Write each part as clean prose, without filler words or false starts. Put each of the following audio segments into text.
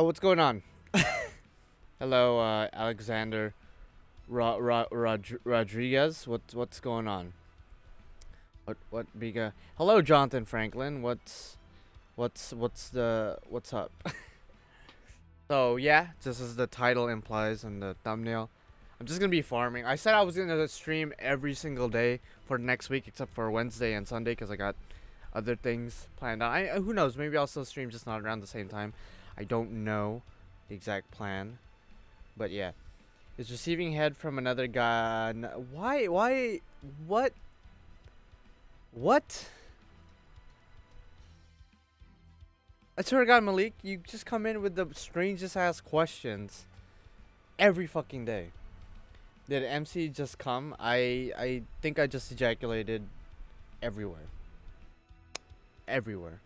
What's going on? Hello, Alexander Rodriguez. What's going on? What Biga? Hello, Jonathan Franklin. What's up? So yeah, just as the title implies and the thumbnail, I'm just gonna be farming. I said I was gonna stream every single day for next week except for Wednesday and Sunday because I got other things planned out. Who knows? Maybe I'll still stream, just not around the same time. I don't know the exact plan, but yeah, is receiving head from another guy. Why? What? What? I swear to God, Malik, you just come in with the strangest ass questions every fucking day. Did MC just come? I think I just ejaculated everywhere. Everywhere.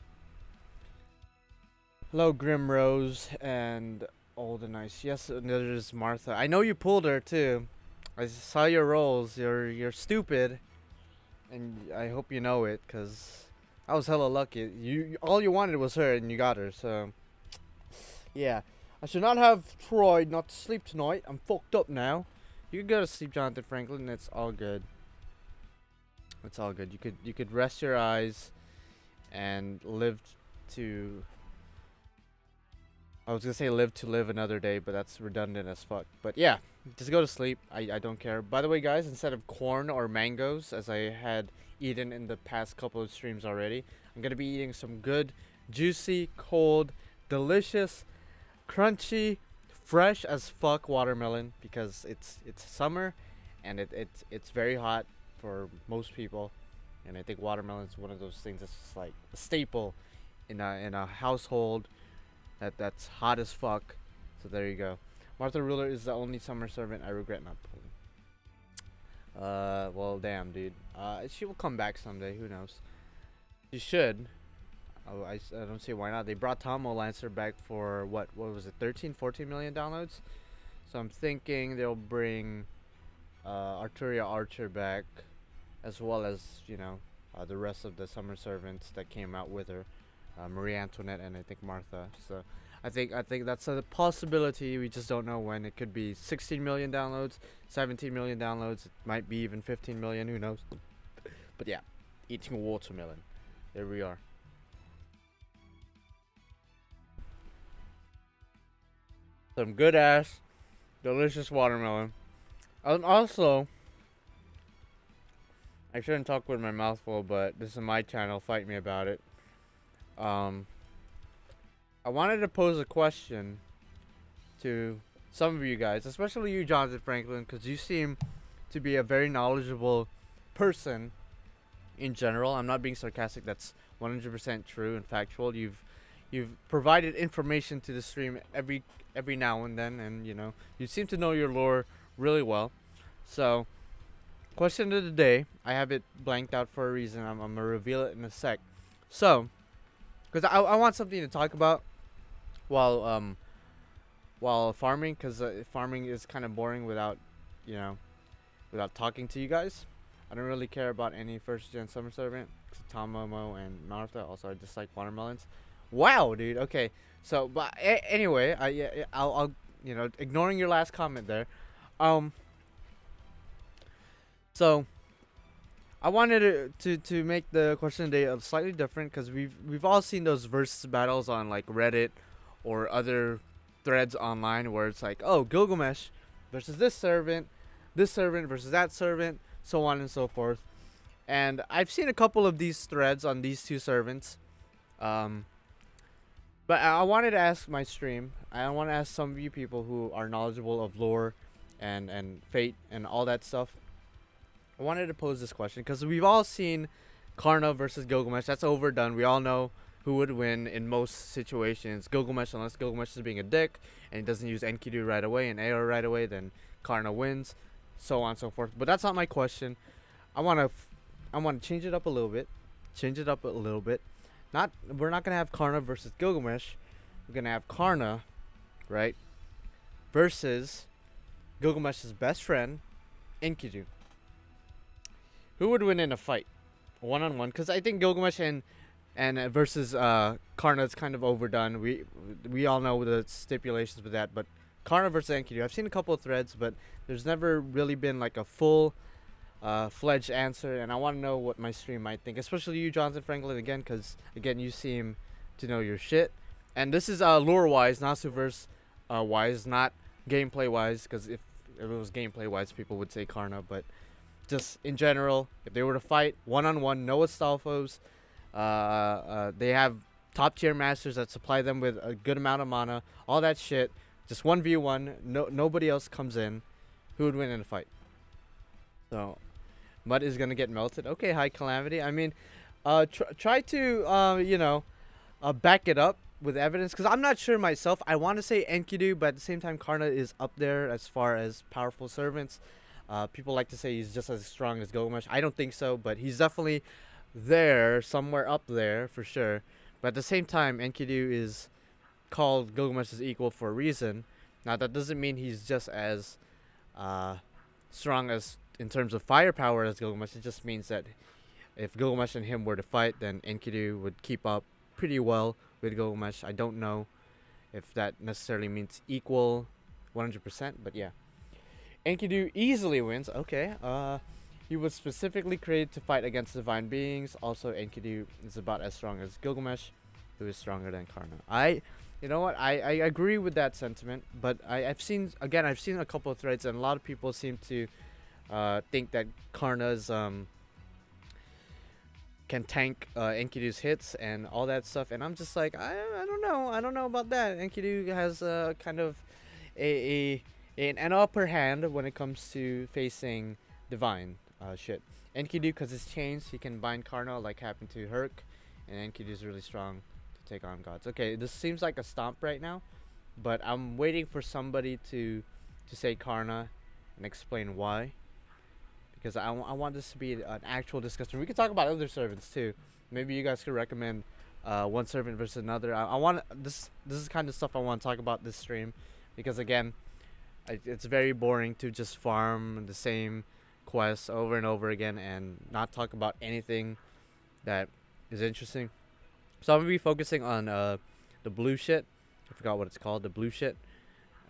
Hello, Grim Rose and Old and Nice. Yes, there's Martha. I know you pulled her too. I saw your rolls. You're stupid, and I hope you know it, cause I was hella lucky. You all you wanted was her, and you got her. So yeah, I should not have tried not to sleep tonight. I'm fucked up now. You can go to sleep, Jonathan Franklin. It's all good. It's all good. You could rest your eyes and live to. I was gonna say live to live another day, but that's redundant as fuck. But yeah, just go to sleep. I don't care. By the way, guys, instead of corn or mangoes, as I had eaten in the past couple of streams already, I'm gonna be eating some good, juicy, cold, delicious, crunchy, fresh as fuck watermelon because it's summer, and it's very hot for most people, and I think watermelon is one of those things that's just like a staple in a household. That's hot as fuck. So there you go. Martha Ruler is the only summer servant I regret not pulling. Well, damn, dude. She will come back someday. Who knows? She should. I don't see why not. They brought Tomo Lancer back for what was it? 13, 14 million downloads. So I'm thinking they'll bring Arturia Archer back, as well as the rest of the summer servants that came out with her. Marie Antoinette and I think Martha. So I think that's a possibility. We just don't know when. It could be 16 million downloads, 17 million downloads. It might be even 15 million. Who knows? But yeah, eating watermelon. There we are. Some good ass, delicious watermelon. Also, I shouldn't talk with my mouth full, but this is my channel. Fight me about it. I wanted to pose a question to some of you guys, especially you, Jonathan Franklin, because you seem to be a very knowledgeable person in general. I'm not being sarcastic. That's 100% true and factual. You've provided information to the stream every now and then, and you seem to know your lore really well. So, question of the day. I have it blanked out for a reason. I'm gonna reveal it in a sec. So, because I want something to talk about while farming, because farming is kind of boring without talking to you guys. I don't really care about any first gen summer servant, Tom Momo and Martha. Also, I just like watermelons. Wow, dude. Okay, so but anyway, I'll ignoring your last comment there. So I wanted to make the question today slightly different, because we've all seen those versus battles on like Reddit or other threads online where it's like, oh, Gilgamesh versus this servant versus that servant, so on and so forth. And I've seen a couple of these threads on these two servants. But I wanted to ask my stream. I want to ask some of you people who are knowledgeable of lore and fate and all that stuff. I wanted to pose this question because we've all seen Karna versus Gilgamesh. That's overdone. We all know who would win in most situations. Gilgamesh, unless Gilgamesh is being a dick and he doesn't use Enkidu right away and AR right away, then Karna wins, so on and so forth. But that's not my question. I want to change it up a little bit. We're not gonna have Karna versus Gilgamesh. We're gonna have Karna, right, versus Gilgamesh's best friend, Enkidu. Who would win in a fight, one-on-one? Because I think Gilgamesh and And versus Karna, it's kind of overdone. We all know the stipulations with that, but Karna versus Enkidu, I've seen a couple of threads, but there's never really been like a full fledged answer, and I want to know what my stream might think, especially you, Jonathan Franklin, again, because again, you seem to know your shit. And this is lore wise, Nasu verse wise, not gameplay wise, because if it was gameplay wise, people would say Karna, but just in general, if they were to fight one on one, no Astolfos, they have top tier masters that supply them with a good amount of mana, all that shit. Just 1v1, nobody else comes in. Who would win in a fight? So, Mud is gonna get melted. Okay, High Calamity. I mean, try to you know, back it up with evidence, because I'm not sure myself. I want to say Enkidu, but at the same time, Karna is up there as far as powerful servants. People like to say he's just as strong as Gilgamesh. I don't think so, but he's definitely there, somewhere up there for sure. But at the same time, Enkidu is called Gilgamesh's equal for a reason. Now that doesn't mean he's just as strong as in terms of firepower as Gilgamesh. It just means that if Gilgamesh and him were to fight, then Enkidu would keep up pretty well with Gilgamesh. I don't know if that necessarily means equal 100%, but yeah. Enkidu easily wins. Okay. He was specifically created to fight against divine beings. Also, Enkidu is about as strong as Gilgamesh, who is stronger than Karna. You know what? I agree with that sentiment, but I've seen a couple of threads, and a lot of people seem to think that Karna's can tank Enkidu's hits and all that stuff, and I'm just like, I don't know about that. Enkidu has kind of an upper hand when it comes to facing divine shit. Enkidu, because it's changed, he can bind Karna like happened to Herc, and Enkidu is really strong to take on gods. Okay, this seems like a stomp right now, but I'm waiting for somebody to say Karna and explain why, because I want this to be an actual discussion. We can talk about other servants too. Maybe you guys could recommend one servant versus another. I want this is kind of stuff I want to talk about this stream, because again, it's very boring to just farm the same quests over and over again and not talk about anything that is interesting. So I'm gonna be focusing on the blue shit. I forgot what it's called. The blue shit.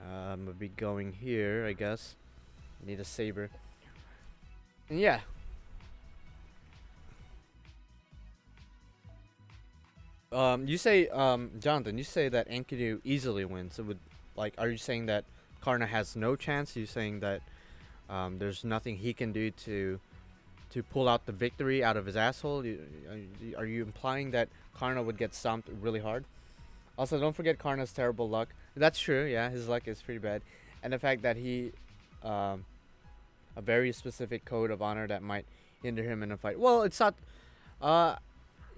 I'm gonna be going here, I guess. Need a saber. And yeah. You say, Jonathan, you say that Enkidu easily wins. It would, like, are you saying that Karna has no chance? Are you saying that there's nothing he can do to pull out the victory out of his asshole? Are you implying that Karna would get stomped really hard? Also, don't forget Karna's terrible luck. That's true, yeah, his luck is pretty bad. And the fact that he, a very specific code of honor that might hinder him in a fight. Well, it's not,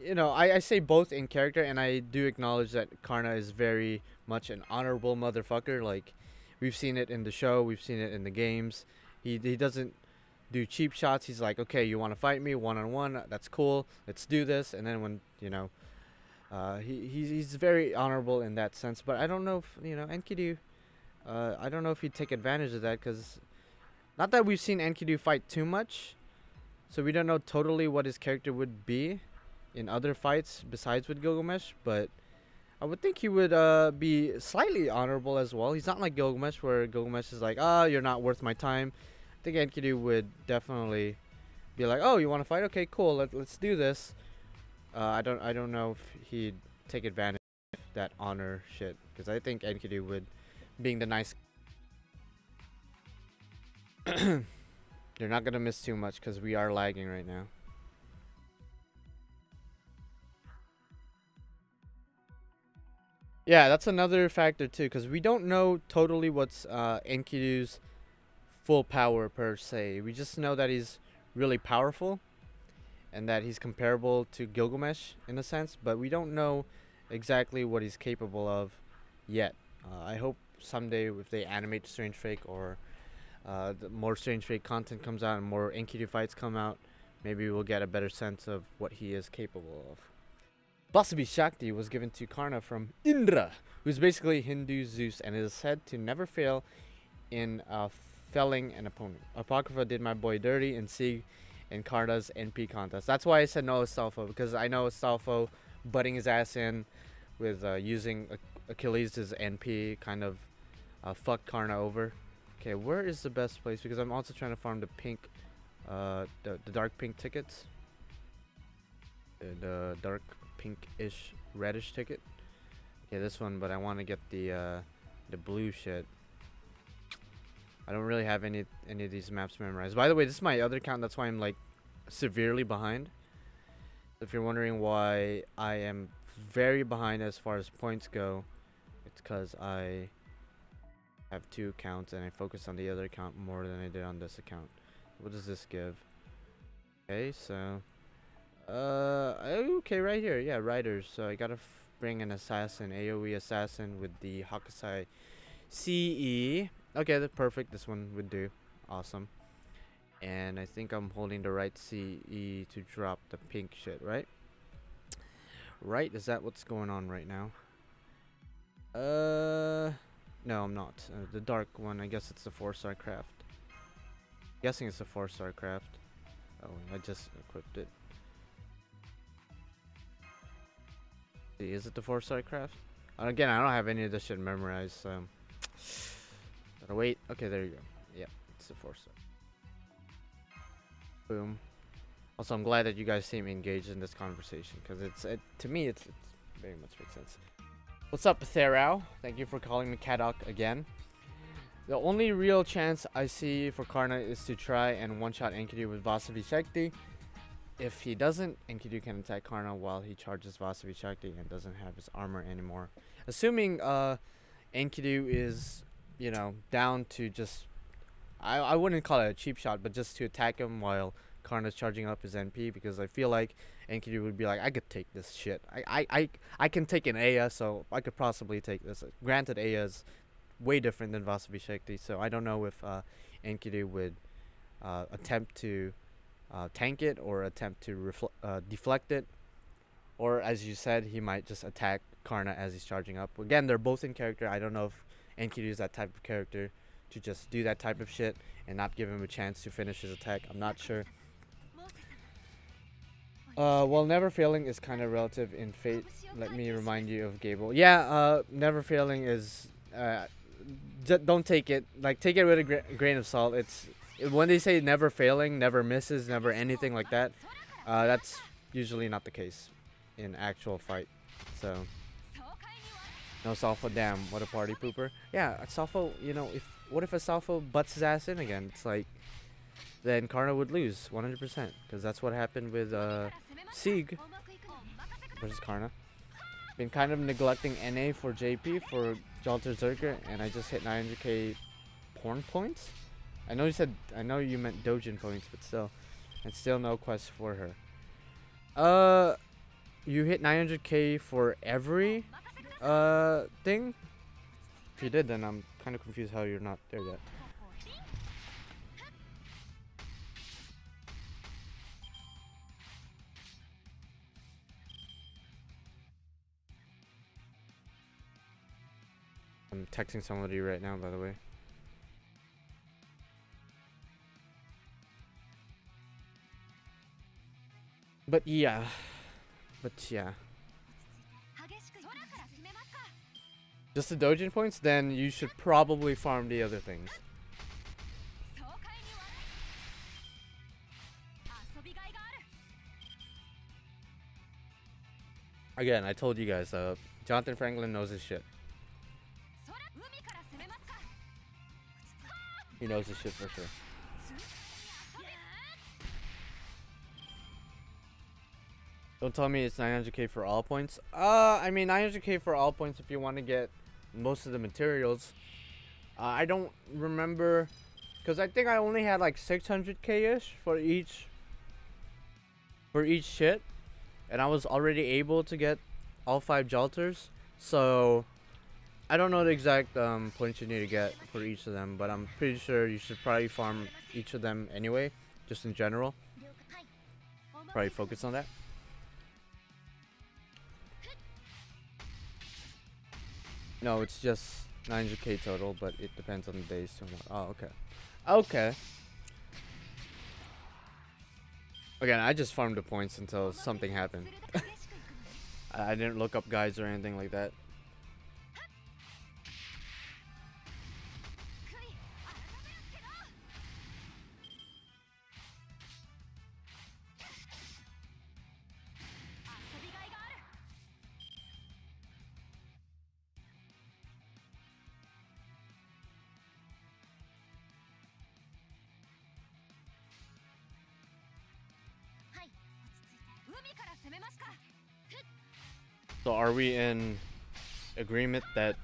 you know, I say both in character, and I do acknowledge that Karna is very much an honorable motherfucker. Like, we've seen it in the show, we've seen it in the games. He doesn't do cheap shots. He's like, okay, you want to fight me one-on-one? That's cool. Let's do this. And then when, you know, he's very honorable in that sense. But I don't know if, you know, Enkidu, I don't know if he'd take advantage of that, because not that we've seen Enkidu fight too much, so we don't know totally what his character would be in other fights besides with Gilgamesh, but I would think he would be slightly honorable as well. He's not like Gilgamesh, where Gilgamesh is like, oh, you're not worth my time. I think Enkidu would definitely be like, oh, you want to fight? Okay, cool. Let's do this. I don't know if he'd take advantage of that honor shit, because I think Enkidu would, being the nice. You're not gonna miss too much because we are lagging right now. Yeah, that's another factor too, because we don't know totally what's Enkidu's full power per se. We just know that he's really powerful and that he's comparable to Gilgamesh in a sense, but we don't know exactly what he's capable of yet. I hope someday if they animate Strange Fake, or the more Strange Fake content comes out and more Enkidu fights come out, maybe we'll get a better sense of what he is capable of. Basavi Shakti was given to Karna from Indra, who's basically Hindu Zeus, and is said to never fail in felling an opponent. Apocrypha did my boy dirty in Sieg and Karna's NP contest. That's why I said no Astolfo, because I know Astolfo butting his ass in with using Achilles as NP, kind of fucked Karna over. Okay, where is the best place? Because I'm also trying to farm the pink, the dark pink tickets. The dark pink-ish, reddish ticket. Okay, this one, but I want to get the blue shit. I don't really have any of these maps memorized. By the way, this is my other account. That's why I'm like severely behind. If you're wondering why I am very behind as far as points go, it's because I have 2 accounts and I focus on the other account more than I did on this account. What does this give? Okay, so okay, right here, yeah, riders. So I gotta bring an assassin, AoE assassin with the Hakusai CE. Okay, that's perfect. This one would do. Awesome. And I think I'm holding the right CE to drop the pink shit, right? Right? Is that what's going on right now? No, I'm not. The dark one, I guess it's the 4-star craft. Guessing it's a 4-star craft. Oh, I just equipped it. Is it the 4-star craft? Again, I don't have any of this shit memorized, so gotta wait. Okay, there you go. Yeah, it's the 4-star. Boom. Also, I'm glad that you guys seem engaged in this conversation, because to me it's very much makes sense. What's up, Therao? Thank you for calling me Kadok again. The only real chance I see for Karna is to try and one-shot Enkidu with Vasavi Shakti. If he doesn't, Enkidu can attack Karna while he charges Vasavi Shakti and doesn't have his armor anymore. Assuming Enkidu is, you know, down to just... I wouldn't call it a cheap shot, but just to attack him while Karna's charging up his NP, because I feel like Enkidu would be like, I could take this shit. I can take an Aya, so I could possibly take this. Granted, Aya is way different than Vasavi Shakti, so I don't know if Enkidu would attempt to tank it or attempt to deflect it, or as you said, he might just attack Karna as he's charging up. Again, they're both in character. I don't know if Enkidu is that type of character to just do that type of shit and not give him a chance to finish his attack. I'm not sure. Well, never failing is kind of relative in Fate. Let me remind you of Gable. Yeah, never failing is don't take it, like, take it with a grain of salt. It's when they say never failing, never misses, never anything like that, that's usually not the case in actual fight. So no Salfo, damn, what a party pooper. Yeah, Salfo, you know, what if a Salfo butts his ass in again? It's like, then Karna would lose 100%, because that's what happened with Sieg versus Karna. Been kind of neglecting NA for JP for Jalter Zerker, and I just hit 900k porn points. I know you meant Dojin points, but still, and still no quest for her. You hit 900k for every thing? If you did, then I'm kind of confused how you're not there yet. I'm texting somebody right now, by the way. But yeah. Just the Dojin points? Then you should probably farm the other things. Again, I told you guys, Jonathan Franklin knows his shit. He knows his shit for sure. Don't tell me it's 900k for all points. I mean 900k for all points if you want to get most of the materials. I don't remember, because I think I only had like 600k-ish for each shit, and I was already able to get all 5 Jalters. So I don't know the exact points you need to get for each of them, but I'm pretty sure you should probably farm each of them anyway, just in general. Probably focus on that. No, it's just 900k total, but it depends on the days. Oh, okay. Okay. Again, I just farmed the points until something happened. I didn't look up guides or anything like that. So are we in agreement that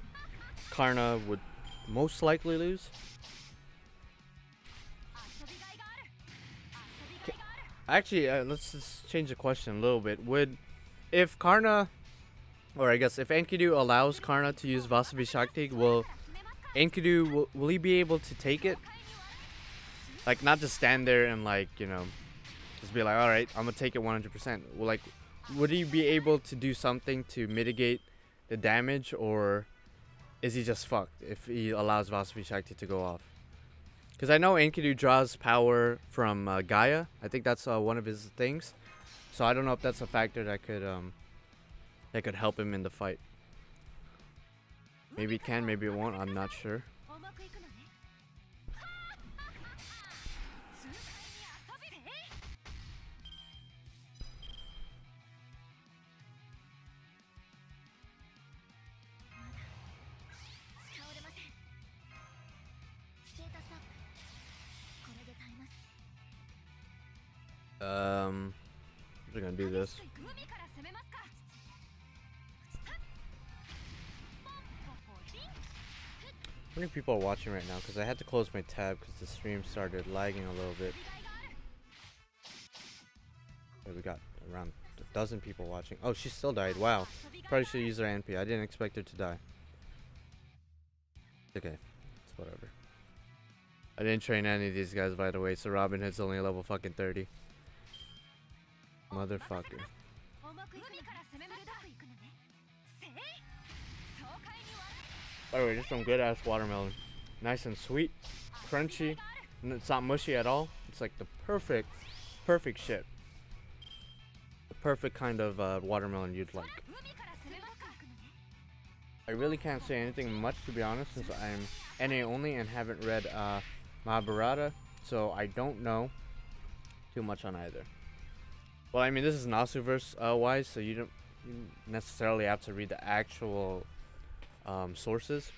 Karna would most likely lose? Actually, let's just change the question a little bit. If Karna, or I guess if Enkidu allows Karna to use Vasavi Shakti, will Enkidu, will he be able to take it? Like, not just stand there and, like, you know, just be like, alright, I'm gonna take it 100%. Well, like, would he be able to do something to mitigate the damage, or is he just fucked if he allows Vasavi Shakti to go off? Because I know Enkidu draws power from Gaia. I think that's one of his things. So I don't know if that's a factor that could help him in the fight. Maybe it can, maybe it won't. I'm not sure. We're gonna do this. How many people are watching right now? Because I had to close my tab because the stream started lagging a little bit. Okay, we got around a dozen people watching. Oh, she still died. Wow. Probably should use her NP. I didn't expect her to die. Okay, it's whatever. I didn't train any of these guys, by the way, so Robin Hood's only level fucking 30. Motherfucker. By the way, just some good ass watermelon. Nice and sweet, crunchy, and it's not mushy at all. It's like the perfect shit. The perfect kind of watermelon you'd like. I really can't say anything much, to be honest, since I'm NA only and haven't read Mahabharata, so I don't know too much on either. Well, I mean, this is Nasuverse wise, so you don't necessarily have to read the actual sources.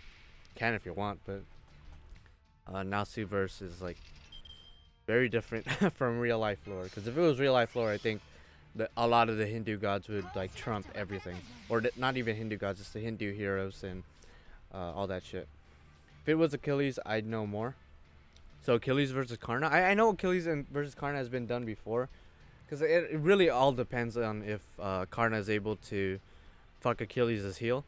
You can if you want, but Nasuverse is like very different from real life lore. Because if it was real life lore, I think that a lot of the Hindu gods would like trump everything, or not even Hindu gods, just the Hindu heroes and all that shit. If it was Achilles, I'd know more. So Achilles versus Karna. I know Achilles versus Karna has been done before. Because it really all depends on if Karna is able to fuck Achilles' heel.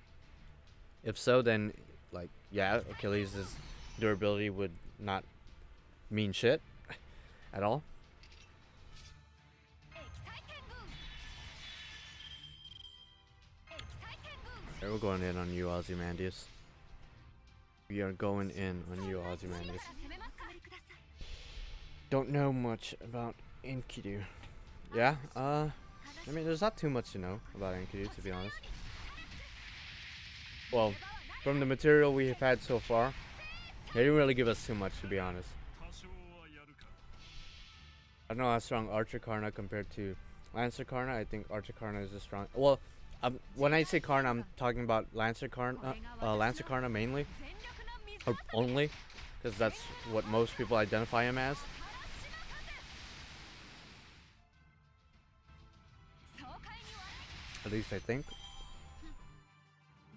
If so, then, like, yeah, Achilles' durability would not mean shit at all. Alright, we're going in on you, Ozymandias. We are going in on you, Ozymandias. Don't know much about Enkidu. Yeah, I mean, there's not too much to know about Enkidu, to be honest. Well, from the material we have had so far, they didn't really give us too much, to be honest. I don't know how strong Archer Karna compared to Lancer Karna. I think Archer Karna is a strong. Well, when I say Karna, I'm talking about Lancer Karna mainly, or only, because that's what most people identify him as. At least I think.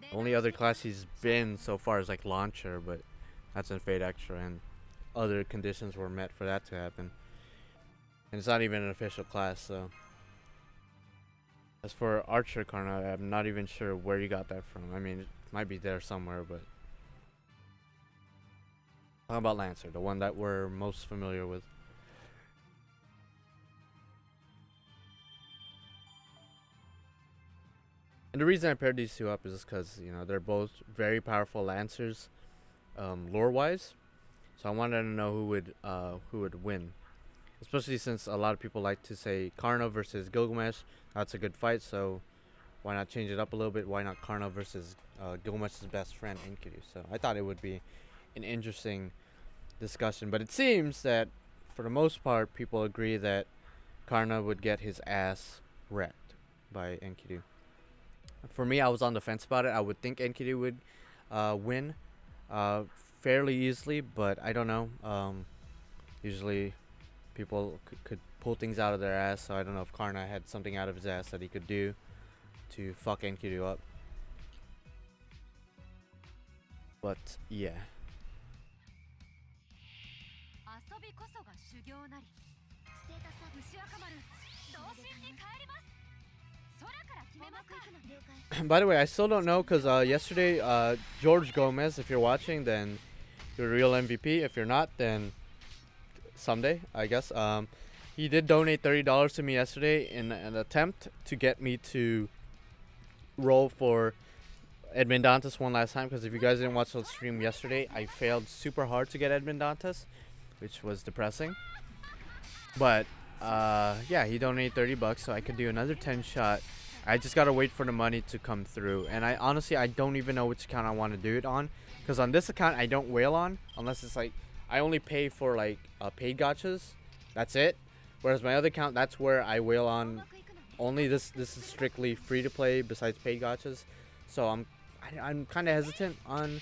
The only other class he's been so far is like Launcher, but that's in Fate Extra, and other conditions were met for that to happen. And it's not even an official class, so. As for Archer Karna, I'm not even sure where you got that from. I mean, it might be there somewhere, but. How about Lancer, the one that we're most familiar with? And the reason I paired these two up is because, you know, they're both very powerful Lancers, lore-wise. So I wanted to know who would win. Especially since a lot of people like to say Karna versus Gilgamesh. That's a good fight, so Why not change it up a little bit? Why not Karna versus Gilgamesh best friend Enkidu? So I thought it would be an interesting discussion, but it seems that for the most part people agree that Karna would get his ass wrecked by Enkidu. For me, I was on the fence about it. I would think Enkidu would win fairly easily, but I don't know. Usually people could pull things out of their ass, so I don't know if Karna had something out of his ass that he could do to fuck Enkidu up. But yeah. By the way, I still don't know because yesterday George Gomez, if you're watching, then you're a real MVP. If you're not, then someday, I guess. He did donate $30 to me yesterday in an attempt to get me to roll for Edmond Dantes one last time, because if you guys didn't watch the stream yesterday, I failed super hard to get Edmond Dantes, which was depressing. But yeah, he donated $30 so I could do another 10 shot. I just gotta wait for the money to come through, and I honestly don't even know which account I want to do it on, because on this account I don't whale on unless it's like I only pay for like paid gachas. That's it. Whereas my other account, that's where I whale on only. This is strictly free to play besides paid gachas. So I'm kind of hesitant on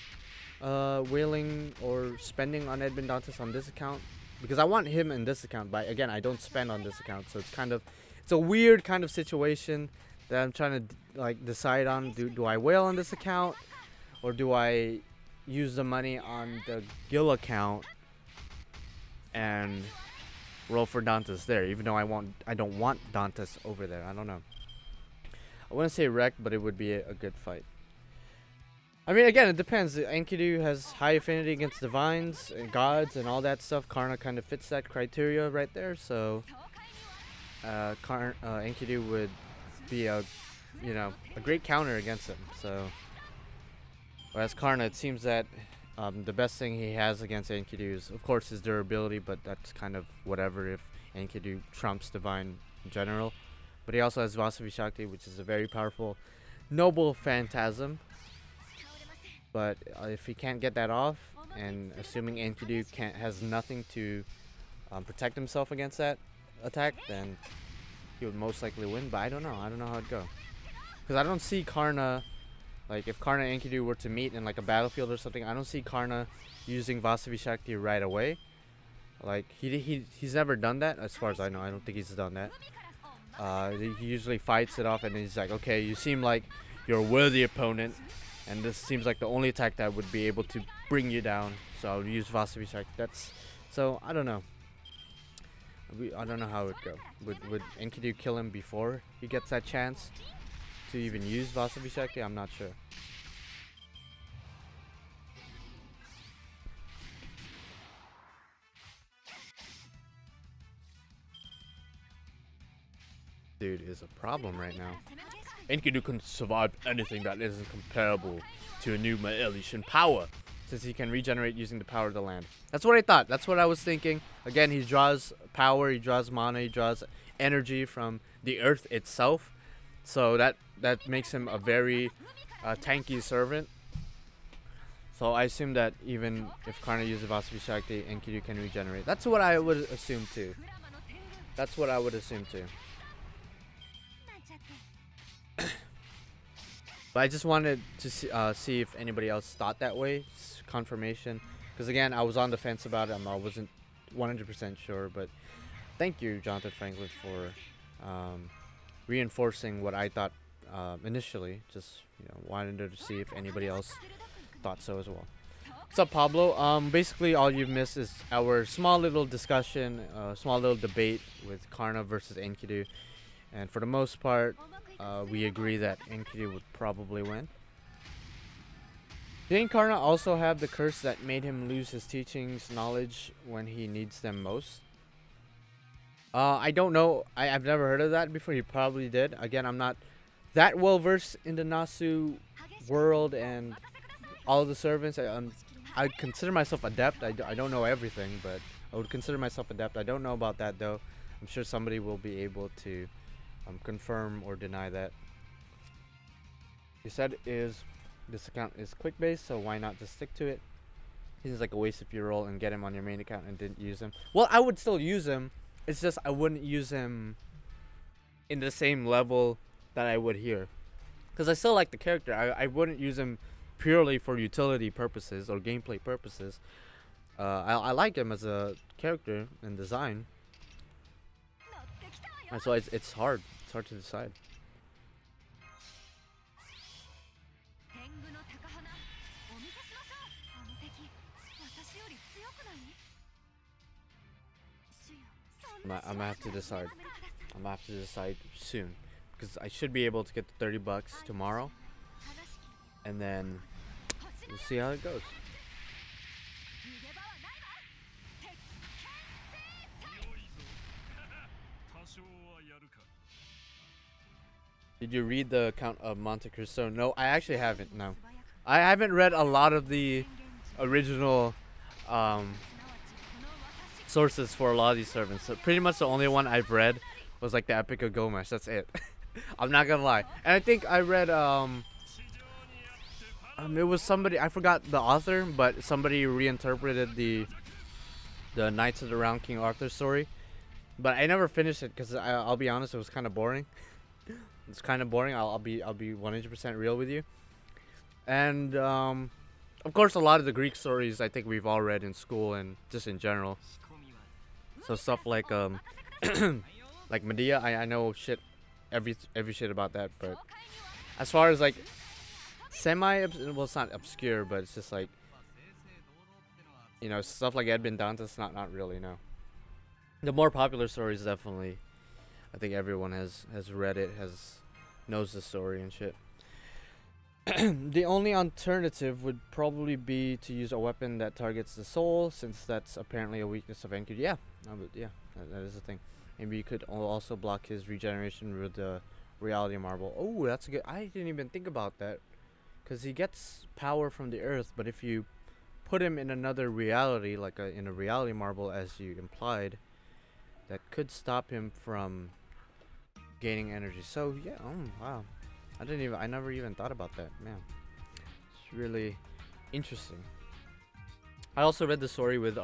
whaling or spending on Edmond Dantes on this account, because I want him in this account, but again, I don't spend on this account, so it's a weird kind of situation that I'm trying to like decide on. Do I whale on this account, or do I use the money on the Gil account and roll for Dantes there, even though I don't want Dantes over there. I don't know. I wouldn't say wreck, but it would be a good fight. I mean, again, it depends. Enkidu has high affinity against divines and gods and all that stuff. Karna kind of fits that criteria right there, so Enkidu would be a great counter against him. So whereas Karna, it seems that the best thing he has against Enkidu is, of course, his durability, but that's kind of whatever if Enkidu trumps divine in general. But he also has Vasavi Shakti, which is a very powerful, noble phantasm. But if he can't get that off, and assuming Enkidu has nothing to protect himself against that attack, then he would most likely win. But I don't know. I don't know how it'd go. Because I don't see Karna, like if Karna and Enkidu were to meet in like a battlefield or something, I don't see Karna using Vasavi Shakti right away. Like he's never done that as far as I know. I don't think he's done that. He usually fights it off and then he's like, okay, you seem like you're a worthy opponent, and this seems like the only attack that would be able to bring you down, so I'll use Vasavi Shakti. So I don't know. I don't know how it would go. Would Enkidu kill him before he gets that chance to even use Vasavi Shakti? I'm not sure. Dude is a problem right now. Enkidu can survive anything that isn't comparable to a new Maelitian power, since he can regenerate using the power of the land. That's what I thought. That's what I was thinking. Again, he draws power, he draws mana, he draws energy from the earth itself. So that makes him a very tanky servant. So I assume that even if Karna uses Vasavi Shakti, Enkidu can regenerate. That's what I would assume too. That's what I would assume too. But I just wanted to see if anybody else thought that way. Confirmation. Because again, I was on the fence about it. I wasn't 100% sure. But thank you, Jonathan Franklin, for reinforcing what I thought initially. Just wanted to see if anybody else thought so as well. What's up, Pablo? Basically, all you've missed is our small little discussion, small little debate with Karna versus Enkidu. And for the most part, we agree that Enkidu would probably win. Didn't Karna also have the curse that made him lose his teachings knowledge when he needs them most? I don't know. I've never heard of that before. He probably did. Again, I'm not that well versed in the Nasu world and all of the servants. I consider myself adept. I don't know everything, but I would consider myself adept. I don't know about that though. I'm sure somebody will be able to confirm or deny that. He said this account is quick based, so why not just stick to it? Seems like a waste of your roll and get him on your main account and didn't use him. Well, I would still use him. It's just I wouldn't use him in the same level that I would here. Because I still like the character. I wouldn't use him purely for utility purposes or gameplay purposes. I like him as a character and design. And so it's hard. It's hard to decide. I'm gonna have to decide. I'm gonna have to decide soon, because I should be able to get the 30 bucks tomorrow, and then we'll see how it goes. Did you read the Count of Monte Cristo? No, I actually haven't. No, I haven't read a lot of the original sources for a lot of these servants. So pretty much the only one I've read was like the Epic of Gomez. That's it. I'm not gonna lie. And I think I read it was somebody, I forgot the author, but somebody reinterpreted the Knights of the Round King Arthur story. But I never finished it because I'll be honest, it was kind of boring. It's kind of boring. I'll be 100% real with you. And of course, a lot of the Greek stories I think we've all read in school and just in general. So stuff like like Medea, I know shit, every shit about that. But as far as like well, it's not obscure, but it's just like, you know, stuff like Edmund Dantes, not really, no. The more popular stories, definitely, I think everyone has read it, knows the story and shit. The only alternative would probably be to use a weapon that targets the soul, since that's apparently a weakness of Enki. Yeah, yeah, that is a thing. Maybe you could also block his regeneration with the reality marble. Oh, that's a good. I didn't even think about that, because he gets power from the earth, but if you put him in another reality, like in a reality marble, as you implied, that could stop him from gaining energy. So yeah, wow. I never even thought about that, man. It's really interesting. I also read the story with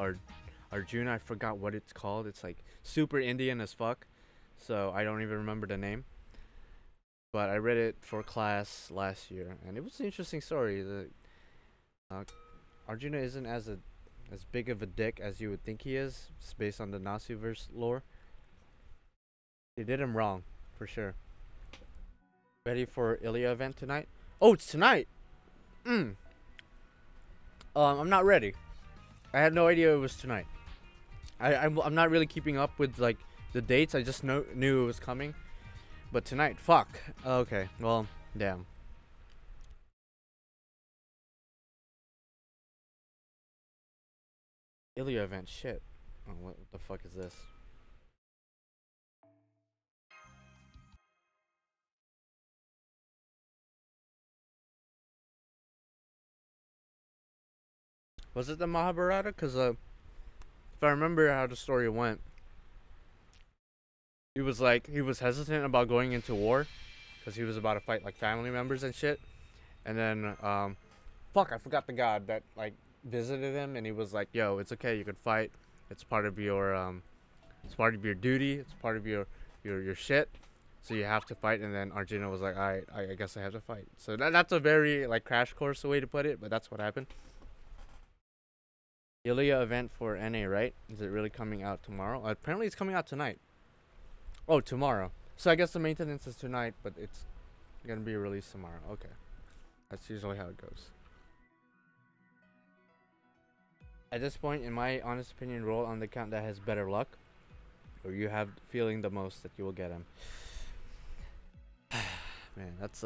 Arjuna. I forgot what it's called. It's like super Indian as fuck, so I don't even remember the name. But I read it for class last year, and it was an interesting story. Arjuna isn't as big of a dick as you would think he is. It's based on the Nasuverse lore. They did him wrong, for sure. Ready for Ilya event tonight? Oh, it's tonight. I'm not ready. I had no idea it was tonight. I'm not really keeping up with like the dates. I just knew it was coming. But tonight, fuck. Okay, well, damn. Ilya event, shit. Oh, what the fuck is this? Was it the Mahabharata? Because if I remember how the story went, he was hesitant about going into war because he was about to fight like family members and shit. And then fuck, I forgot the god that like visited him, and he was like, yo, it's okay, you can fight. It's part of your duty. It's part of your shit. So you have to fight. And then Arjuna was like, alright, I guess I have to fight. So that's a very like crash course way to put it, but that's what happened. Ilya event for NA, right? Is it really coming out tomorrow? Apparently it's coming out tonight. Oh, tomorrow. So I guess the maintenance is tonight, but it's gonna be released tomorrow. Okay. That's usually how it goes. At this point, in my honest opinion, roll on the account that has better luck, or you have feeling the most that you will get him. Man, that's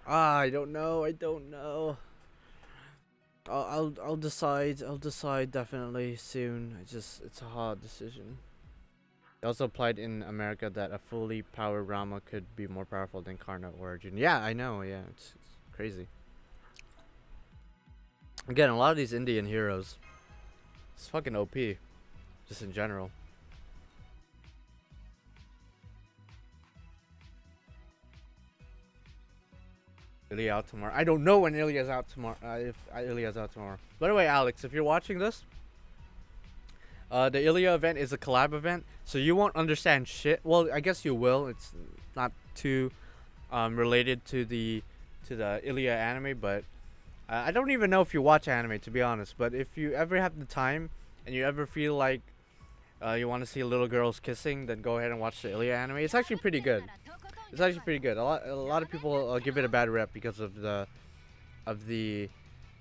I don't know. I'll decide definitely soon. It's a hard decision. It also applied in America that a fully powered Rama could be more powerful than Karna or Arjuna. Yeah, I know. Yeah, it's crazy. Again, a lot of these Indian heroes, it's fucking OP, just in general. Ilya out tomorrow. I don't know when Ilya's out tomorrow. If Ilya's out tomorrow. By the way, Alex, if you're watching this, the Ilya event is a collab event, so you won't understand shit. Well, I guess you will. It's not too related to the Ilya anime, but I don't even know if you watch anime, to be honest. But if you ever have the time and you ever feel like you want to see little girls kissing, then go ahead and watch the Ilya anime. It's actually pretty good. It's actually pretty good. A lot of people give it a bad rep because of the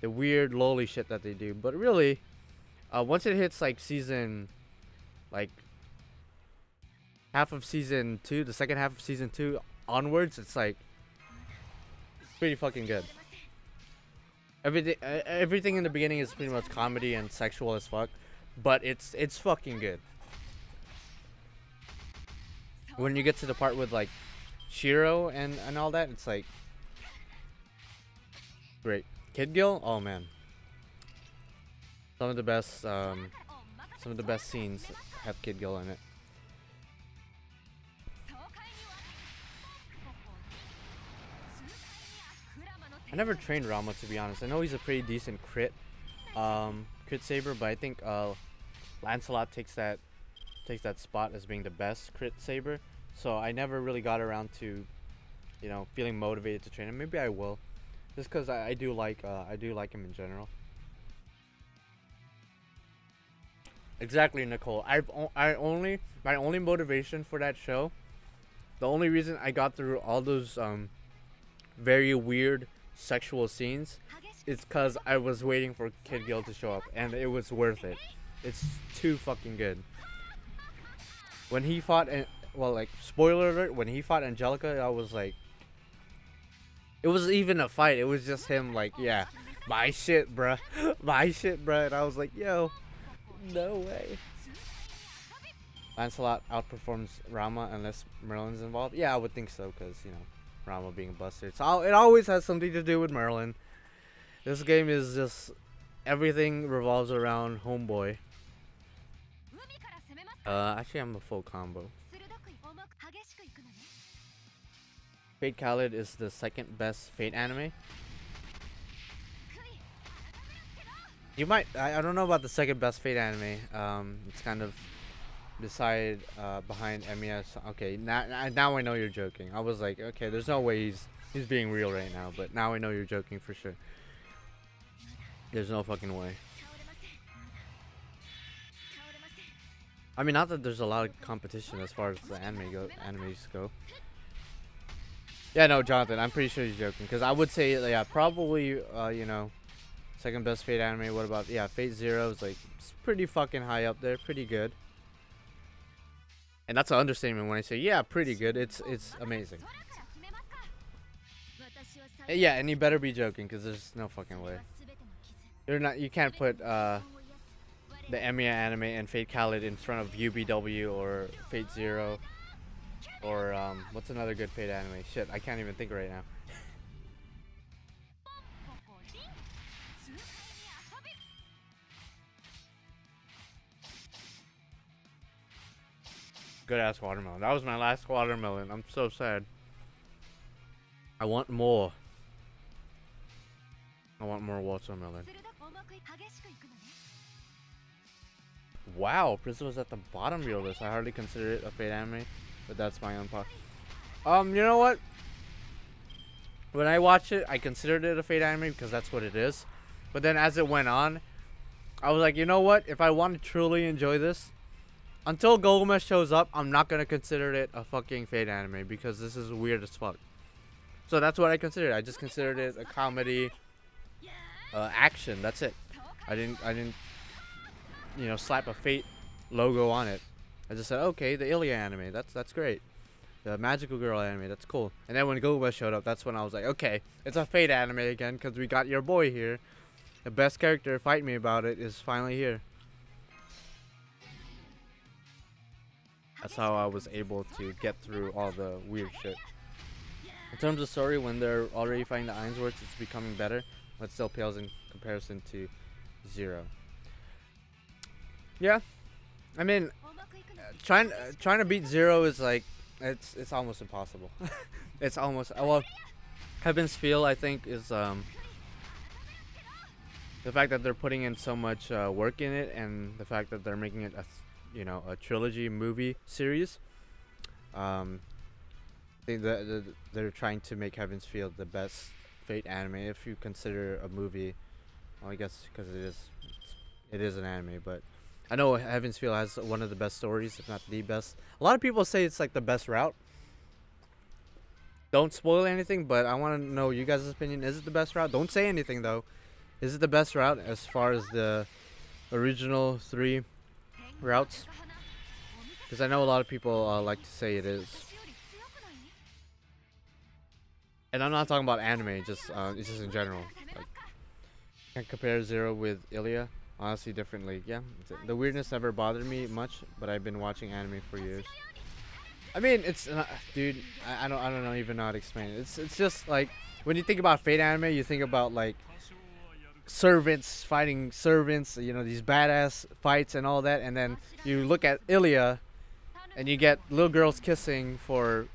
weird loli shit that they do. But really, once it hits like season, like half of season 2, the second half of season 2 onwards, it's like pretty fucking good. Everything in the beginning is pretty much comedy and sexual as fuck, but it's fucking good. When you get to the part with like Shiro and all that, it's like great. Kid Gill, oh man, some of the best scenes have Kid Gill in it. I never trained Rama, to be honest. I know he's a pretty decent crit saber, but I think Lancelot takes that spot as being the best crit saber. So I never really got around to, you know, feeling motivated to train him. Maybe I will, just because I do like him in general. Exactly, Nicole. My only motivation for that show, the only reason I got through all those very weird sexual scenes, is because I was waiting for Kid Gill to show up, and it was worth it. It's too fucking good. When he fought, well, like, spoiler alert, when he fought Angelica, I was like, it wasn't even a fight, it was just him like, yeah, my shit, bruh, my shit, bruh, and I was like, yo, no way. Lancelot outperforms Rama unless Merlin's involved? Yeah, I would think so, because, you know, Rama being a bastard. So it always has something to do with Merlin. This game is just, everything revolves around Homeboy. Actually, I'm a full combo. Fate Khalid is the second best Fate anime. You might, I don't know about the second best Fate anime. It's kind of behind MES. Okay, now I know you're joking. I was like, okay, there's no way he's being real right now, but now I know you're joking for sure. There's no fucking way. I mean, not that there's a lot of competition as far as the animes go. Yeah, no, Jonathan, I'm pretty sure he's joking, because I would say, yeah, probably, you know, second best Fate anime. What about, yeah, Fate Zero is like, it's pretty fucking high up there, pretty good. And that's an understatement when I say, yeah, pretty good. It's amazing. Yeah, and you better be joking, because there's no fucking way. You can't put the Emiya anime and Fate Khalid in front of UBW or Fate Zero or what's another good Fate anime? Shit, I can't even think right now. Good ass watermelon. That was my last watermelon. I'm so sad. I want more. I want more watermelon. Wow, Prism was at the bottom of your list. I hardly consider it a Fate anime, but that's my own part. You know what? When I watched it, I considered it a Fate anime because that's what it is. But then as it went on, I was like, you know what? If I want to truly enjoy this, until Gilgamesh shows up, I'm not gonna consider it a fucking Fate anime because this is weird as fuck. So that's what I considered. I just considered it a comedy, action. That's it. I didn't, you know, slap a Fate logo on it. I just said, okay, the Ilya anime. That's great. The Magical Girl anime. That's cool. And then when Gilgamesh showed up, that's when I was like, okay, it's a Fate anime again because we got your boy here. The best character, fight me about it, is finally here. That's how I was able to get through all the weird shit. In terms of story, when they're already fighting the Ainsworths, it's becoming better, but still pales in comparison to Zero. Yeah, I mean, trying to beat Zero is like, it's almost impossible. It's almost, well, Heaven's Feel, I think, is the fact that they're putting in so much work in it, and the fact that they're making it a trilogy movie series. I think that they're trying to make Heaven's Feel the best Fate anime if you consider a movie. Well, I guess because it is an anime, but I know Heaven's Feel has one of the best stories, if not the best. A lot of people say it's like the best route. Don't spoil anything, but I want to know you guys' opinion. Is it the best route? Don't say anything though. Is it the best route as far as the original 3 routes? Because I know a lot of people like to say it is. And I'm not talking about anime, just it's just in general. Like, can't compare Zero with Ilya. Honestly, different league. Yeah, the weirdness never bothered me much, but I've been watching anime for years. I mean, it's not, dude. I don't even know how to explain it. It's just like when you think about Fate anime, you think about like servants fighting servants. You know, these badass fights and all that, and then you look at Ilya, and you get little girls kissing for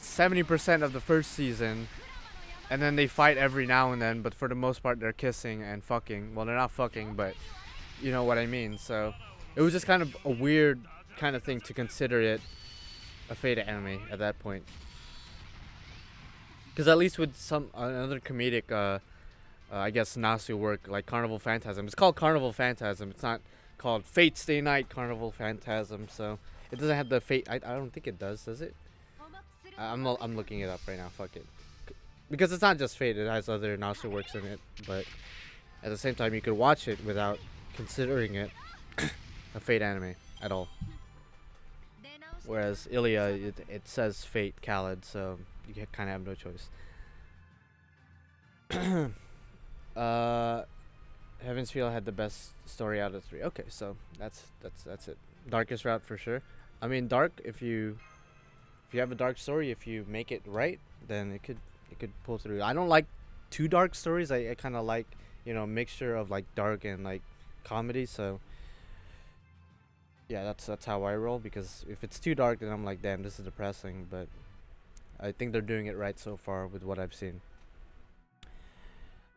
70% of the first season, and then they fight every now and then, but for the most part they're kissing and fucking. Well, they're not fucking, but you know what I mean. So it was just kind of a weird kind of thing to consider it a Fate anime at that point, because at least with some another comedic I guess Nasu work like Carnival Phantasm, it's called Carnival Phantasm, it's not called Fate Stay Night Carnival Phantasm, so it doesn't have the Fate. I don't think it does it? I'm looking it up right now. Fuck it, because it's not just Fate. It has other Nasu works in it, but at the same time, you could watch it without considering it a Fate anime at all. Whereas Ilya, it says Fate Khaled, so you kind of have no choice. Heaven's Feel had the best story out of 3. Okay, so that's it. Darkest route for sure. I mean, dark, if you have a dark story, if you make it right, then it could pull through. I don't like too dark stories. I kind of like, you know, a mixture of like dark and like comedy. So yeah, that's how I roll, because if it's too dark, then I'm like, damn, this is depressing. But I think they're doing it right so far with what I've seen.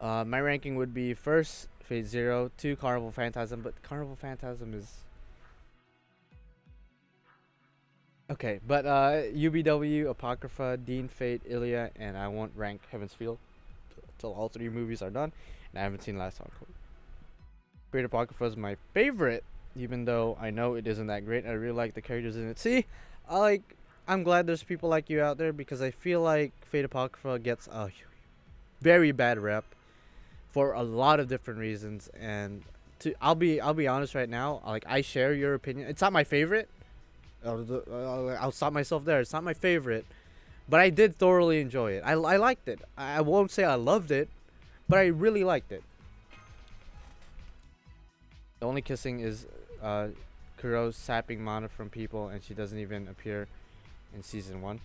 My ranking would be first Fate Zero, 2 Carnival Phantasm, but Carnival Phantasm is okay, but UBW, Apocrypha, Dean Fate, Ilya, and I won't rank Heaven's Feel until all 3 movies are done, and I haven't seen Last Encore. Great Apocrypha is my favorite, even though I know it isn't that great. I really like the characters in it. See, I'm glad there's people like you out there, because I feel like Fate Apocrypha gets a very bad rep for a lot of different reasons, and I'll be honest right now. Like, I share your opinion. It's not my favorite. I'll stop myself there. It's not my favorite, but I did thoroughly enjoy it. I liked it. I won't say I loved it, but I really liked it. The only kissing is Kuro sapping mana from people, and she doesn't even appear in season 1.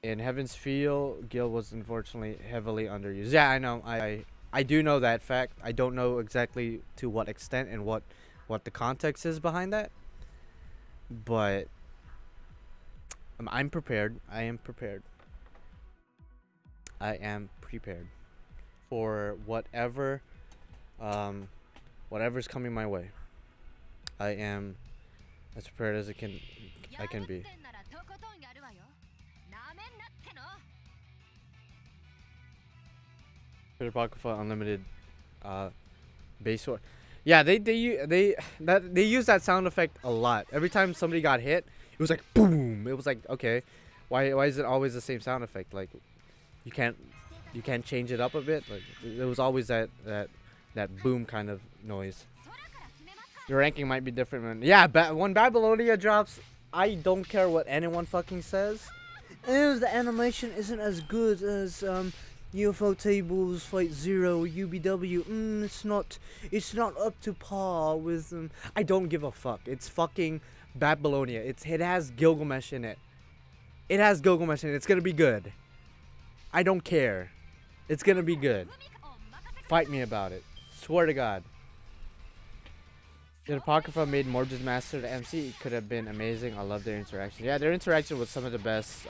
In Heaven's Feel, Gil was unfortunately heavily underused. Yeah, I know. I do know that fact. I don't know exactly to what extent and what the context is behind that. But I'm prepared. I am prepared. I am prepared for whatever's coming my way. I am as prepared as I can be. Apocrypha Unlimited base sword. Yeah, they use that sound effect a lot. Every time somebody got hit, it was like boom. It was like, okay, why is it always the same sound effect? Like, you can't change it up a bit. Like, there was always that boom kind of noise. Your ranking might be different. Yeah, when Babylonia drops, I don't care what anyone fucking says. The animation isn't as good as UFO Tables Fight Zero UBW. It's not up to par with I don't give a fuck. It's fucking Babylonia. It has Gilgamesh in it. It has Gilgamesh in it. It's gonna be good. I don't care. It's gonna be good. Fight me about it. Swear to God. The Apocrypha made Mordred's master the MC. It could have been amazing. I love their interaction. Yeah, their interaction was some of the best.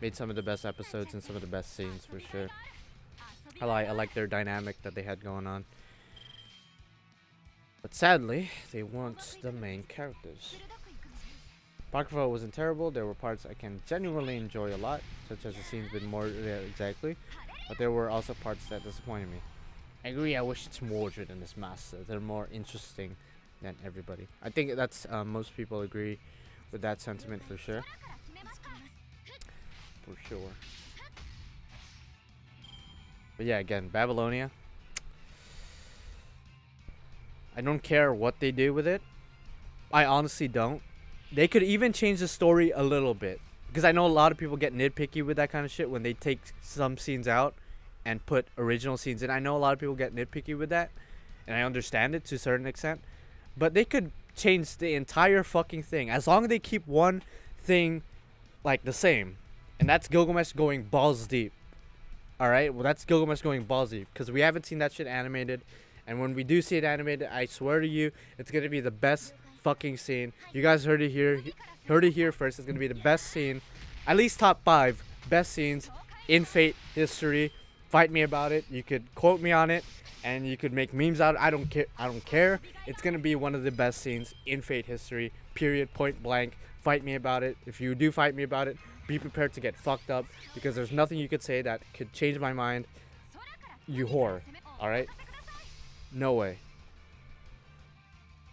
Made some of the best episodes and some of the best scenes for sure. I like their dynamic that they had going on. But sadly, they weren't the main characters. Apocrypha wasn't terrible. There were parts I can genuinely enjoy a lot, such as the scenes with Mordred. Yeah, exactly. But there were also parts that disappointed me. I agree. I wish it's Mordred and his master. They're more interesting than everybody. I think that's most people agree with that sentiment for sure. For sure. But yeah, again, Babylonia. I don't care what they do with it. I honestly don't. They could even change the story a little bit. Because I know a lot of people get nitpicky with that kind of shit when they take some scenes out and put original scenes in. I know a lot of people get nitpicky with that. And I understand it to a certain extent. But they could change the entire fucking thing. As long as they keep one thing like the same. And that's Gilgamesh going balls deep. Alright? Well, that's Gilgamesh going balls deep. Because we haven't seen that shit animated. And when we do see it animated, I swear to you, it's going to be the best fucking scene. You guys heard it here first. It's going to be the best scene. At least top 5 best scenes in Fate history. Fight me about it. You could quote me on it. And you could make memes out of it. I don't care. It's going to be one of the best scenes in Fate history. Period. Point blank. Fight me about it. If you do fight me about it, be prepared to get fucked up. Because there's nothing you could say that could change my mind. You whore. Alright? No way.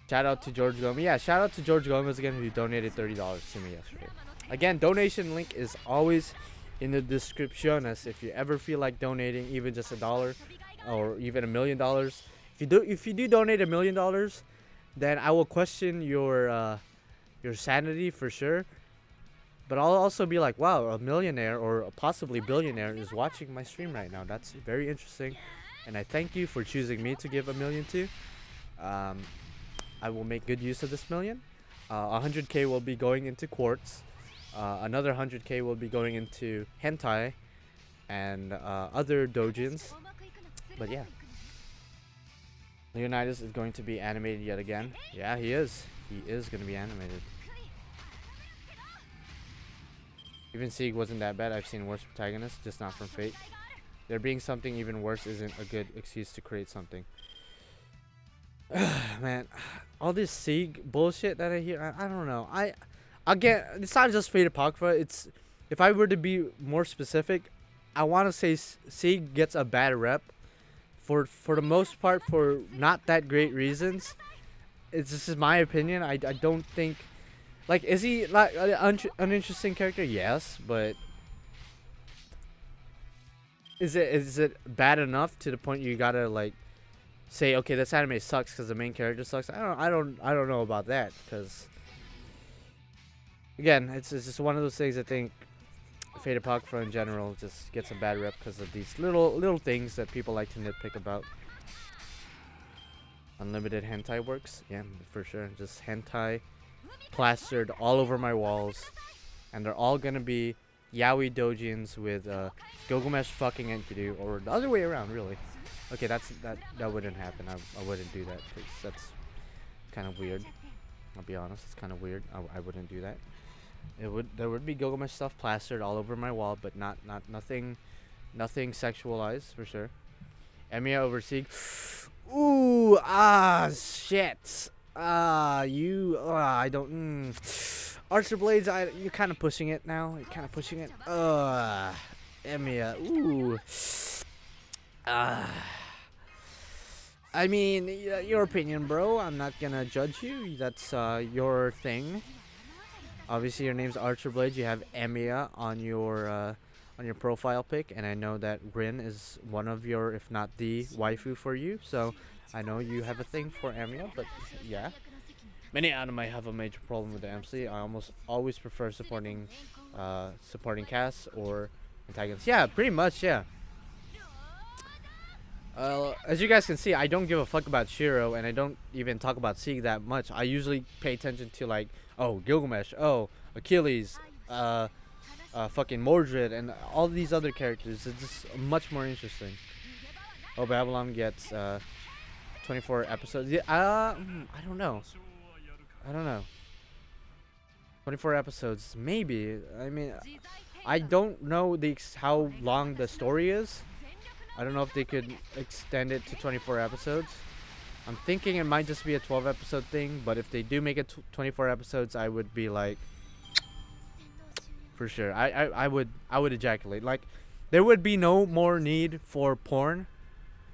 Shout out to George Gomez. Yeah, shout out to George Gomez again, who donated $30 to me yesterday. Again, donation link is always in the description. As if you ever feel like donating even just $1 or even $1 million. If you do donate $1 million, then I will question your sanity for sure. But I'll also be like, wow, a millionaire or a possibly billionaire is watching my stream right now. That's very interesting. And I thank you for choosing me to give $1 million to. I will make good use of this $1 million. 100K will be going into quartz. Another 100K will be going into hentai and other doujins. But yeah, Leonidas is going to be animated yet again. Yeah, he is. He is going to be animated. Even Sieg wasn't that bad. I've seen worse protagonists, just not from Fate. There being something even worse isn't a good excuse to create something. Man, all this Sieg bullshit that I hear, I don't know. Again, it's not just Fate Apocrypha. It's, if I were to be more specific, I want to say Sieg gets a bad rep for the most part for not that great reasons. This is my opinion. I don't think, like, is he like an uninteresting character? Yes, but is it bad enough to the point you gotta like say, okay, this anime sucks because the main character sucks? I don't know about that, because again, it's just one of those things. I think Fate Apocrypha in general just gets a bad rep because of these little things that people like to nitpick about. Unlimited hentai works, yeah, for sure. Just hentai plastered all over my walls, and they're all gonna be yaoi doujins with Gilgamesh fucking Enkidu, or the other way around, really. Okay, that wouldn't happen. I wouldn't do that, because that's kind of weird. I'll be honest, it's kind of weird. I wouldn't do that. There would be Gilgamesh stuff plastered all over my wall, but nothing sexualized for sure. Emiya over Sieg. Ooh, shit. I don't. Archer Blades, you're kind of pushing it now. You're kind of pushing it. Emiya. Ooh. I mean, your opinion, bro. I'm not gonna judge you. That's your thing. Obviously, your name's Archer Blades. You have Emiya on your profile pic, and I know that Rin is one of your, if not the waifu for you. So I know you have a thing for Emiya, but yeah. Many anime have a major problem with the MC. I almost always prefer supporting cast or antagonists. Yeah, pretty much, yeah. As you guys can see, I don't give a fuck about Shiro, and I don't even talk about Sieg that much. I usually pay attention to, like, oh, Gilgamesh, oh, Achilles, fucking Mordred, and all these other characters. It's just much more interesting. Oh, Babylon gets 24 episodes. Yeah, I don't know. I don't know. 24 episodes, maybe. I mean, I don't know how long the story is. I don't know if they could extend it to 24 episodes. I'm thinking it might just be a 12 episode thing, but if they do make it 24 episodes, I would be like, for sure. I would ejaculate. Like, there would be no more need for porn.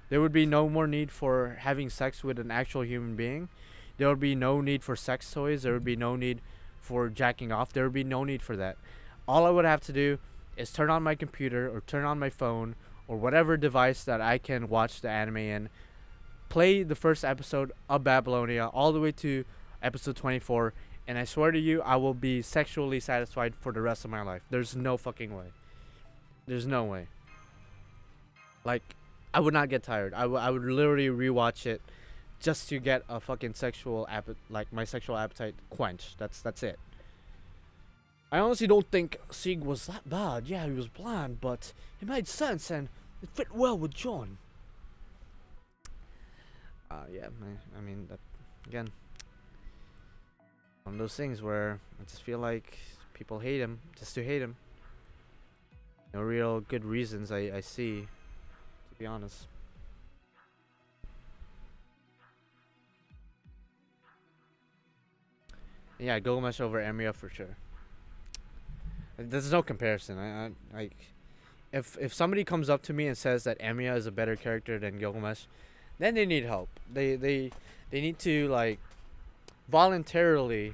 There would be no more need for having sex with an actual human being. There would be no need for sex toys. There would be no need for jacking off. There would be no need for that. All I would have to do is turn on my computer or turn on my phone or whatever device that I can watch the anime in, play the first episode of Babylonia all the way to episode 24, and I swear to you, I will be sexually satisfied for the rest of my life. There's no fucking way. There's no way. Like, I would not get tired. I would literally rewatch it just to get a fucking my sexual appetite quenched. That's it. I honestly don't think Sieg was that bad. Yeah, he was blind, but it made sense and it fit well with John. Yeah, I mean, that, again, one of those things where I just feel like people hate him just to hate him. No real good reasons I see, to be honest. Yeah, Gilgamesh over Emiya for sure. There's no comparison. I like, if somebody comes up to me and says that Emiya is a better character than Gilgamesh, then they need help. They need to, like, voluntarily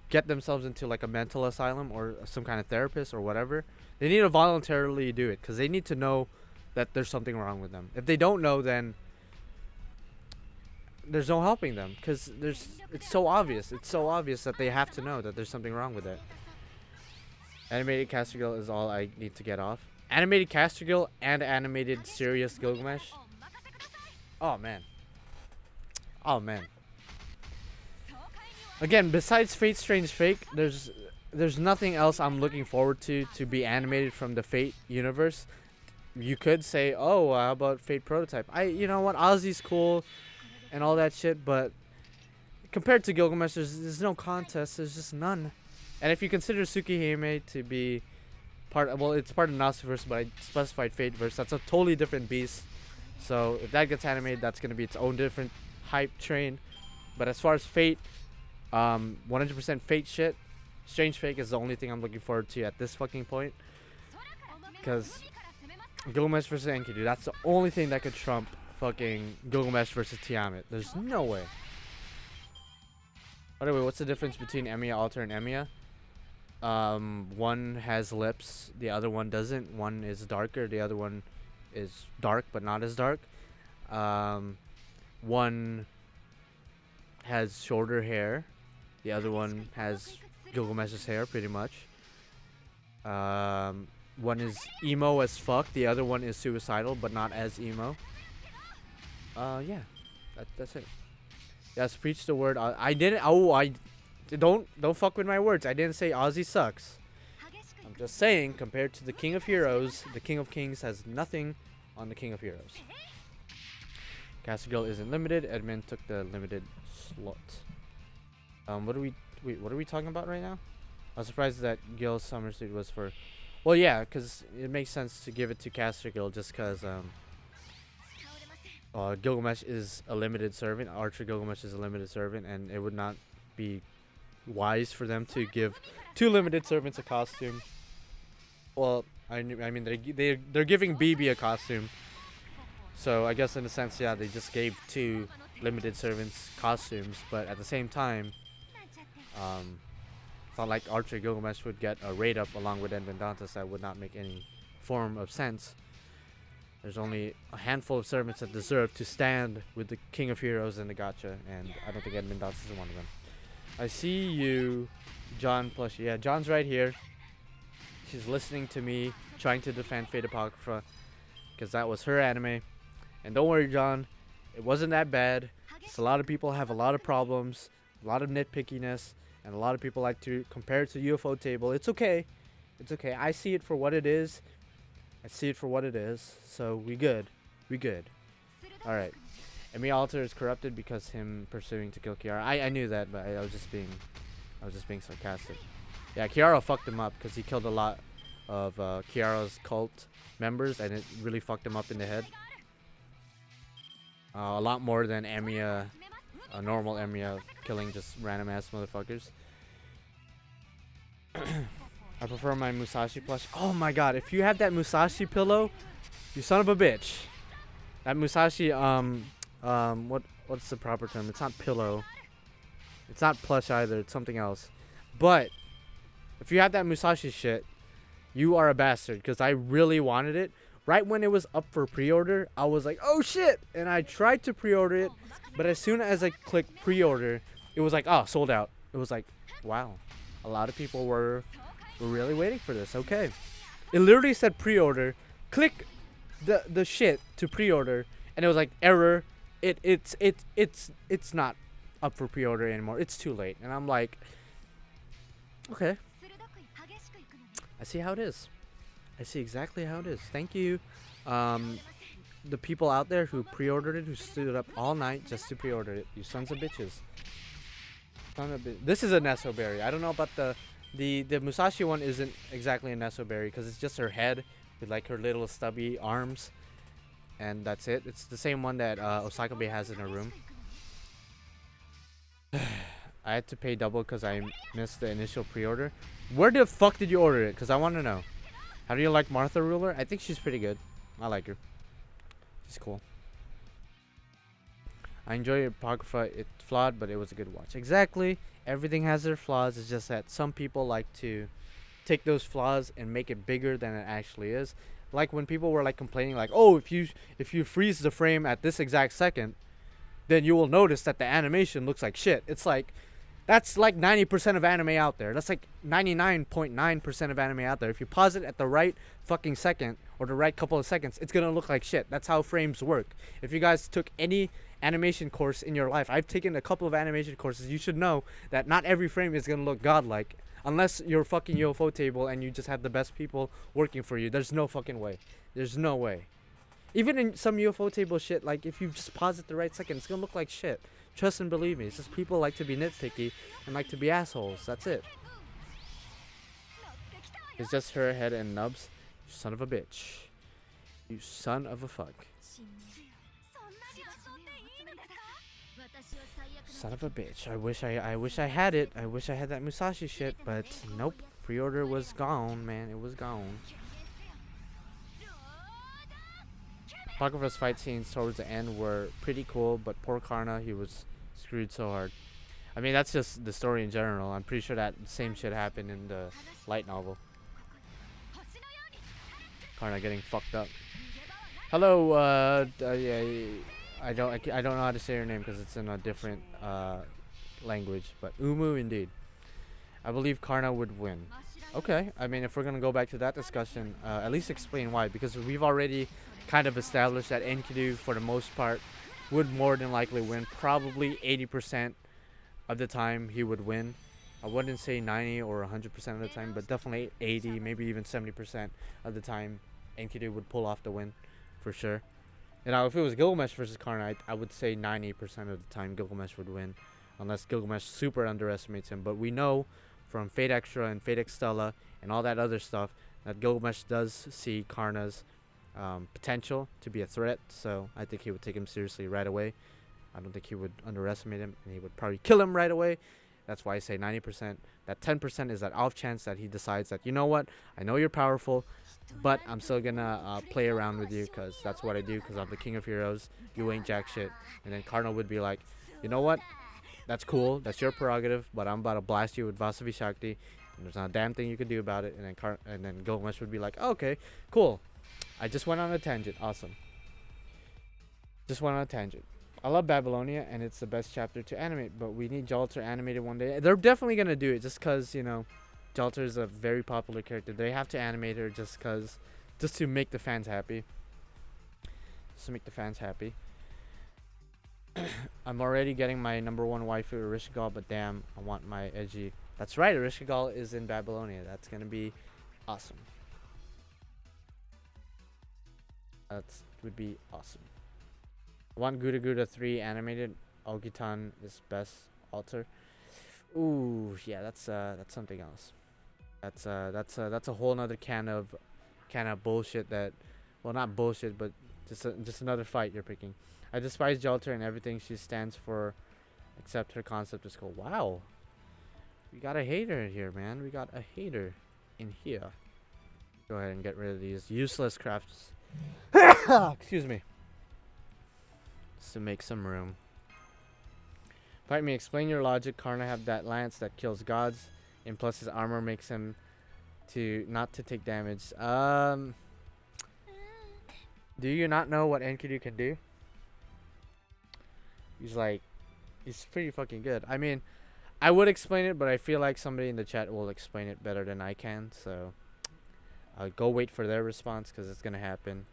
get themselves into like a mental asylum or some kind of therapist or whatever. They need to voluntarily do it because they need to know that there's something wrong with them. If they don't know, then there's no helping them because it's so obvious. It's so obvious that they have to know that there's something wrong with it. Animated Castigal is all I need to get off. Animated Castigal and animated serious Gilgamesh. Oh man. Oh man. Again, besides Fate Strange Fake, there's nothing else I'm looking forward to be animated from the Fate universe. You could say, oh, how about Fate Prototype? You know what, Ozzy's cool and all that shit, but compared to Gilgamesh, there's no contest. There's just none. And if you consider Tsukihime to be it's part of Nasuverse, but I specified Fateverse. That's a totally different beast. So if that gets animated, that's gonna be its own different hype train. But as far as Fate, 100% Fate shit, Strange Fake is the only thing I'm looking forward to at this fucking point. Because Gilgamesh versus Enkidu, that's the only thing that could trump fucking Gilgamesh versus Tiamat. There's no way. By the way, what's the difference between Emiya Alter and Emiya? One has lips, the other one doesn't. One is darker, the other one is dark but not as dark. One has shorter hair, the other one has Gilgamesh's hair pretty much. One is emo as fuck, the other one is suicidal but not as emo. Yeah, that's it. Yes, preach the word. Don't fuck with my words. I didn't say Ozzy sucks. I'm just saying, compared to the King of Heroes, the King of Kings has nothing on the King of Heroes. Castigal isn't limited. Edmund took the limited slot. What are we talking about right now? I was surprised that Gil Summersuit was for. Well, yeah, because it makes sense to give it to Castigal just because Gilgamesh is a limited servant. Archer Gilgamesh is a limited servant, and it would not be wise for them to give two limited servants a costume. Well, I mean they're giving BB a costume, so I guess in a sense, yeah, they just gave two limited servants costumes. But at the same time, it's not like Archer Gilgamesh would get a raid up along with Edmund Dantes. That would not make any form of sense. There's only a handful of servants that deserve to stand with the King of Heroes in the gacha, and I don't think Edmund Dantes is one of them. I see you, John Plushie. Yeah, John's right here. She's listening to me trying to defend Fate Apocrypha because that was her anime. And don't worry, John, it wasn't that bad. Just a lot of people have a lot of problems, a lot of nitpickiness, and a lot of people like to compare it to UFO Table. It's okay. It's okay. I see it for what it is. I see it for what it is. So we good. We good. Alright. Emi Alter is corrupted because him pursuing to kill Kiara. I knew that, but I was just being sarcastic. Yeah, Kiara fucked him up because he killed a lot of Kiara's cult members, and it really fucked him up in the head. A lot more than Emiya, normal Emiya, killing just random ass motherfuckers. I prefer my Musashi plush. Oh my god, if you have that Musashi pillow, you son of a bitch. That Musashi, what's the proper term? It's not pillow. It's not plush either, it's something else. But if you have that Musashi shit, you are a bastard, because I really wanted it. Right when it was up for pre-order, I was like, oh shit! And I tried to pre-order it, but as soon as I clicked pre-order, it was like, oh, sold out. It was like, wow. A lot of people were really waiting for this. Okay. It literally said pre-order. Click the shit to pre-order, and it was like, error. It's not up for pre-order anymore. It's too late. And I'm like, okay. I see how it is. I see exactly how it is. Thank you, the people out there who pre-ordered it, who stood up all night just to pre-order it. You sons of bitches. This is a Nesoberry. I don't know about the Musashi one. Isn't exactly a Nesoberry because it's just her head with like her little stubby arms, and that's it. It's the same one that Osakabe has in her room. I had to pay double because I missed the initial pre-order. Where the fuck did you order it? Because I want to know. How do you like Martha Ruler? I think she's pretty good. I like her. She's cool. I enjoy Apocrypha. It's flawed, but it was a good watch. Exactly. Everything has their flaws. It's just that some people like to take those flaws and make it bigger than it actually is. Like when people were like complaining, like, oh, if you freeze the frame at this exact second, then you will notice that the animation looks like shit. It's like, that's like 90% of anime out there. That's like 99.9% of anime out there. If you pause it at the right fucking second or the right couple of seconds, it's gonna look like shit. That's how frames work. If you guys took any animation course in your life, I've taken a couple of animation courses, you should know that not every frame is gonna look godlike. Unless you're fucking UFO table and you just have the best people working for you. There's no fucking way. There's no way. Even in some UFO table shit, like if you just pause it the right second, it's gonna look like shit. Trust and believe me. It's just people like to be nitpicky and like to be assholes. That's it. It's just her head and nubs. You son of a bitch. You son of a fuck. Son of a bitch. I wish I had it. I wish I had that Musashi shit, but nope. Pre-order was gone, man. It was gone. Apocrypha's fight scenes towards the end were pretty cool, but poor Karna, he was screwed so hard. I mean, that's just the story in general. I'm pretty sure that same shit happened in the light novel. Karna getting fucked up. Hello, yeah, I don't know how to say your name because it's in a different language, but Umu indeed. I believe Karna would win. Okay, I mean, if we're gonna go back to that discussion, at least explain why, because we've already kind of established that Enkidu, for the most part, would more than likely win. Probably 80% of the time he would win. I wouldn't say 90 or 100% of the time, but definitely 80, maybe even 70% of the time Enkidu would pull off the win, for sure. You know, if it was Gilgamesh versus Karna, I would say 90% of the time Gilgamesh would win, unless Gilgamesh super underestimates him. But we know from Fate Extra and Fate Extella and all that other stuff that Gilgamesh does see Karna's potential to be a threat, so I think he would take him seriously right away. I don't think he would underestimate him, and he would probably kill him right away. That's why I say 90%. That 10% is that off chance that he decides that, you know what, I know you're powerful, but I'm still gonna play around with you because that's what I do, because I'm the king of heroes. You ain't jack shit. And then Karna would be like, you know what, that's cool, that's your prerogative, but I'm about to blast you with Vasavi Shakti, and there's not a damn thing you can do about it. And then Gilgamesh would be like, oh, okay, cool. I just went on a tangent. Awesome. Just went on a tangent. I love Babylonia, and it's the best chapter to animate, but we need Jalter animated one day. They're definitely going to do it just because, you know, Jalter is a very popular character. They have to animate her just to make the fans happy. Just to make the fans happy. I'm already getting my #1 waifu, Arishigal, but damn, I want my edgy. That's right, Arishigal is in Babylonia. That's going to be awesome. That would be awesome. I want Guda Guda 3 animated. Ogitan is best alter. Ooh, yeah, that's something else. That's a whole nother can of bullshit that, well, not bullshit, but just another fight you're picking. I despise Jalter and everything she stands for, except her concept is cool. Wow, we got a hater in here, man. We got a hater in here. Go ahead and get rid of these useless crafts. Excuse me. Just to make some room. Fight me. Explain your logic. Karna have that lance that kills gods, and plus his armor makes him to not to take damage. Do you not know what Enkidu can do? He's pretty fucking good. I mean, I would explain it, but I feel like somebody in the chat will explain it better than I can. So I'll go wait for their response, because it's gonna happen,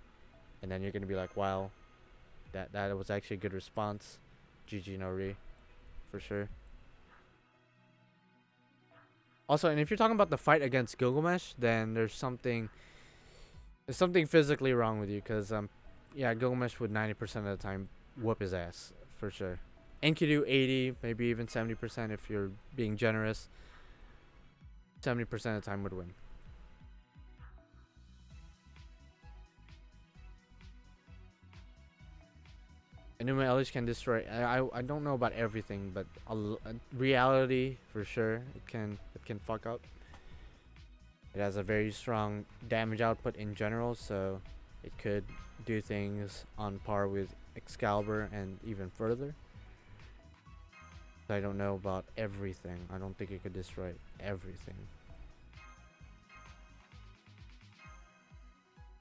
and then you're gonna be like, wow, that was actually a good response. GG no re, for sure. Also, and if you're talking about the fight against Gilgamesh, then there's something physically wrong with you, because yeah, Gilgamesh would 90% of the time whoop his ass, for sure. Enkidu 80, maybe even 70% if you're being generous. 70% of the time would win. Enuma Elish can destroy. I don't know about everything, but reality for sure it can fuck up. It has a very strong damage output in general, so it could do things on par with Excalibur and even further. I don't know about everything. I don't think it could destroy everything.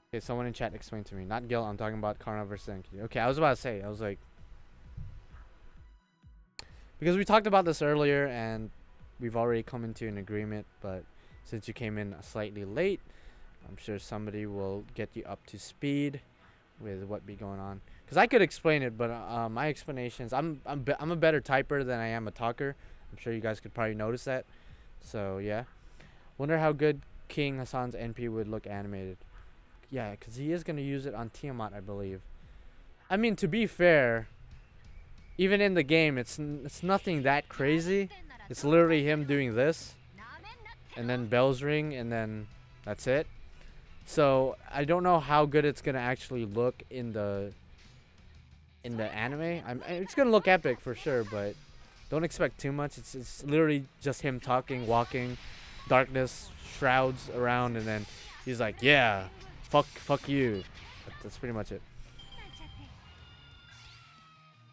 Okay, someone in chat explain to me. Not Gil, I'm talking about Karna versus Enkidu. Okay, I was about to say, I was like, because we talked about this earlier and we've already come into an agreement, but since you came in slightly late, I'm sure somebody will get you up to speed with what be going on. Because I could explain it, but my explanations, I'm a better typer than I am a talker. I'm sure you guys could probably notice that. So yeah, wonder how good King Hassan's NP would look animated. Yeah, because he is going to use it on Tiamat, I believe. I mean, to be fair, even in the game, it's nothing that crazy. It's literally him doing this, and then bells ring, and then that's it. So I don't know how good it's going to actually look in the anime. It's going to look epic for sure, but don't expect too much. It's literally just him talking, walking, darkness shrouds around, and then he's like, yeah, fuck you. That's pretty much it.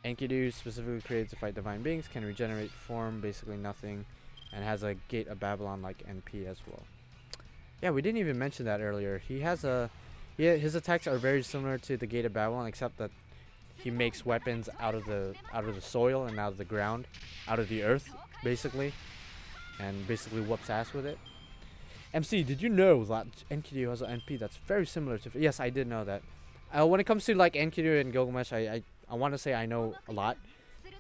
Enkidu specifically created to fight divine beings, can regenerate form, basically nothing, and has a Gate of Babylon like NP as well. Yeah, we didn't even mention that earlier. He has his attacks are very similar to the Gate of Babylon, except that he makes weapons out of the soil and out of the ground, out of the earth, basically, and basically whoops ass with it. MC, did you know that Enkidu has an NP that's very similar to? Yes, I did know that. When it comes to like Enkidu and Gilgamesh, I want to say I know a lot.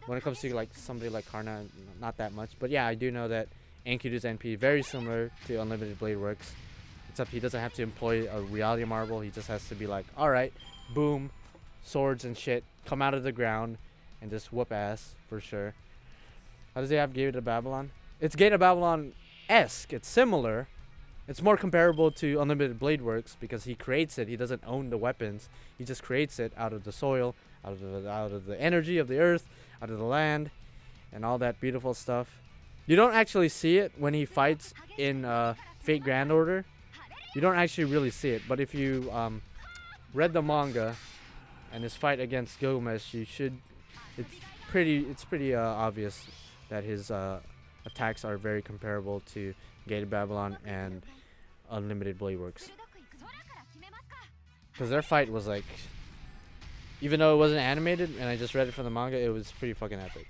When it comes to like somebody like Karna, not that much. But yeah, I do know that Enkidu's NP very similar to Unlimited Blade Works, except he doesn't have to employ a reality marble. He just has to be like, all right, boom, swords and shit come out of the ground and just whoop ass for sure. How does he have Gate of Babylon? It's Gate of Babylon-esque. It's similar. It's more comparable to Unlimited Blade Works because he creates it. He doesn't own the weapons. He just creates it out of the soil, out of the energy of the earth, out of the land, and all that beautiful stuff. You don't actually see it when he fights in Fate Grand Order. You don't actually really see it. But if you read the manga and his fight against Gilgamesh, you should. It's pretty obvious that his attacks are very comparable to Gate of Babylon and Unlimited Blade Works. Because their fight was like, even though it wasn't animated and I just read it from the manga, it was pretty fucking epic.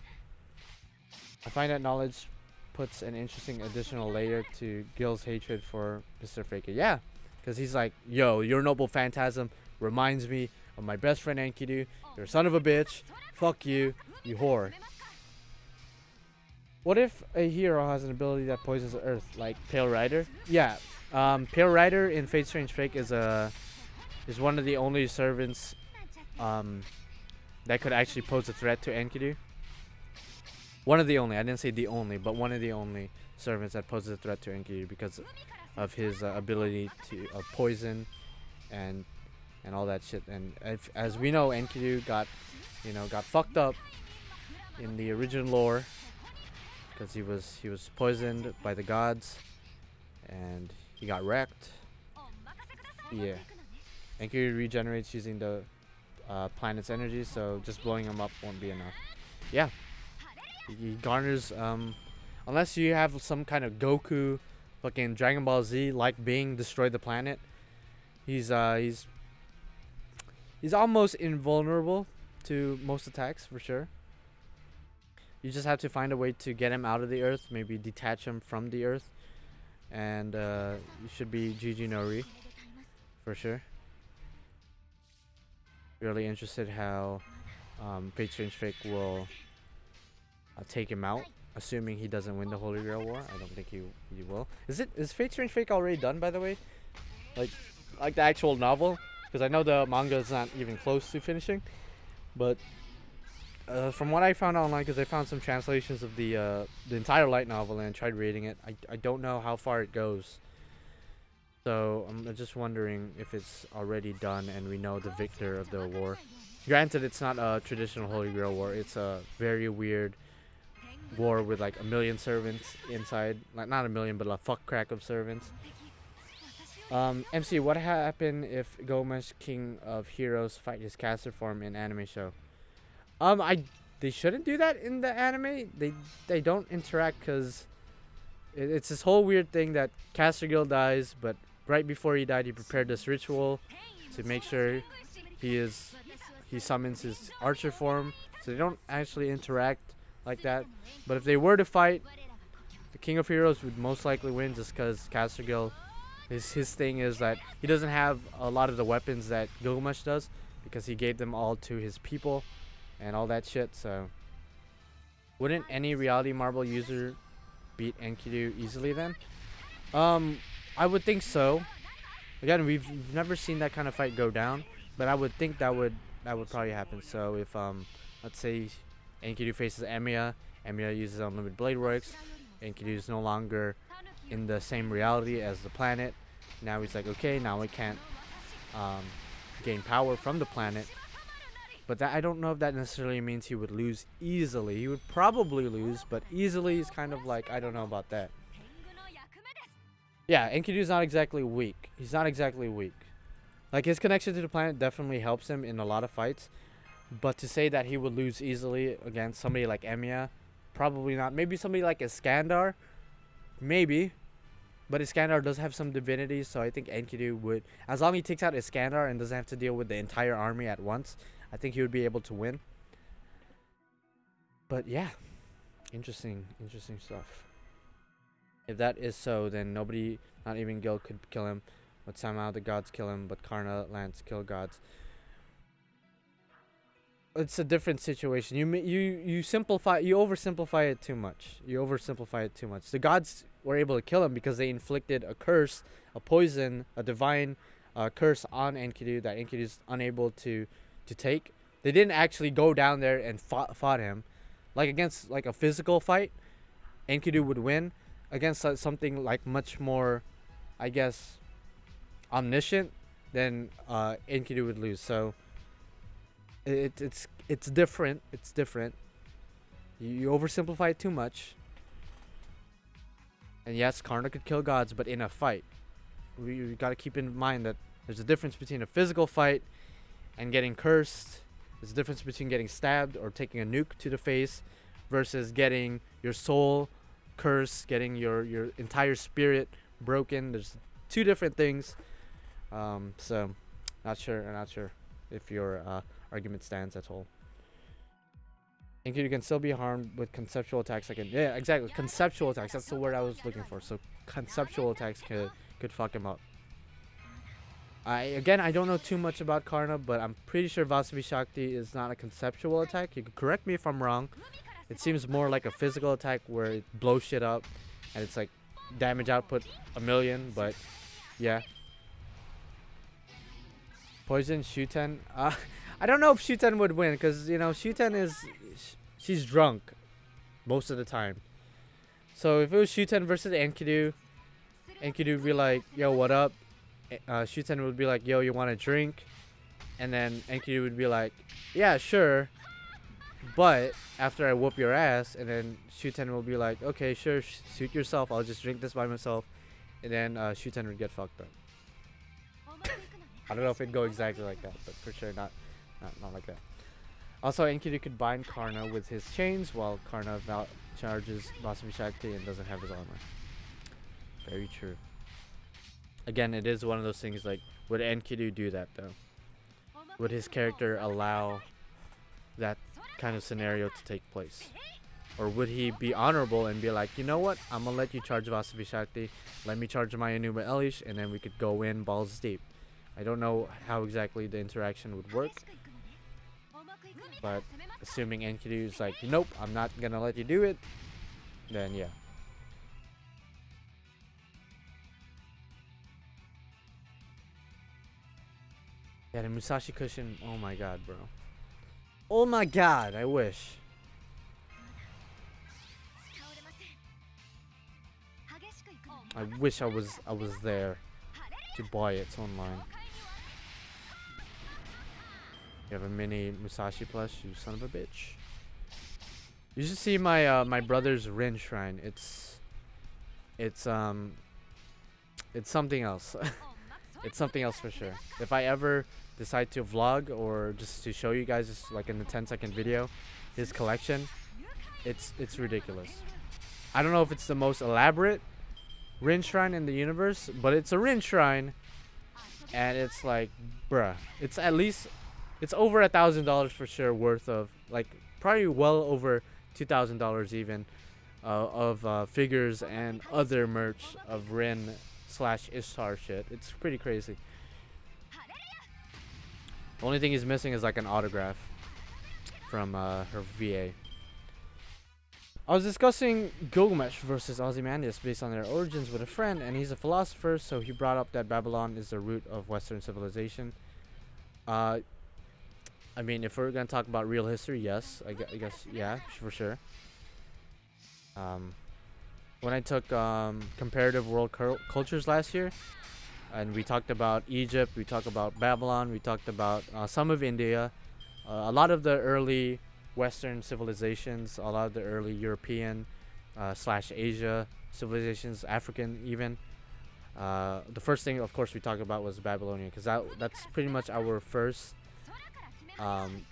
I find that knowledge puts an interesting additional layer to Gil's hatred for Mr. Faker. Yeah, because he's like, yo, your noble phantasm reminds me of my best friend Enkidu. You're a son of a bitch. Fuck you, you whore. What if a hero has an ability that poisons the earth, like Pale Rider? Yeah, Pale Rider in Fate Strange Fake is one of the only servants that could actually pose a threat to Enkidu. One of the only, I didn't say the only, but one of the only servants that poses a threat to Enkidu because of his ability to poison and all that shit. And as we know, Enkidu got fucked up in the original lore because he was poisoned by the gods and he got wrecked. Yeah, Enkidu regenerates using the planet's energy, so just blowing him up won't be enough. Yeah, he garners unless you have some kind of Goku fucking Dragon Ball Z like being destroy the planet, he's almost invulnerable to most attacks for sure. You just have to find a way to get him out of the earth, maybe detach him from the earth, and you should be GG Nori for sure. Really interested how Fate Strange Fake will take him out, assuming he doesn't win the Holy Grail War. I don't think he will. Is Fate Strange Fake already done, by the way? Like the actual novel? Because I know the manga is not even close to finishing, but from what I found online, because I found some translations of the entire light novel and tried reading it, I don't know how far it goes. So I'm just wondering if it's already done and we know the victor of the war. Granted, it's not a traditional Holy Grail war. It's a very weird war with like 1 million servants inside. Like not 1 million, but a fuck crack of servants. MC, what happened if Gomesh, King of Heroes, fight his caster form in anime show? They shouldn't do that in the anime. They don't interact because it's this whole weird thing that Caster Guild dies, but right before he died, he prepared this ritual to make sure he summons his archer form. So they don't actually interact like that. But if they were to fight, the King of Heroes would most likely win just because Caster Guild, his thing is that he doesn't have a lot of the weapons that Gilgamesh does because he gave them all to his people and all that shit. So wouldn't any Reality Marble user beat Enkidu easily then? I would think so. Again, we've never seen that kind of fight go down, but I would think that would probably happen. So if let's say Enkidu faces Emiya uses unlimited blade works, Enkidu is no longer in the same reality as the planet. Now he's like, okay, now I can't gain power from the planet. But that, I don't know if that necessarily means he would lose easily. He would probably lose, but easily is kind of like, I don't know about that. Yeah, Enkidu's not exactly weak. He's not exactly weak. Like, his connection to the planet definitely helps him in a lot of fights. But to say that he would lose easily against somebody like Emiya, probably not. Maybe somebody like Iskandar, maybe. But Iskandar does have some divinity, so I think Enkidu would, as long as he takes out Iskandar and doesn't have to deal with the entire army at once, I think he would be able to win. But yeah, interesting stuff. If that is so, then nobody, not even Gil, could kill him. But somehow the gods kill him, but Karna, Lance kill gods. It's a different situation. You oversimplify it too much. The gods were able to kill him because they inflicted a curse, a poison, a divine curse on Enkidu that Enkidu is unable to take. They didn't actually go down there and fought him. Like against like a physical fight, Enkidu would win. Against something like much more, I guess, omniscient, then Enkidu would lose. So it's different. It's different. You oversimplify it too much. And yes, Karna could kill gods, but in a fight, we got to keep in mind that there's a difference between a physical fight and getting cursed. There's a difference between getting stabbed or taking a nuke to the face versus getting your soul cursed, getting your entire spirit broken. There's two different things. So not sure if your argument stands at all. Enkidu can still be harmed with conceptual attacks. Yeah, exactly, conceptual attacks. That's the word I was looking for. So conceptual attacks could fuck him up. I don't know too much about Karna, but I'm pretty sure Vasavi Shakti is not a conceptual attack. You could correct me if I'm wrong. It seems more like a physical attack where it blows shit up and it's like damage output 1 million, but yeah. Poison Shuten. I I don't know if Shuten would win because, you know, Shuten is... She's drunk most of the time. So if it was Shuten versus Enkidu, Enkidu would be like, yo, what up? Shuten would be like, yo, you want a drink? And then Enkidu would be like, yeah, sure. But after I whoop your ass, and then Shuten will be like, okay, sure, suit yourself. I'll just drink this by myself. And then Shuten would get fucked up. I don't know if it'd go exactly like that, but for sure not like that. Also, Enkidu could bind Karna with his chains, while Karna charges Vasavi Shakti and doesn't have his armor. Very true. Again, it is one of those things like, would Enkidu do that though? Would his character allow that kind of scenario to take place? Or would he be honorable and be like, you know what, I'm gonna let you charge Vasavi Shakti, let me charge my Enuma Elish, and then we could go in balls deep. I don't know how exactly the interaction would work, but assuming Enkidu is like, nope, I'm not gonna let you do it, then yeah. Yeah, the Musashi cushion, oh my god, bro. Oh my god, I wish. I wish I was there to buy it online. You have a mini Musashi plush, you son of a bitch. You should see my my brother's Rin shrine. It's something else. It's something else for sure. If I ever decide to vlog or just to show you guys just like in the 10-second video his collection, it's ridiculous. I don't know if it's the most elaborate Rin shrine in the universe, but it's a Rin shrine, and it's like, bruh, it's at least, it's over $1,000 for sure worth of, like, probably well over $2,000 even of figures and other merch of Rin / Ishtar shit. It's pretty crazy. The only thing he's missing is like an autograph from her VA. I was discussing Gilgamesh versus Ozymandias based on their origins with a friend, and he's a philosopher, so he brought up that Babylon is the root of Western civilization. I mean, if we're gonna talk about real history, yes, I guess, yeah, for sure. When I took comparative world cultures last year, and we talked about Egypt, we talked about Babylon, we talked about some of India, a lot of the early Western civilizations, a lot of the early European / Asia civilizations, African even. The first thing, of course, we talked about was Babylonia, because that's pretty much our first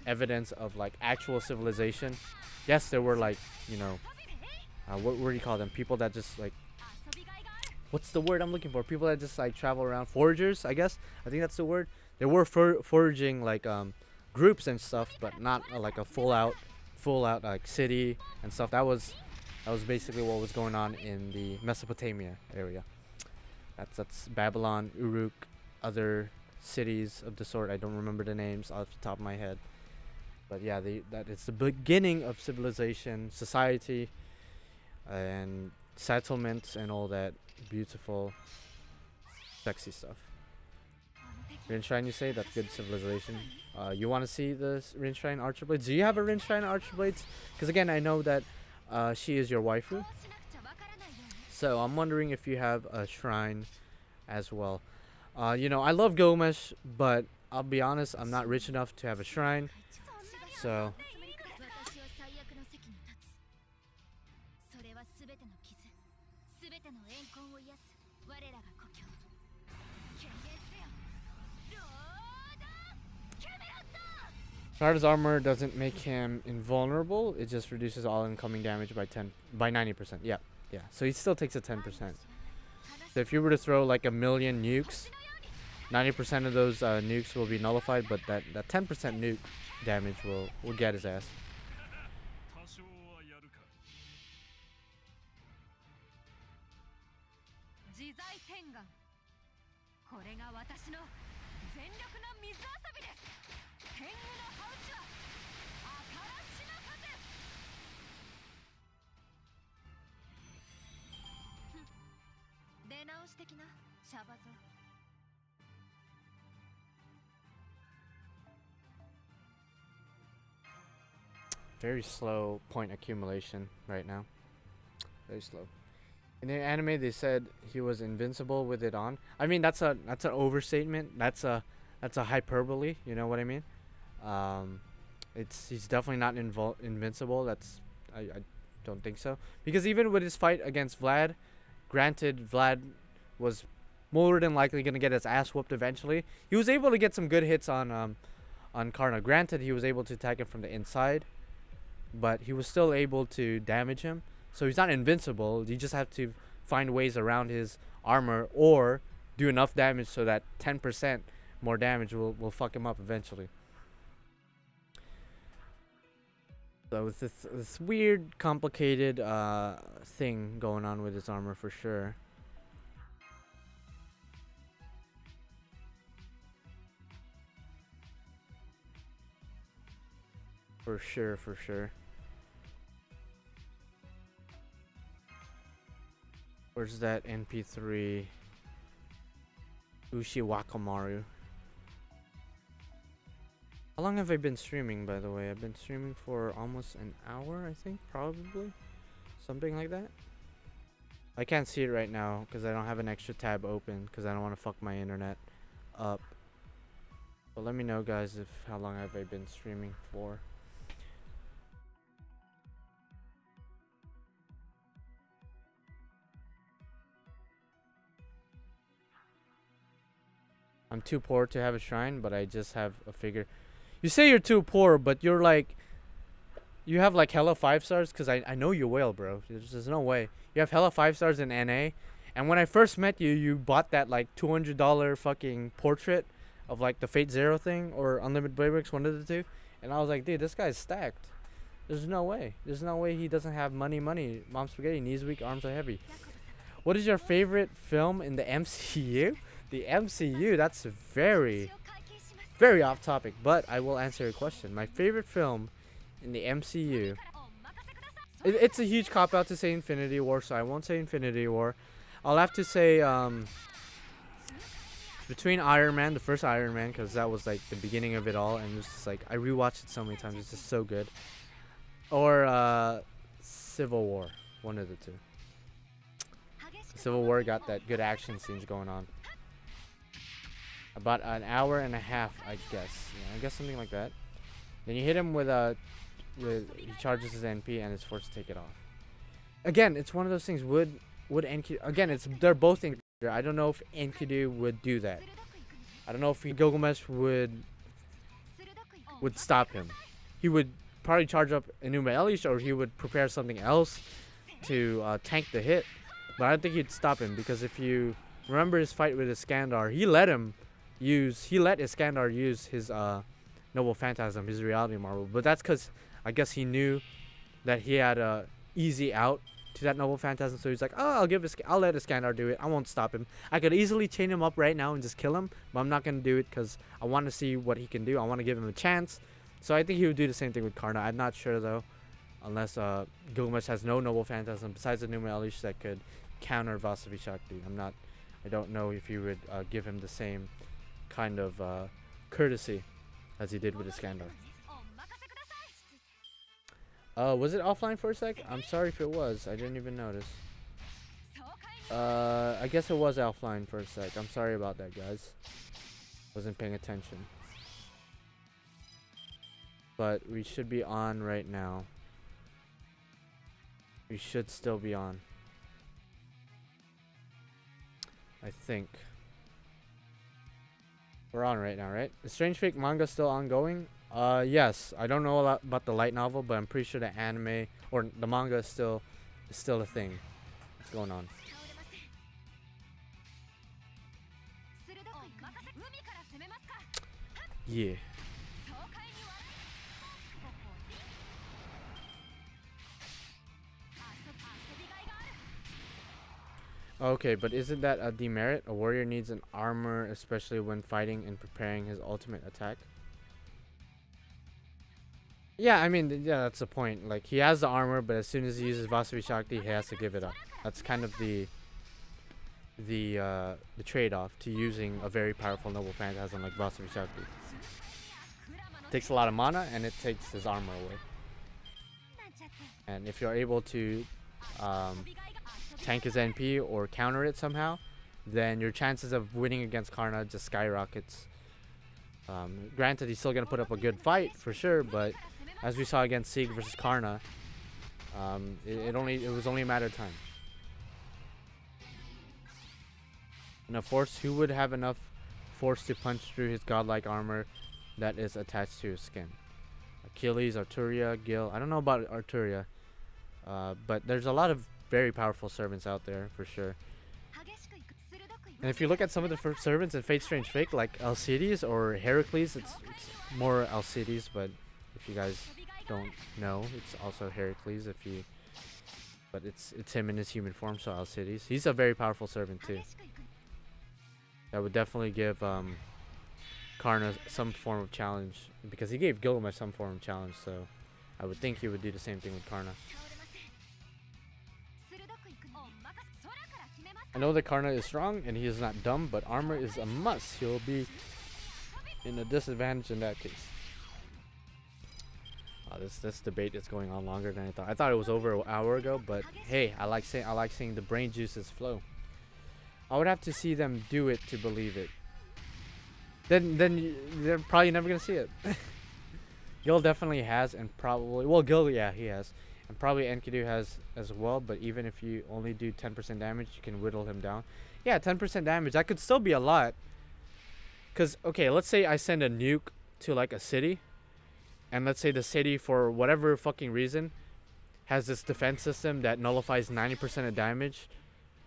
evidence of like actual civilization. Yes, there were like, you know, what do you call them? People that just like, what's the word I'm looking for? People that just like travel around, foragers, I guess. I think that's the word. There were foraging like groups and stuff, but not like a full out like city and stuff. That was basically what was going on in the Mesopotamia area. That's Babylon, Uruk, other cities of the sort. I don't remember the names off the top of my head, but yeah, that it's the beginning of civilization, society, and settlements and all that beautiful, sexy stuff. Rin Shrine, you say? That's good civilization. You want to see the Rin Shrine Archerblades? Do you have a Rin Shrine Archerblades? Because again, I know that she is your waifu. So I'm wondering if you have a shrine as well. You know, I love Gilgamesh, but I'll be honest, I'm not rich enough to have a shrine. So Naruto's armor doesn't make him invulnerable. It just reduces all incoming damage by 90%. Yeah. So he still takes a 10%. So if you were to throw like 1,000,000 nukes, 90% of those nukes will be nullified, but that 10% nuke damage will get his ass. very slow point accumulation right now. Very slow. In the anime, they said he was invincible with it on. I mean, that's an overstatement. That's a hyperbole. You know what I mean? He's definitely not invincible. I don't think so. Because even with his fight against Vlad, granted Vlad was more than likely gonna get his ass whooped eventually. He was able to get some good hits on Karna. Granted, he was able to attack him from the inside, but he was still able to damage him. So he's not invincible. You just have to find ways around his armor or do enough damage so that 10% more damage will fuck him up eventually. So with this weird, complicated thing going on with his armor for sure. For sure, for sure. Where's that NP3? Ushi Wakamaru. How long have I been streaming, by the way? I've been streaming for almost an hour, I think, probably. Something like that. I can't see it right now because I don't have an extra tab open because I don't want to fuck my internet up. But let me know, guys, if how long have I been streaming for. I'm too poor to have a shrine, but I just have a figure. You say you're too poor, but you're like, you have like hella 5 stars, because I know you will, bro. There's no way. You have hella 5 stars in NA, and when I first met you, you bought that like $200 fucking portrait of like the Fate Zero thing, or Unlimited Blade Works, one of the two, and I was like, dude, this guy's stacked. There's no way. There's no way he doesn't have money. Mom spaghetti, knees weak, arms are heavy. What is your favorite film in the MCU? The MCU, that's very off topic, but I will answer your question. My favorite film in the MCU, it's a huge cop out to say Infinity War, so I won't say Infinity War. I'll have to say between Iron Man, the first Iron Man, because that was like the beginning of it all, and it's just like I rewatched it so many times, it's just so good. Or Civil War, one of the two. Civil War got that good action scenes going on. About an hour and a half, I guess. Yeah, I guess something like that. Then you hit him with he charges his NP and is forced to take it off. Again, it's one of those things. Would Enkidu, again, they're both in. I don't know if Enkidu would do that. I don't know if Gilgamesh would stop him. He would probably charge up Enuma Elish, or he would prepare something else to tank the hit. But I don't think he'd stop him, because if you remember his fight with Iskandar, he let Iskandar use his Noble Phantasm, his reality marble. But that's because I guess he knew that he had a easy out to that Noble Phantasm, so he's like, oh, I'll let Iskandar do it. I won't stop him. I could easily chain him up right now and just kill him, but I'm not gonna do it because I want to see what he can do. I want to give him a chance. So I think he would do the same thing with Karna. I'm not sure though, unless Gilgamesh has no Noble Phantasm besides the Enuma Elish that could counter Vasavi Shakti. I don't know if he would give him the same kind of courtesy as he did with Iskandar. Was it offline for a sec? I'm sorry if it was. I didn't even notice. I guess it was offline for a sec. I'm sorry about that, guys. Wasn't paying attention. But we should be on right now. We should still be on. I think. We're on right now, right? The Strange Fake manga still ongoing? Yes. I don't know a lot about the light novel, but I'm pretty sure the anime or the manga is still a thing. What's going on? Yeah. Okay, but isn't that a demerit? A warrior needs an armor, especially when fighting and preparing his ultimate attack. Yeah, I mean, yeah, that's the point. Like, he has the armor, but as soon as he uses Vasavi Shakti, he has to give it up. That's kind of the trade-off to using a very powerful Noble Phantasm like Vasavi Shakti. Takes a lot of mana, and it takes his armor away. And if you're able to tank his NP or counter it somehow, then your chances of winning against Karna just skyrockets. Granted, he's still gonna put up a good fight for sure, but as we saw against Sieg versus Karna, it was only a matter of time. Enough force. Who would have enough force to punch through his godlike armor that is attached to his skin? Achilles, Arturia, Gil. I don't know about Arturia, but there's a lot of very powerful servants out there for sure. And if you look at some of the first servants in Fate Strange Fake, like Alcides or Heracles, it's more Alcides, but if you guys don't know, it's also Heracles. But it's him in his human form, so Alcides. He's a very powerful servant too. That would definitely give Karna some form of challenge, because he gave Gilgamesh some form of challenge, so I would think he would do the same thing with Karna. I know that Karna is strong and he is not dumb, but armor is a must. He'll be in a disadvantage in that case. This debate is going on longer than I thought. I thought it was over an hour ago, but hey, I like seeing the brain juices flow. I would have to see them do it to believe it. Then they're probably never gonna see it. Gil definitely has, and probably, well, Gil, yeah, he has, and probably Enkidu has as well. But even if you only do 10% damage, you can whittle him down. Yeah, 10% damage, that could still be a lot. Cause okay, let's say I send a nuke to like a city, and let's say the city, for whatever fucking reason, has this defense system that nullifies 90% of damage.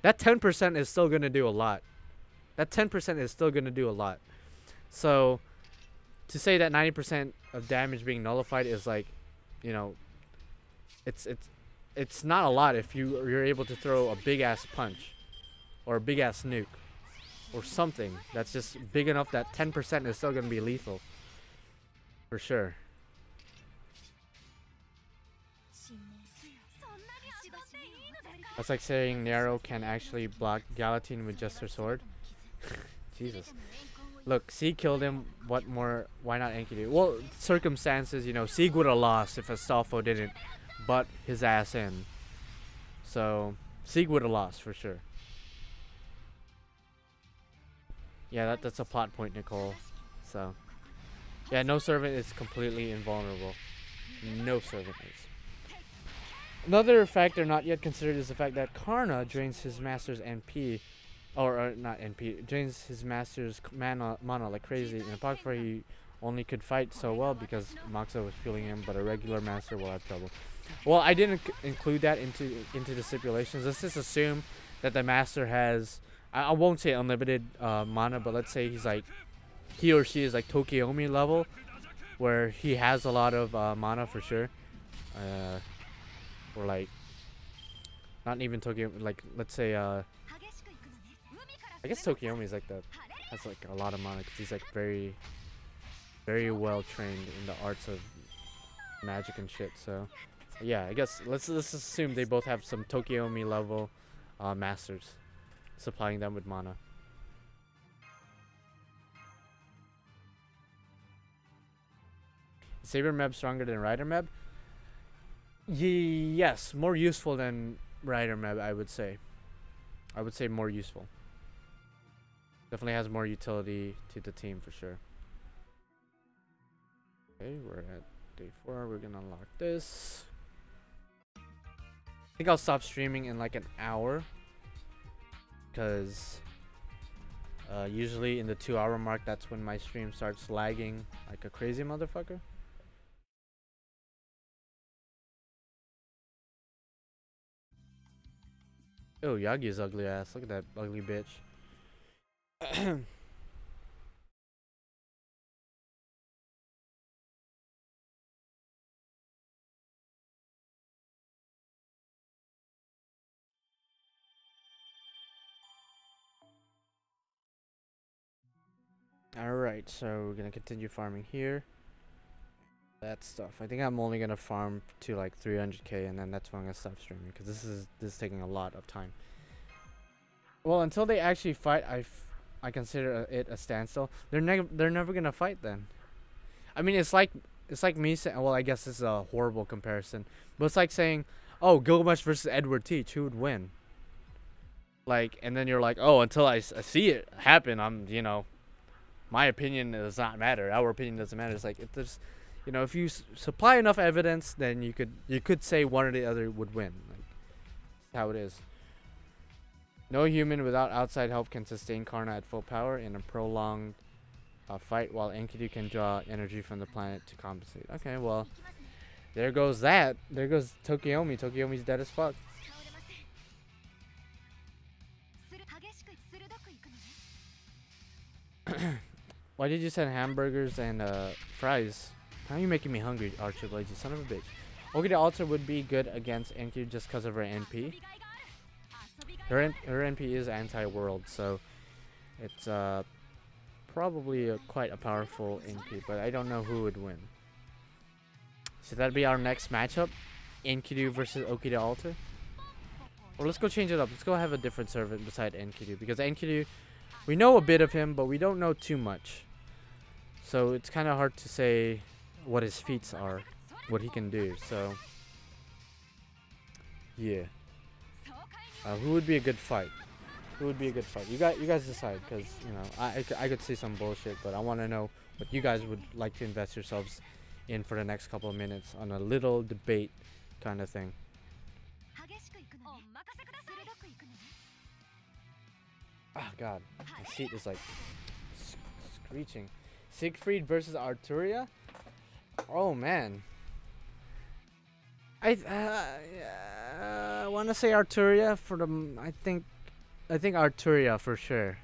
That 10% is still gonna do a lot. That 10% is still gonna do a lot. So to say that 90% of damage being nullified is like, you know, it's not a lot if you're able to throw a big ass punch or a big ass nuke or something that's just big enough that 10% is still gonna be lethal for sure. That's like saying Nero can actually block Galatine with just her sword. Jesus. Look, Sieg killed him. What more? Why not Enkidu? Well, circumstances, you know, Sieg would have lost if Astolfo didn't butt his ass in. So, Sieg would have lost for sure. Yeah, that's a plot point, Nicole. So, yeah, no servant is completely invulnerable. No servant is. Another factor not yet considered is the fact that Karna drains his master's NP, or not NP, drains his master's mana like crazy. In Apocrypha, he only could fight so well because Moxa was fueling him, but a regular master will have trouble. Well, I didn't include that into the stipulations. Let's just assume that the master has, I won't say unlimited mana, but let's say he's like, he or she is like Tokiomi level, where he has a lot of mana for sure. Or like, not even Tokyo, like let's say I guess Tokiomi is like has like a lot of mana because he's like very well trained in the arts of magic and shit. So yeah, I guess let's assume they both have some Tokiomi level masters supplying them with mana. Is Saber Meb stronger than Rider Meb? Yes, more useful than Rider Meb, I would say. I would say more useful. Definitely has more utility to the team for sure. Okay, we're at day 4. We're gonna unlock this. I think I'll stop streaming in like an hour, because usually in the 2-hour mark, that's when my stream starts lagging like a crazy motherfucker. Oh, Yagi's ugly ass. Look at that ugly bitch. Alright, so we're gonna continue farming here. That stuff. I think I'm only gonna farm to like 300k, and then that's when I'm gonna stop streaming, because this is taking a lot of time. Well, until they actually fight, I consider it a standstill. They're never gonna fight then. I mean, it's like it's like me saying, well, I guess this is a horrible comparison, but it's like saying, oh, Gilgamesh versus Edward Teach, who would win? Like, and then you're like, oh, until I see it happen, I'm, you know, my opinion does not matter. Our opinion doesn't matter. It's like, if there's, you know, if you supply enough evidence, then you could say one or the other would win. Like, that's how it is. No human without outside help can sustain Karna at full power in a prolonged fight, while Enkidu can draw energy from the planet to compensate. Okay, well, there goes that. There goes Tokiomi. Tokiomi's dead as fuck. Why did you send hamburgers and fries? How are you making me hungry, Archibald? You son of a bitch. Okay, the altar would be good against Enkidu just because of her NP. Her NP is anti-world, so it's probably quite a powerful NP, but I don't know who would win. Should that be our next matchup? Enkidu versus Oki the Altar? Or let's go change it up. Let's go have a different servant beside Enkidu, because Enkidu, we know a bit of him, but we don't know too much. So it's kind of hard to say what his feats are, what he can do. So yeah, who would be a good fight? Who would be a good fight? You guys decide, because you know I could say some bullshit, but I want to know what you guys would like to invest yourselves in for the next couple of minutes on a little debate kind of thing. Oh god, my seat is like screeching. Siegfried versus Arturia? Oh man. I want to say Arturia for the. I think Arturia for sure.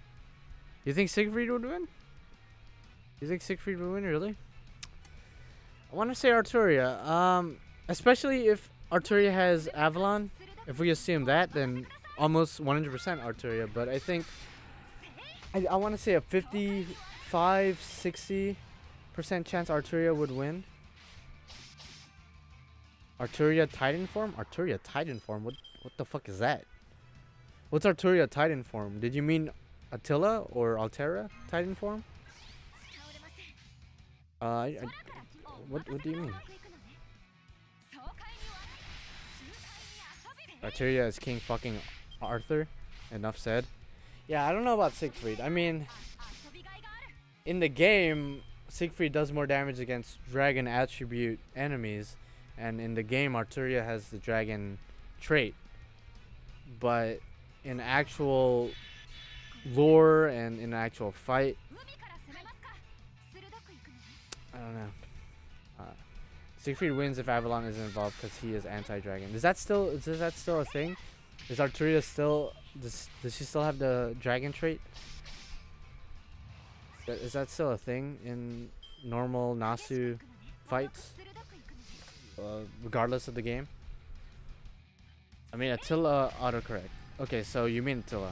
You think Siegfried would win? You think Siegfried would win, really? I want to say Arturia. Especially if Arturia has Avalon. If we assume that, then almost 100% Arturia. But I think I want to say a 55-60% chance Arturia would win. Arturia Titan form? Arturia Titan form? What the fuck is that? What's Arturia Titan form? Did you mean Attila or Altera Titan form? What do you mean? Arturia is King fucking Arthur. Enough said. Yeah, I don't know about Siegfried. I mean, in the game, Siegfried does more damage against dragon attribute enemies, and in the game, Arturia has the dragon trait. But in actual lore and in actual fight, I don't know. Siegfried wins if Avalon isn't involved because he is anti-dragon. Is that still a thing? Is Arturia still does she still have the dragon trait? Is that still a thing in normal Nasu fights? Regardless of the game? I mean, Attila autocorrect. Okay, so you mean Attila.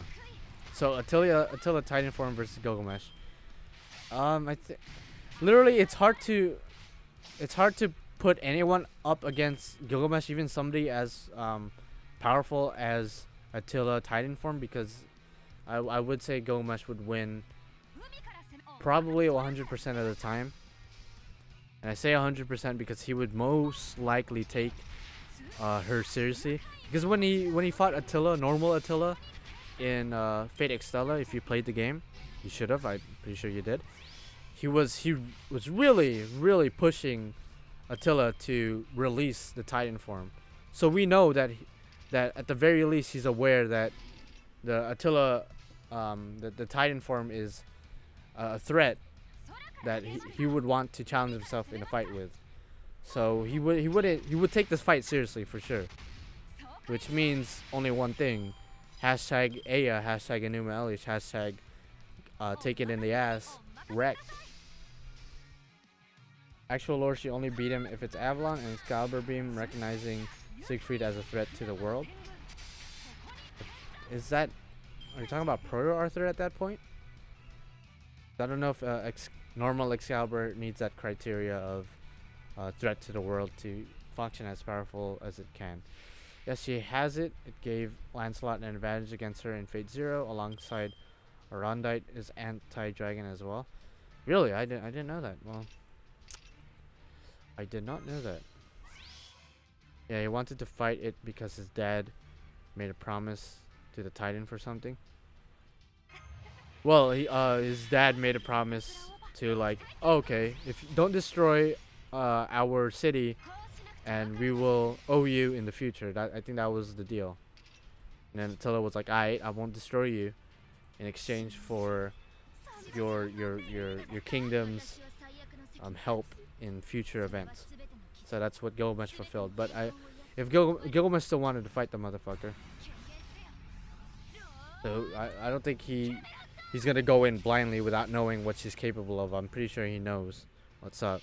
So Attila Titan form versus Gilgamesh. Literally it's hard to put anyone up against Gilgamesh, even somebody as powerful as Attila Titan form, because I would say Gilgamesh would win probably 100% of the time. And I say 100% because he would most likely take her seriously. Because when he fought Attila, normal Attila, in Fate Extella, if you played the game, you should have. I'm pretty sure you did. He was really pushing Attila to release the Titan form. So we know that at the very least he's aware that the Attila, the Titan form is a threat that he would want to challenge himself in a fight with. So he would take this fight seriously for sure. Which means only one thing. Hashtag Aya, hashtag Enuma Elish, hashtag take it in the ass, wrecked. Actual lore, she only beat him if it's Avalon and Excalibur Beam, recognizing Siegfried as a threat to the world. Are you talking about Proto Arthur at that point? I don't know if normal Excalibur needs that criteria of threat to the world to function as powerful as it can. Yes, she has it. It gave Lancelot an advantage against her in Fate Zero, alongside Arondite is anti-dragon as well. Really, I didn't know that. Well, I did not know that. Yeah, he wanted to fight it because his dad made a promise to the Titan for something. Well, his dad made a promise to like, oh, okay, if you don't destroy our city, and we will owe you in the future. That, I think that was the deal. And then Attila was like, I won't destroy you in exchange for your kingdom's help in future events. So that's what Gilgamesh fulfilled. But if Gilgamesh still wanted to fight the motherfucker, so I don't think he's gonna go in blindly without knowing what she's capable of. I'm pretty sure he knows what's up.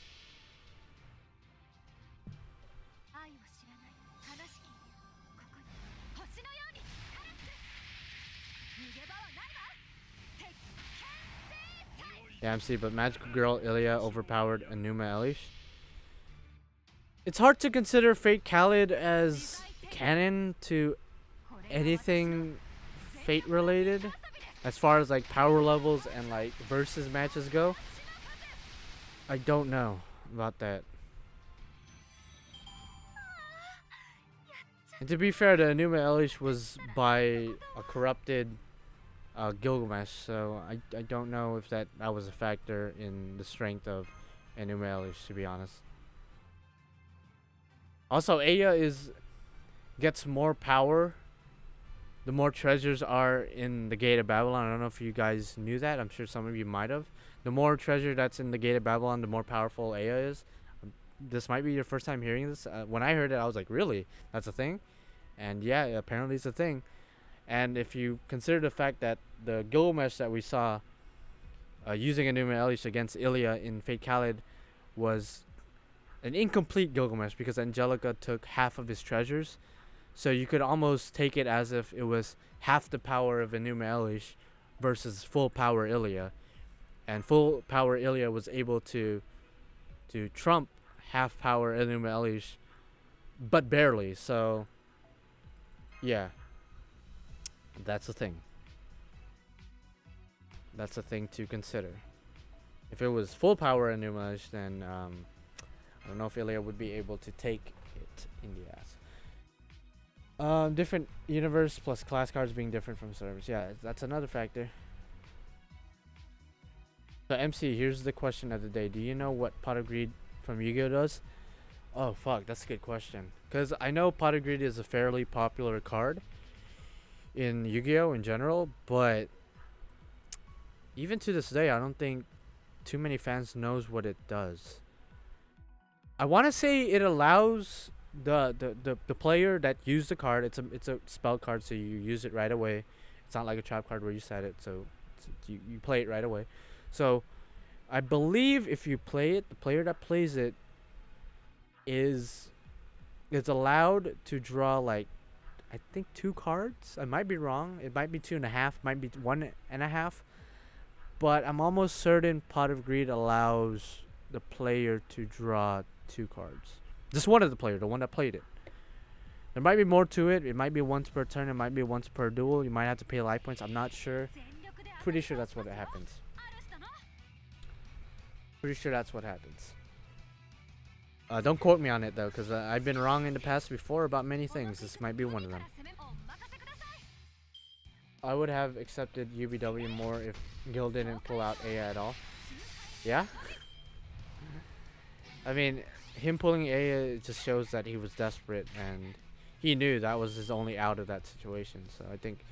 Yeah, MC, but Magical Girl Ilya overpowered Enuma Elish. It's hard to consider Fate Khalid as canon to anything Fate related, as far as like power levels and like versus matches go. I don't know about that. And to be fair, the Enuma Elish was by a corrupted Gilgamesh, so I don't know if that was a factor in the strength of Enuma Elish, to be honest. Also, Aya gets more power the more treasures are in the Gate of Babylon. I don't know if you guys knew that. I'm sure some of you might have. The more treasure that's in the Gate of Babylon, the more powerful Aya is. This might be your first time hearing this. When I heard it, I was like, really? That's a thing? And yeah, apparently it's a thing. And if you consider the fact that the Gilgamesh that we saw using Enuma Elish against Ilya in Fate Khalid was an incomplete Gilgamesh because Angelica took half of his treasures. So you could almost take it as if it was half the power of Enuma Elish versus full power Ilya. And full power Ilya was able to trump half power Enuma Elish, but barely. So yeah, that's a thing. That's a thing to consider. If it was full power Enuma Elish, then I don't know if Ilya would be able to take it in the ass. Different universe plus class cards being different from servers. Yeah, that's another factor. So MC, here's the question of the day. Do you know what Pot of Greed from Yu-Gi-Oh does? Oh fuck, that's a good question. Because I know Pot of Greed is a fairly popular card in Yu-Gi-Oh in general, but even to this day, I don't think too many fans knows what it does. I want to say it allows the player that used the card. It's a spell card, so you use it right away. It's not like a trap card where you set it, so you play it right away. So I believe if you play it, the player that plays it is allowed to draw like, I think 2 cards. I might be wrong. It might be 2.5, might be 1.5. But I'm almost certain Pot of Greed allows the player to draw 2 cards. Just one of the player, the one that played it. There might be more to it. It might be once per turn. It might be once per duel. You might have to pay life points. I'm not sure. Pretty sure that's what happens. Pretty sure that's what happens. Don't quote me on it though, because I've been wrong in the past before about many things. This might be one of them. I would have accepted UBW more if Gil didn't pull out Aya at all. Yeah? I mean, him pulling Aya just shows that he was desperate and he knew that was his only out of that situation. So I think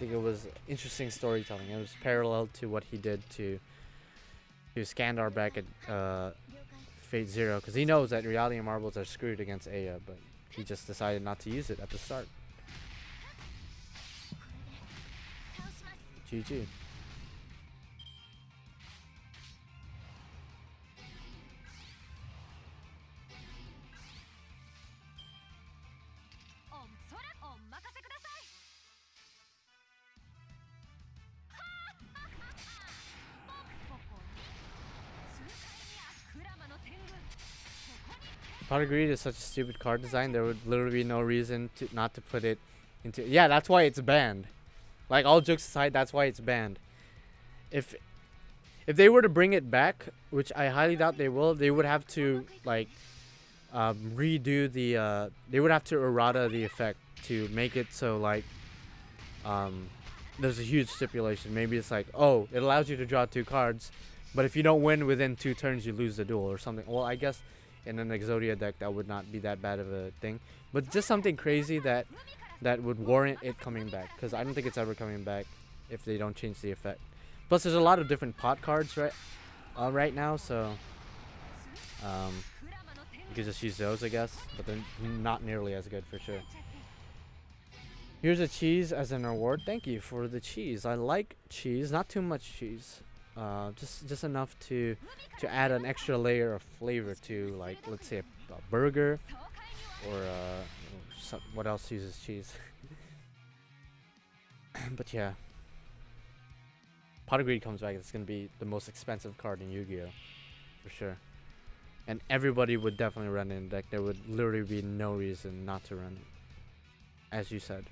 it was interesting storytelling. It was parallel to what he did to Skandar back at Fate Zero, because he knows that Reality and Marbles are screwed against Aya, but he just decided not to use it at the start. GG. Pot of Greed is such a stupid card design. There would literally be no reason to not to put it into. Yeah, that's why it's banned. Like, all jokes aside, that's why it's banned. If they were to bring it back, which I highly doubt they will, they would have to like redo the they would have to errata the effect to make it so like there's a huge stipulation. Maybe it's like, oh, it allows you to draw 2 cards, but if you don't win within 2 turns, you lose the duel or something. Well, I guess in an Exodia deck that would not be that bad of a thing, but just something crazy that would warrant it coming back, because I don't think it's ever coming back if they don't change the effect. Plus, there's a lot of different pot cards right now, so you could just use those, I guess, but they're not nearly as good for sure. Here's a cheese as an reward. Thank you for the cheese. I like cheese, not too much cheese, just enough to add an extra layer of flavor to, like, let's say a burger, or what else uses cheese? But yeah, Pot of Greed comes back. It's gonna be the most expensive card in Yu-Gi-Oh, for sure. And everybody would definitely run in deck. There would literally be no reason not to run it, as you said.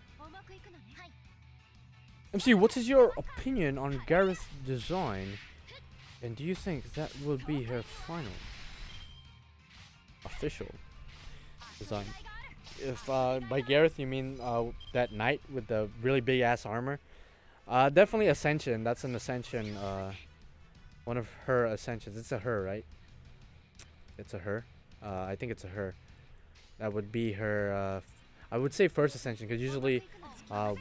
MC, what is your opinion on Gareth's design? And do you think that will be her final official design? If by Gareth you mean that knight with the really big ass armor, definitely Ascension. That's an Ascension, one of her Ascensions. It's a her, right? It's a her. I think it's a her. That would be her. I would say first Ascension, because usually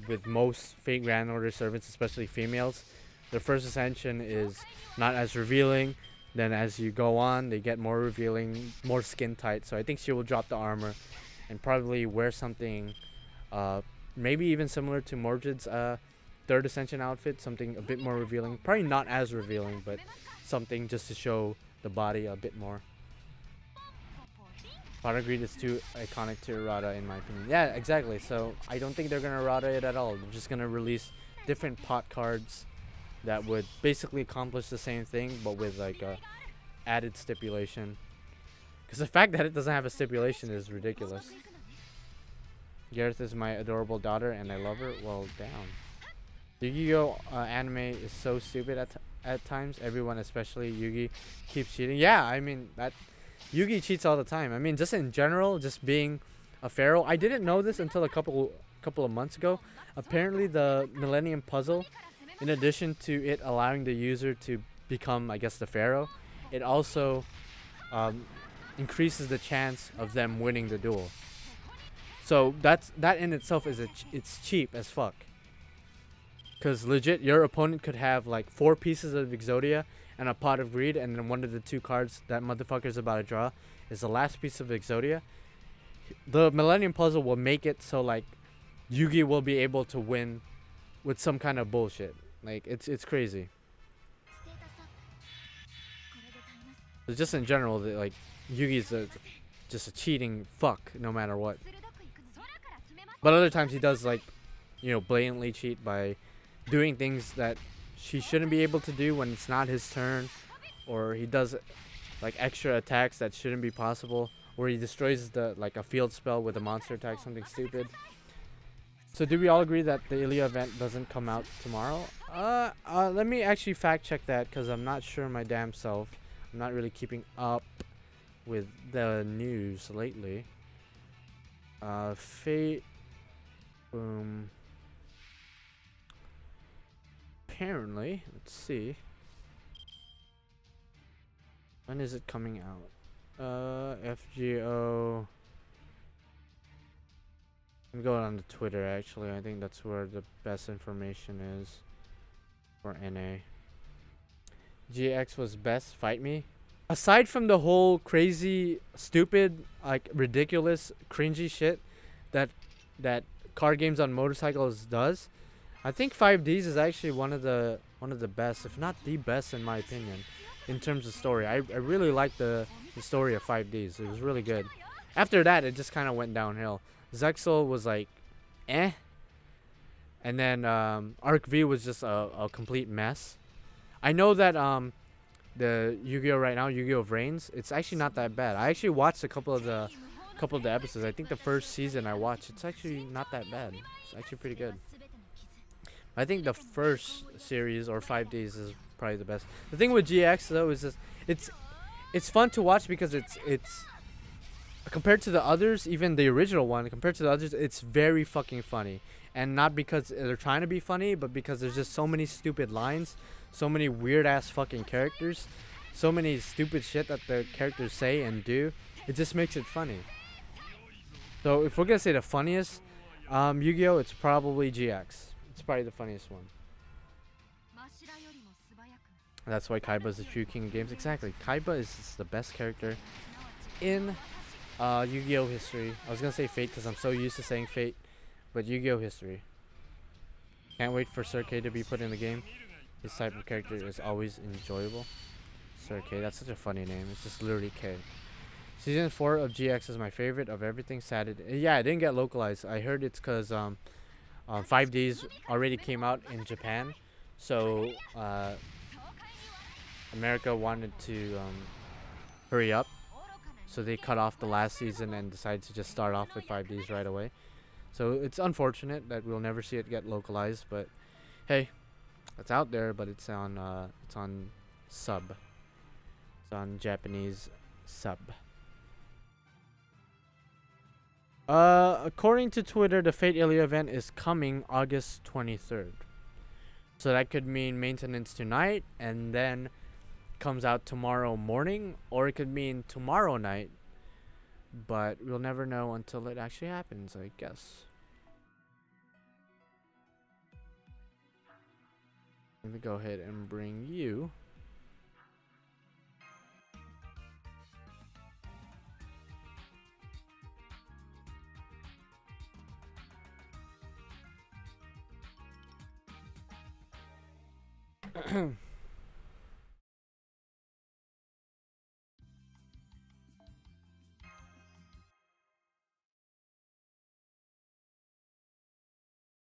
with most Fate Grand Order servants, especially females, their first Ascension is not as revealing. Then as you go on, they get more revealing, more skin tight. So I think she will drop the armor and probably wear something maybe even similar to Mordred's third Ascension outfit, something a bit more revealing. Probably not as revealing, but something just to show the body a bit more. Pot of Greed is too iconic to errata, in my opinion. Yeah, exactly. So I don't think they're going to errata it at all. They're just going to release different pot cards that would basically accomplish the same thing, but with like a added stipulation. Because the fact that it doesn't have a stipulation is ridiculous. Gareth is my adorable daughter and I love her. Well, damn. The Yu-Gi-Oh anime is so stupid at times. Everyone, especially Yugi, keeps cheating. Yeah, I mean, that Yugi cheats all the time. I mean, just in general, just being a pharaoh. I didn't know this until a couple of months ago. Apparently, the Millennium Puzzle, in addition to it allowing the user to become, I guess, the pharaoh, it also increases the chance of them winning the duel. So that in itself is it's cheap as fuck. Cause legit, your opponent could have like 4 pieces of Exodia and a Pot of Greed, and then one of the 2 cards that motherfucker's about to draw is the last piece of Exodia. The Millennium Puzzle will make it so like Yugi will be able to win with some kind of bullshit. Like it's crazy. It's just in general that like Yugi's just a cheating fuck no matter what. But other times he does, like, you know, blatantly cheat by doing things that she shouldn't be able to do when it's not his turn, or he does like extra attacks that shouldn't be possible, or he destroys the a field spell with a monster attack, something stupid. So do we all agree that the Ilya event doesn't come out tomorrow? Let me actually fact check that, because I'm not sure my damn self. I'm not really keeping up with the news lately. Fate, apparently, let's see. When is it coming out? FGO. I'm going on to Twitter, actually. I think that's where the best information is for NA. GX was best. Fight me. Aside from the whole crazy, stupid, like ridiculous, cringy shit that card games on motorcycles does, I think 5Ds is actually one of the best, if not the best, in my opinion, in terms of story. I really like the story of 5Ds. It was really good. After that, it just kind of went downhill. Zexal was like, eh. And then Arc V was just a complete mess. I know that the Yu-Gi-Oh right now, Yu-Gi-Oh! Reigns, it's actually not that bad. I actually watched a couple of the episodes. I think the first season I watched, it's actually not that bad. It's actually pretty good. I think the first series or 5Ds is probably the best. The thing with GX though is just it's fun to watch because it's compared to the others, even the original one, compared to the others, it's very fucking funny. And not because they're trying to be funny, but because there's just so many stupid lines, so many weird ass fucking characters, so many stupid shit that the characters say and do. It just makes it funny. So if we're gonna say the funniest Yu-Gi-Oh, it's probably GX. It's probably the funniest one. That's why Kaiba is the true king of games. Exactly. Kaiba is just the best character in Yu-Gi-Oh history. I was gonna say Fate because I'm so used to saying Fate, but Yu-Gi-Oh history. Can't wait for Sir K to be put in the game. His type of character is always enjoyable. Sir K, that's such a funny name. It's just literally K. Season 4 of GX is my favorite of everything. Sad. Yeah, it didn't get localized. I heard it's because 5Ds already came out in Japan, so America wanted to hurry up, so they cut off the last season and decided to just start off with 5Ds right away. So it's unfortunate that we'll never see it get localized, but hey, it's out there, but it's on sub. It's on Japanese sub. According to Twitter, the Fate Ilya event is coming August 23rd. So that could mean maintenance tonight and then comes out tomorrow morning, or it could mean tomorrow night. But we'll never know until it actually happens, I guess. Let me go ahead and bring you.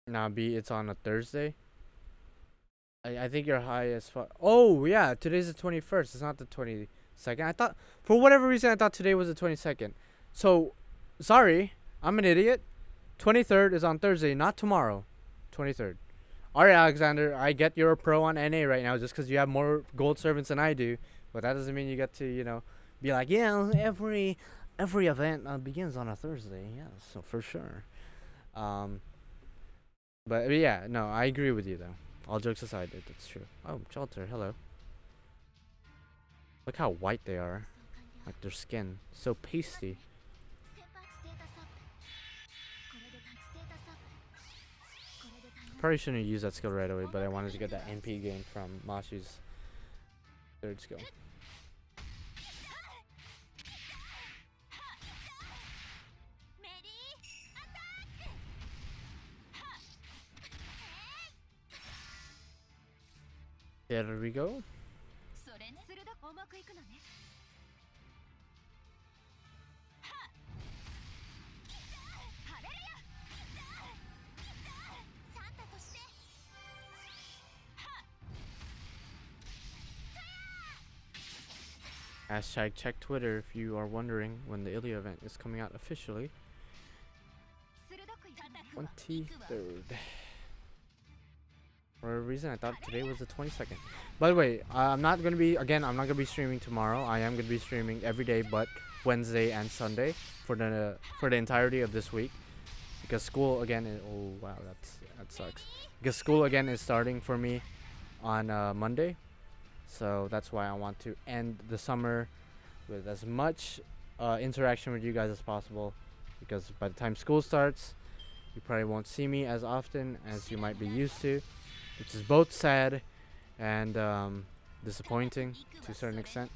Now, B, it's on a Thursday. I think you're high as fuck. Oh, yeah, today's the 21st. It's not the 22nd. I thought, for whatever reason, I thought today was the 22nd. So, sorry, I'm an idiot. 23rd is on Thursday, not tomorrow. 23rd. Alright, Alexander, I get you're a pro on NA right now just because you have more gold servants than I do. But that doesn't mean you get to, you know, be like, yeah, every event begins on a Thursday. Yeah, so for sure. But yeah, no, I agree with you though. All jokes aside, that's true. Oh, Shelter, hello. Look how white they are. Like their skin. So pasty. Probably shouldn't use that skill right away, but I wanted to get that NP gain from Mashi's third skill. There we go. Hashtag check Twitter if you are wondering when the Ilya event is coming out officially. 23rd. For a reason I thought today was the 22nd. By the way, I'm not gonna be streaming tomorrow. I am gonna be streaming every day but Wednesday and Sunday for the entirety of this week. Because school again is, oh wow, that sucks. Because school again is starting for me on Monday. So that's why I want to end the summer with as much interaction with you guys as possible, because by the time school starts, you probably won't see me as often as you might be used to, which is both sad and disappointing to a certain extent.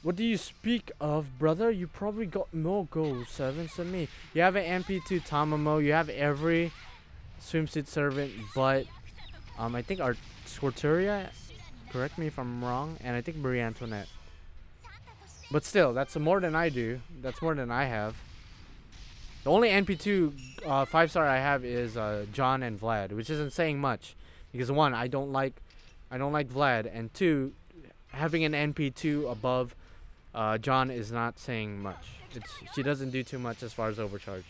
What do you speak of, brother? You probably got more gold servants than me. You have an MP2 Tamamo, you have every swimsuit servant but I think our Squirturia, correct me if I'm wrong, and I think Marie Antoinette. But still, that's more than I do. That's more than I have. The only NP2 5-star I have is John and Vlad, which isn't saying much, because one, I don't like Vlad, and two, having an NP2 above John is not saying much. She doesn't do too much as far as overcharge.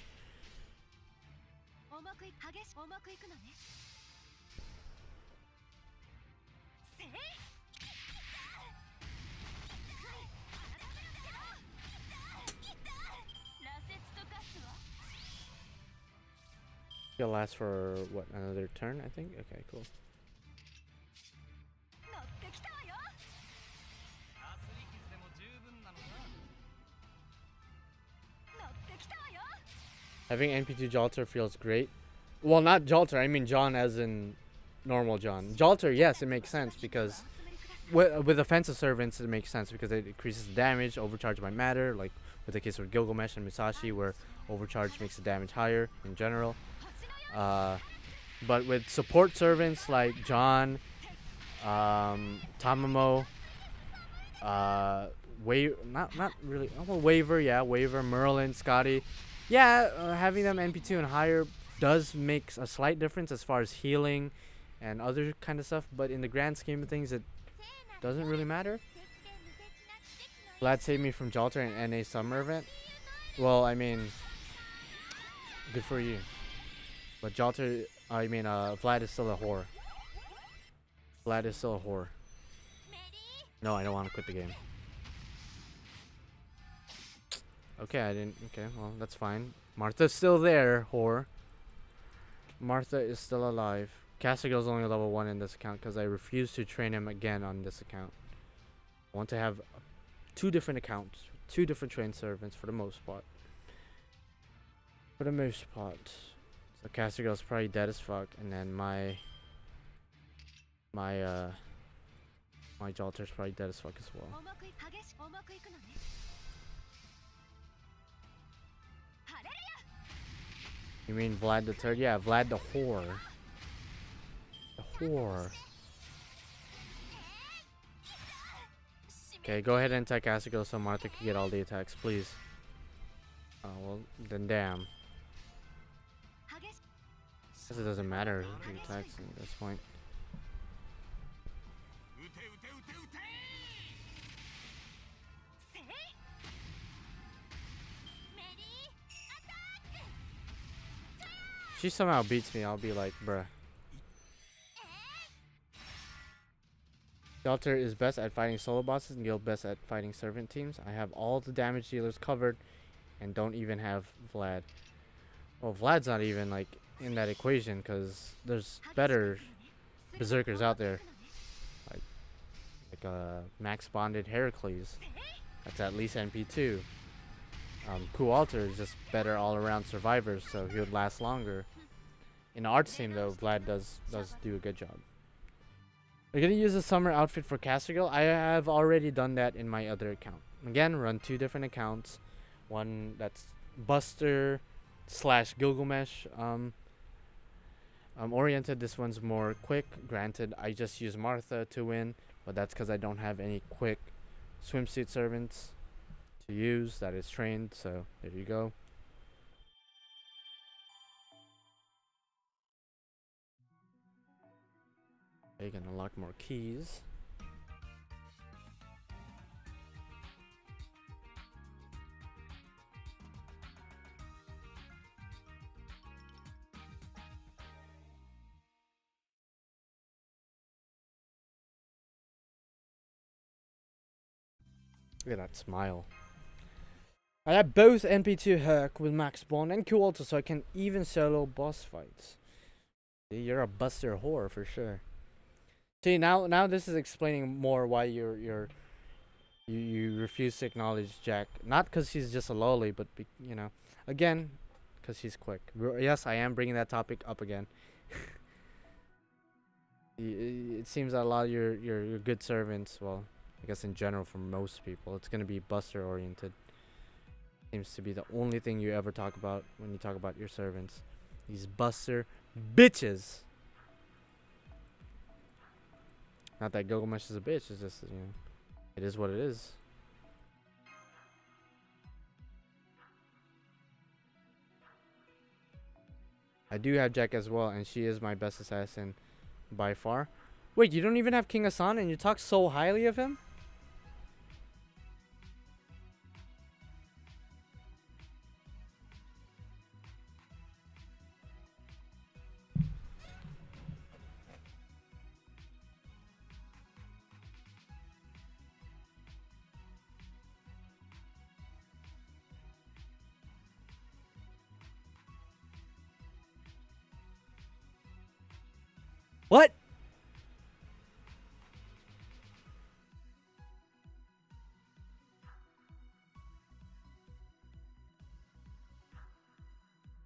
It'll last for what, another turn, I think? Okay, cool. Having NP2 Jolter feels great. Well, not Jolter, I mean John as in normal John. Jolter, yes, it makes sense because with offensive servants it makes sense because it increases damage, overcharge by matter, like with the case of Gilgamesh and Musashi where overcharge makes the damage higher in general. But with support servants like John, Tamamo, not really, well, Waver, yeah, Waver, Merlin, Scotty, yeah, having them NP2 and higher does make a slight difference as far as healing and other kind of stuff, but in the grand scheme of things, it doesn't really matter. Vlad saved me from Jolter in NA summer event. Well, I mean, good for you. But Jolter, Vlad is still a whore. Vlad is still a whore. No, I don't want to quit the game. Okay, I didn't. Okay, well, that's fine. Martha's still there, whore. Martha is still alive. Castigal's only level 1 in this account because I refuse to train him again on this account. I want to have 2 different accounts, 2 different train servants for the most part. For the most part. So Castigal's probably dead as fuck, and then my Jolter's probably dead as fuck as well. You mean Vlad the Third? Yeah, Vlad the whore. The whore. Okay, go ahead and attack Castigal so Martha can get all the attacks, please. Oh, well, then damn. Guess it doesn't matter the attacks at this point. If she somehow beats me, I'll be like, bruh. Jolter is best at fighting solo bosses and Gil best at fighting servant teams. I have all the damage dealers covered and don't even have Vlad. Well, Vlad's not even like in that equation because there's better berserkers out there. Like max bonded Heracles. That's at least NP2. Kualter is just better all around survivors, so he would last longer. In the arts team though, Vlad does do a good job. We're gonna use a summer outfit for Castigal. I have already done that in my other account. Again, run 2 different accounts. One that's Buster / Gilgamesh oriented. This one's more quick. Granted, I just use Martha to win, but that's because I don't have any quick swimsuit servants to use that is trained. So there you go. You can unlock more keys. Look at that smile. I have both NP2 Herc with max bond and Kualter, so I can even solo boss fights. See, you're a buster whore for sure. See, now this is explaining more why you refuse to acknowledge Jack. Not because he's just a lolly, but you know, again, because he's quick. Yes, I am bringing that topic up again. It seems that a lot of your good servants, well, I guess in general for most people, it's gonna be buster oriented. Seems to be the only thing you ever talk about when you talk about your servants. These buster bitches. Not that Gilgamesh is a bitch, it's just, you know, it is what it is. I do have Jack as well, and she is my best assassin by far. Wait, you don't even have King Hassan and you talk so highly of him? What?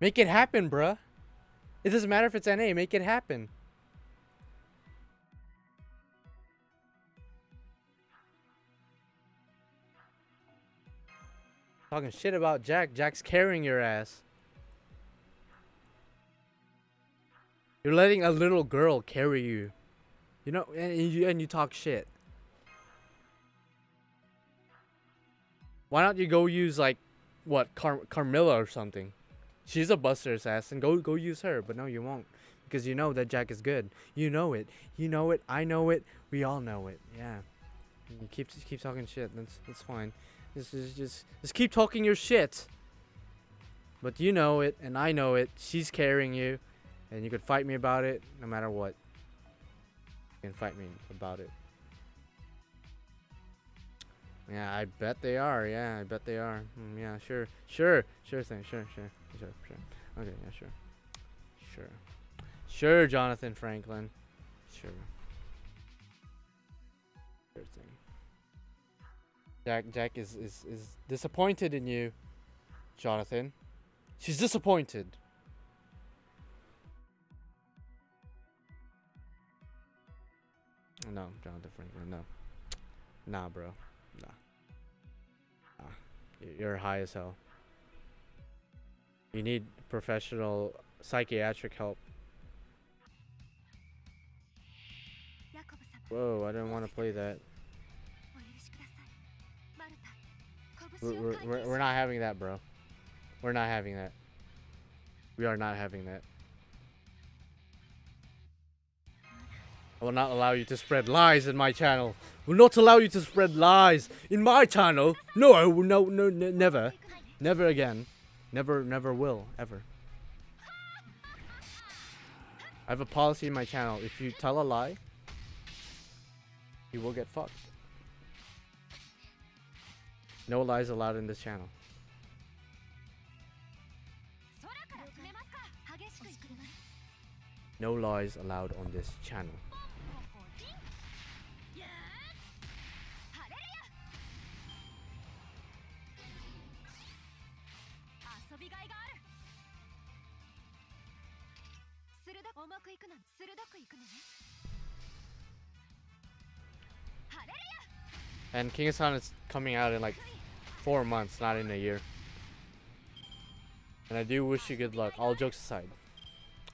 Make it happen, bruh. It doesn't matter if it's NA. Make it happen. Talking shit about Jack. Jack's carrying your ass. You're letting a little girl carry you. You know, and you talk shit. Why don't you go use like, what, Carmilla or something? She's a buster assassin. Go use her. But no, you won't, because you know that Jack is good. You know it. You know it. I know it. We all know it. Yeah. You keep talking shit. That's fine. Just keep talking your shit. But you know it, and I know it. She's carrying you, and you could fight me about it, no matter what. You can fight me about it. Yeah, I bet they are. Yeah, I bet they are. Yeah, sure thing. Sure. Okay, yeah, sure, Jonathan Franklin. Sure thing. Jack is disappointed in you, Jonathan. She's disappointed. No, Jonathan Franklin, no. Nah, bro. Nah. You're high as hell. You need professional psychiatric help. Whoa, I didn't want to play that. We're not having that, bro. We're not having that. We are not having that. I will not allow you to spread lies in my channel. Will not allow you to spread lies in my channel. No, never. Never again. Never will, ever. I have a policy in my channel. If you tell a lie, you will get fucked. No lies allowed in this channel. No lies allowed on this channel. And King of Sun is coming out in like 4 months, not in a year. And I do wish you good luck, all jokes aside.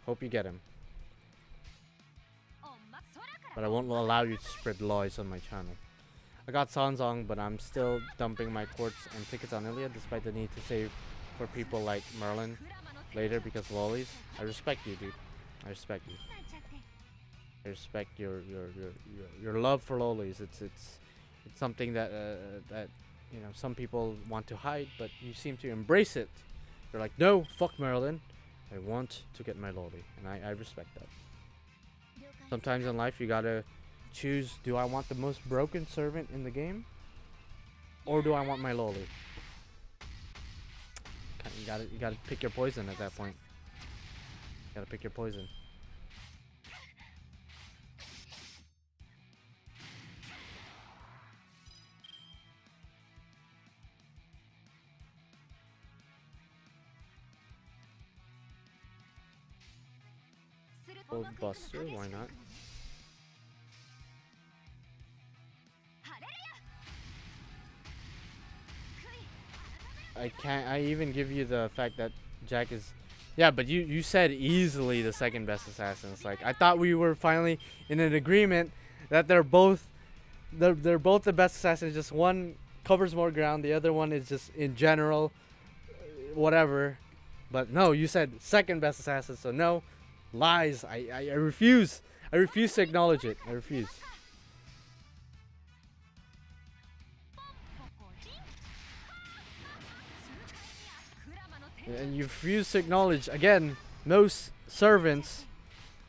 Hope you get him. But I won't allow you to spread lies on my channel. I got Sanzong, but I'm still dumping my quartz and tickets on Ilya despite the need to save for people like Merlin later because of lollies. I respect you, dude. I respect you. I respect your love for lollies. It's something that that you know some people want to hide, but you seem to embrace it. You're like, no, fuck Merlin. I want to get my lolly, and I respect that. Sometimes in life you gotta choose: do I want the most broken servant in the game, or do I want my lolly? You gotta pick your poison at that point. You gotta pick your poison. Old Buster, why not? I even give you the fact that Jack is, yeah, but you said easily the second best assassin. It's like I thought we were finally in an agreement that they're both the best assassins. Just one covers more ground, the other one is just in general whatever. But no, you said second best assassin, so no. Lies. I refuse. I refuse to acknowledge it. I refuse. And you refuse to acknowledge, again, most servants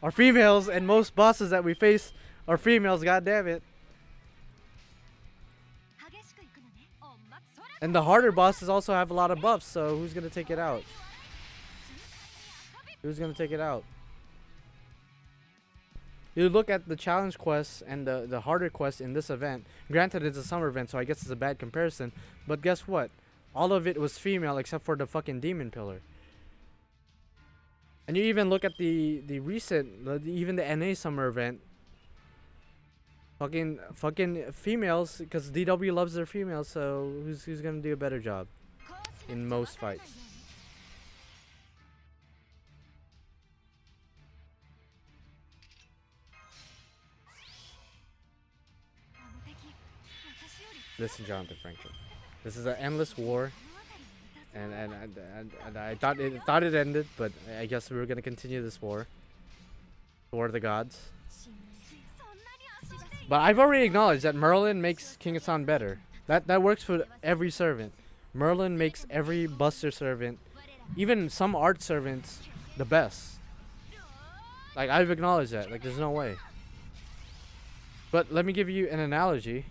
are females and most bosses that we face are females, god damn it. And the harder bosses also have a lot of buffs, so who's gonna take it out? Who's gonna take it out? You look at the challenge quests and the harder quests in this event. Granted, it's a summer event, so I guess it's a bad comparison. But guess what? All of it was female except for the fucking demon pillar. And you even look at the recent, even the NA summer event. Fucking females, because DW loves their females. So who's gonna do a better job in most fights? Listen, Jonathan Franklin. This is an endless war, and I thought it ended, but I guess we were gonna continue this war. War of the gods. But I've already acknowledged that Merlin makes King Hassan better. That works for every servant. Merlin makes every Buster servant, even some art servants, the best. Like, I've acknowledged that. Like, there's no way. But let me give you an analogy.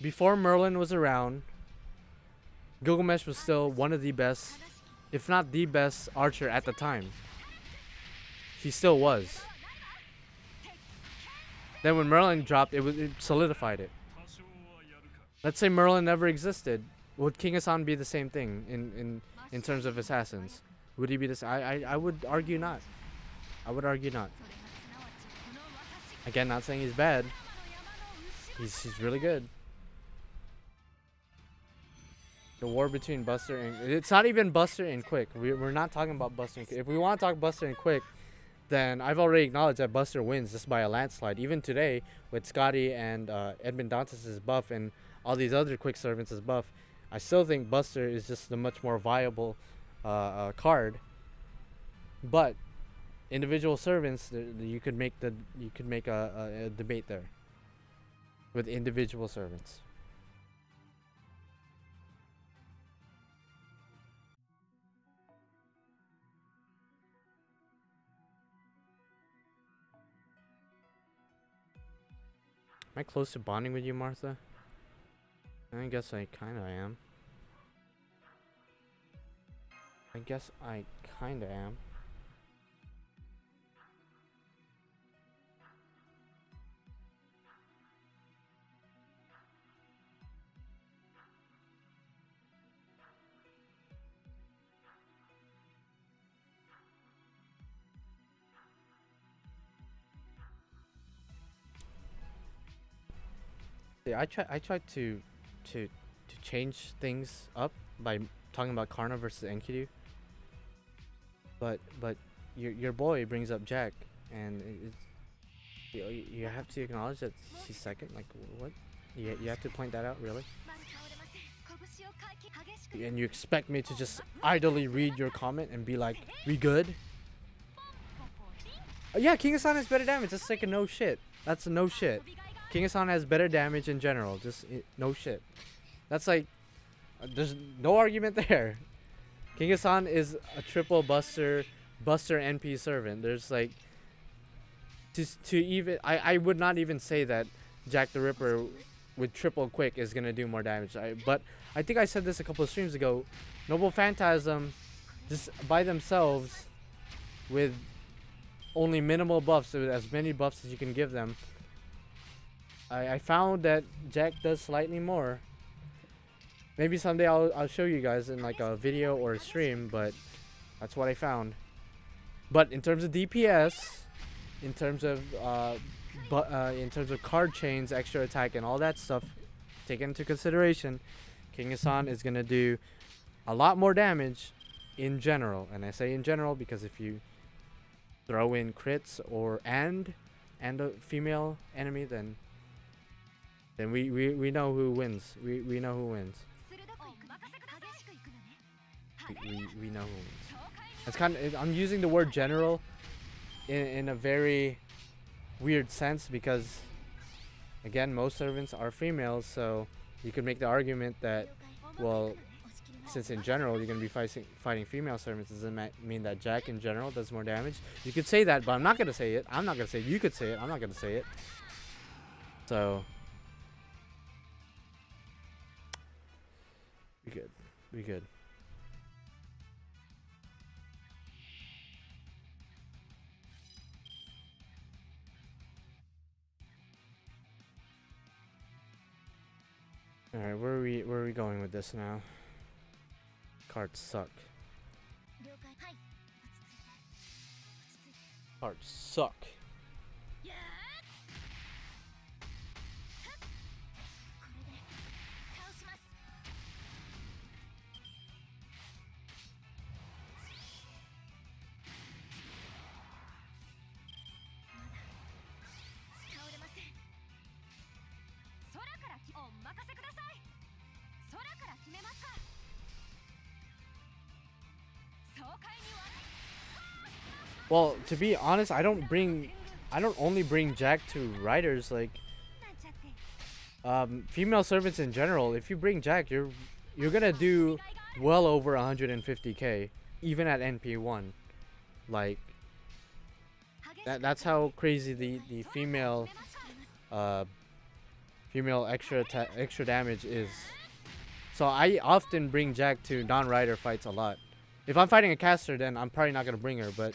Before Merlin was around, Gilgamesh was still one of the best, if not the best, archer at the time. He still was. Then when Merlin dropped, it solidified it. Let's say Merlin never existed. Would King Hassan be the same thing in terms of assassins? Would he be this? I would argue not. I would argue not. Again, not saying he's bad. He's really good. The war between Buster and... It's not even Buster and Quick. We're not talking about Buster and Quick. If we want to talk Buster and Quick, then I've already acknowledged that Buster wins just by a landslide. Even today, with Scotty and Edmund Dantes' buff and all these other Quick servants' buff, I still think Buster is just the much more viable card. But individual servants, you could make a debate there with individual servants. Am I close to bonding with you, Martha? I guess I kinda am. I guess I kinda am. I tried to change things up by talking about Karna versus Enkidu. But your boy brings up Jack, and you have to acknowledge that she's second. Like, what? You have to point that out, really? And you expect me to just idly read your comment and be like, we good? Yeah, King Hassan has better damage. That's like a no shit. That's a no shit. King Hassan has better damage in general. Just no shit. That's like, there's no argument there. King Hassan is a triple Buster NP servant. There's like, to even, I would not even say that Jack the Ripper with triple Quick is gonna do more damage. But I think I said this a couple of streams ago. Noble Phantasm, just by themselves, with only minimal buffs, so as many buffs as you can give them, I found that Jack does slightly more. Maybe someday I'll show you guys in like a video or a stream, but that's what I found. But in terms of DPS, in terms of card chains, extra attack, and all that stuff, taken into consideration, King Hassan is gonna do a lot more damage in general. And I say in general because if you throw in crits and a female enemy, then we know who wins. We know who wins. We know who wins. It's kind of, I'm using the word general in a very weird sense because, again, most servants are females, so you could make the argument that, well, since in general you're going to be fighting female servants, doesn't mean that Jack in general does more damage. You could say that, but I'm not going to say it. I'm not going to say it. You could say it. I'm not going to say it. So we good. We good. where are we going with this now? Cards suck. Cards suck. Well, to be honest, I don't only bring Jack to riders, like female servants in general. If you bring Jack, you're gonna do well over 150k even at NP1. Like that's how crazy the female female extra damage is. So I often bring Jack to non-rider fights a lot. If I'm fighting a caster, then I'm probably not gonna bring her, but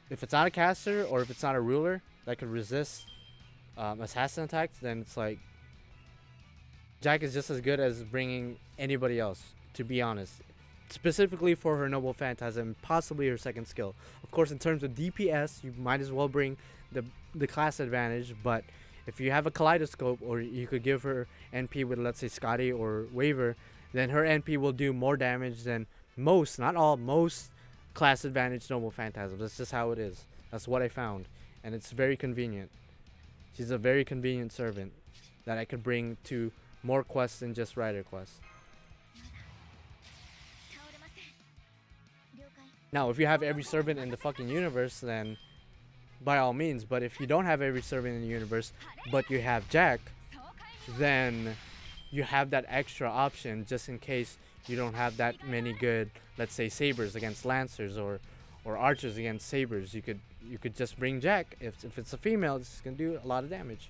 if it's not a caster or if it's not a ruler that could resist assassin attacks, then it's like Jack is just as good as bringing anybody else, to be honest. Specifically for her Noble Phantasm, possibly her second skill. Of course, in terms of DPS, you might as well bring the class advantage, but if you have a Kaleidoscope, or you could give her NP with, let's say, Scotty or Waver, then her NP will do more damage than most, not all, most class advantage Noble Phantasms. That's just how it is. That's what I found, and it's very convenient. She's a very convenient servant that I could bring to more quests than just rider quests. Now, if you have every servant in the fucking universe, then by all means. But if you don't have every servant in the universe, but you have Jack, then you have that extra option just in case you don't have that many good, let's say, sabers against lancers or archers against sabers. You could just bring Jack. If it's a female, it's gonna do a lot of damage.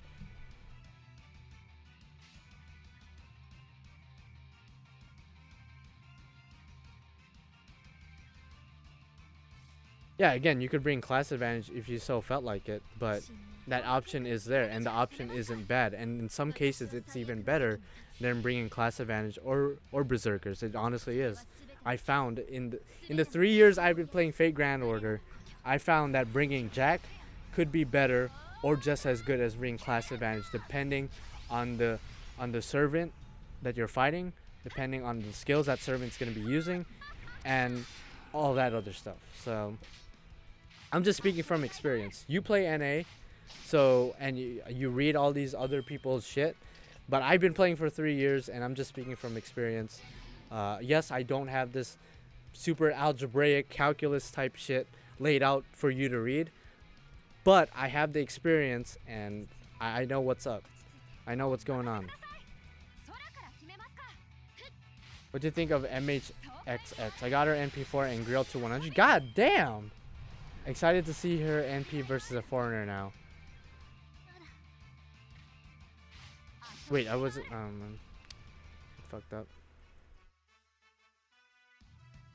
Yeah, again, you could bring class advantage if you so felt like it, but that option is there, and the option isn't bad. And in some cases, it's even better than bringing class advantage or berserkers. It honestly is. I found in the 3 years I've been playing Fate Grand Order, I found that bringing Jack could be better or just as good as bringing class advantage, depending on the servant that you're fighting, depending on the skills that servant's going to be using, and all that other stuff. So I'm just speaking from experience. You play NA, so, and you read all these other people's shit, but I've been playing for 3 years, and I'm just speaking from experience. Yes, I don't have this super algebraic calculus type shit laid out for you to read, but I have the experience, and I know what's up. I know what's going on. What do you think of MHXX? I got her NP4 and grilled to 100. God damn! Excited to see her NP versus a foreigner now. Wait, I wasn't. Fucked up.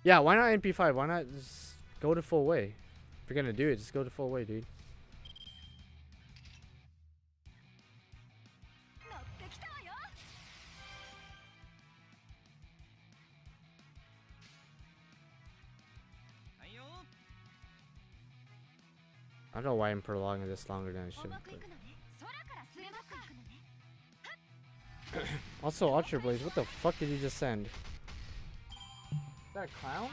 Yeah, why not NP5? Why not just go to full way? If you're gonna do it, just go to full way, dude. I don't know why I'm prolonging this longer than I should. Also, Ultra Blaze, what the fuck did you just send? Is that a clown?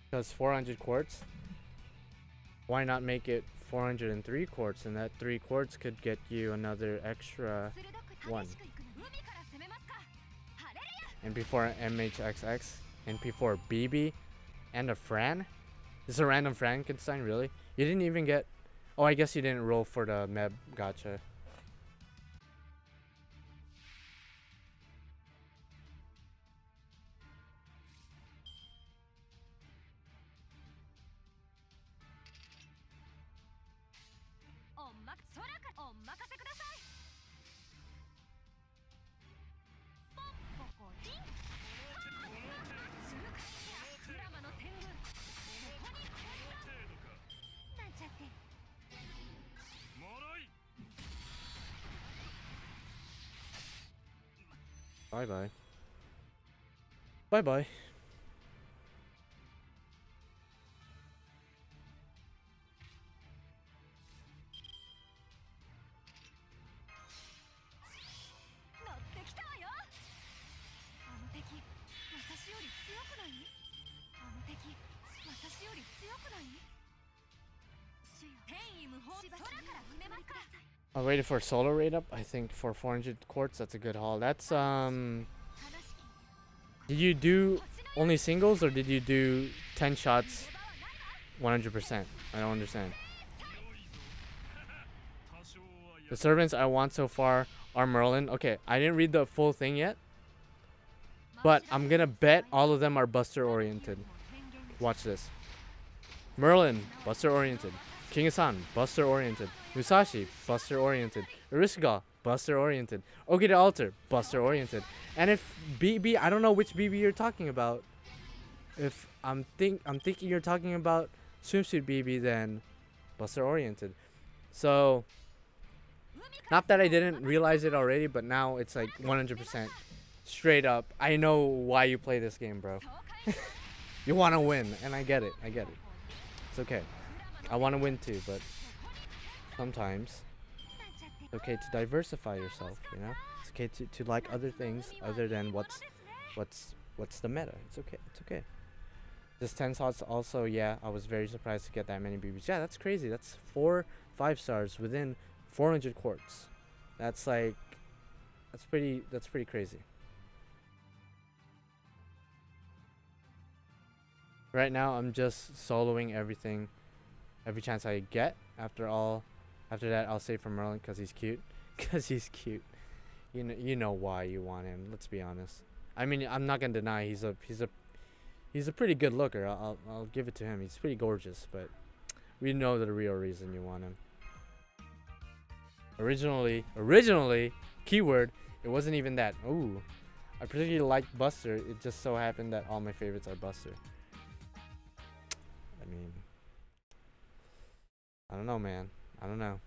Because 400 quartz. Why not make it 403 quartz, and that 3 quartz could get you another extra 1. NP4 MHXX, NP4 BB, and a Fran? This is a random Frankenstein, really? You didn't even get... Oh, I guess you didn't roll for the Meb. Gotcha. Bye bye. Bye bye. I'm waiting for a solo rate up. I think for 400 quartz, that's a good haul. That's Did you do only singles or did you do 10 shots 100%? I don't understand. The servants I want so far are Merlin. Okay, I didn't read the full thing yet, but I'm gonna bet all of them are Buster oriented. Watch this. Merlin, Buster oriented. King Asan, Buster oriented. Musashi, Buster oriented. Urisuga, Buster oriented. Oki the Altar, Buster oriented. And if BB, I don't know which BB you're talking about. If I'm thinking you're talking about Swimsuit BB, then Buster oriented. So not that I didn't realize it already, but now it's like 100% straight up. I know why you play this game, bro. You want to win, and I get it. I get it. It's okay. I want to win too, but sometimes it's okay to diversify yourself, you know? It's okay to like other things other than what's the meta. It's okay. It's okay. This 10 slots also, yeah, I was very surprised to get that many BBs. Yeah, that's crazy. That's 4 5-stars within 400 quartz. That's like that's pretty crazy. Right now I'm just soloing everything every chance I get. After that I'll save for Merlin cuz he's cute. Cuz he's cute. You know why you want him. Let's be honest. I mean, I'm not going to deny he's a pretty good looker. I'll give it to him. He's pretty gorgeous, but we know the real reason you want him. Originally, keyword, it wasn't even that. Ooh, I particularly liked Buster. It just so happened that all my favorites are Buster. I mean, I don't know, man. I don't know.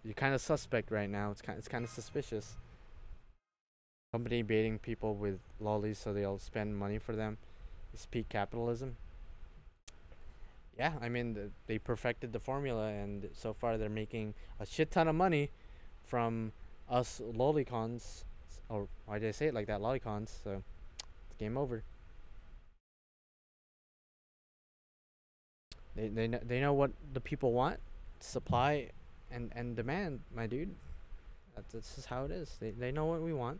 You're kind of suspect right now. It's kind of suspicious. Company baiting people with lollies so they'll spend money for them. It's peak capitalism. Yeah, I mean, they perfected the formula, and so far they're making a shit ton of money from us lolicons. Or why did I say it like that, lolicons? So it's game over. They know what the people want, supply and demand, my dude. That's just how it is. They know what we want,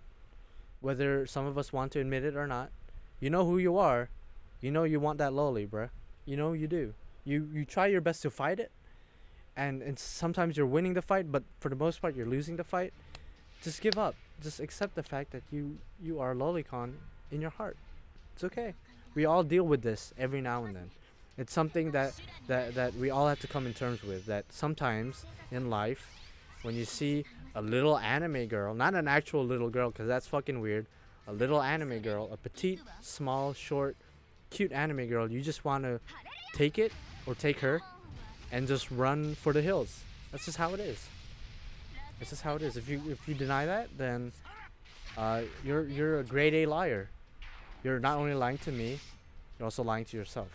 whether some of us want to admit it or not. You know who you are. You know you want that loli, bruh. You know you do. You try your best to fight it, and sometimes you're winning the fight, but for the most part you're losing the fight. Just give up. Just accept the fact that you are lolicon in your heart. It's okay. We all deal with this every now and then. It's something that we all have to come in terms with. That sometimes in life, when you see a little anime girl, not an actual little girl, because that's fucking weird, a little anime girl, a petite, small, short, cute anime girl, you just want to take it or take her and just run for the hills. That's just how it is. It's just how it is. If you deny that, then you're a grade A liar. You're not only lying to me, you're also lying to yourself.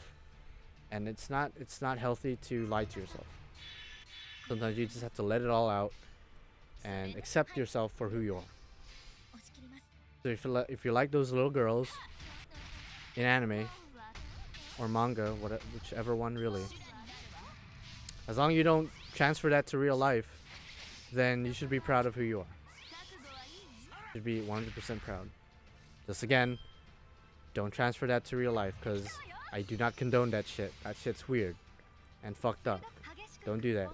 And it's not healthy to lie to yourself. Sometimes you just have to let it all out and accept yourself for who you are. So if you like those little girls in anime or manga, whichever one really, as long as you don't transfer that to real life, then you should be proud of who you are. You should be 100% proud. Just again, don't transfer that to real life, because I do not condone that shit. That shit's weird and fucked up. Don't do that.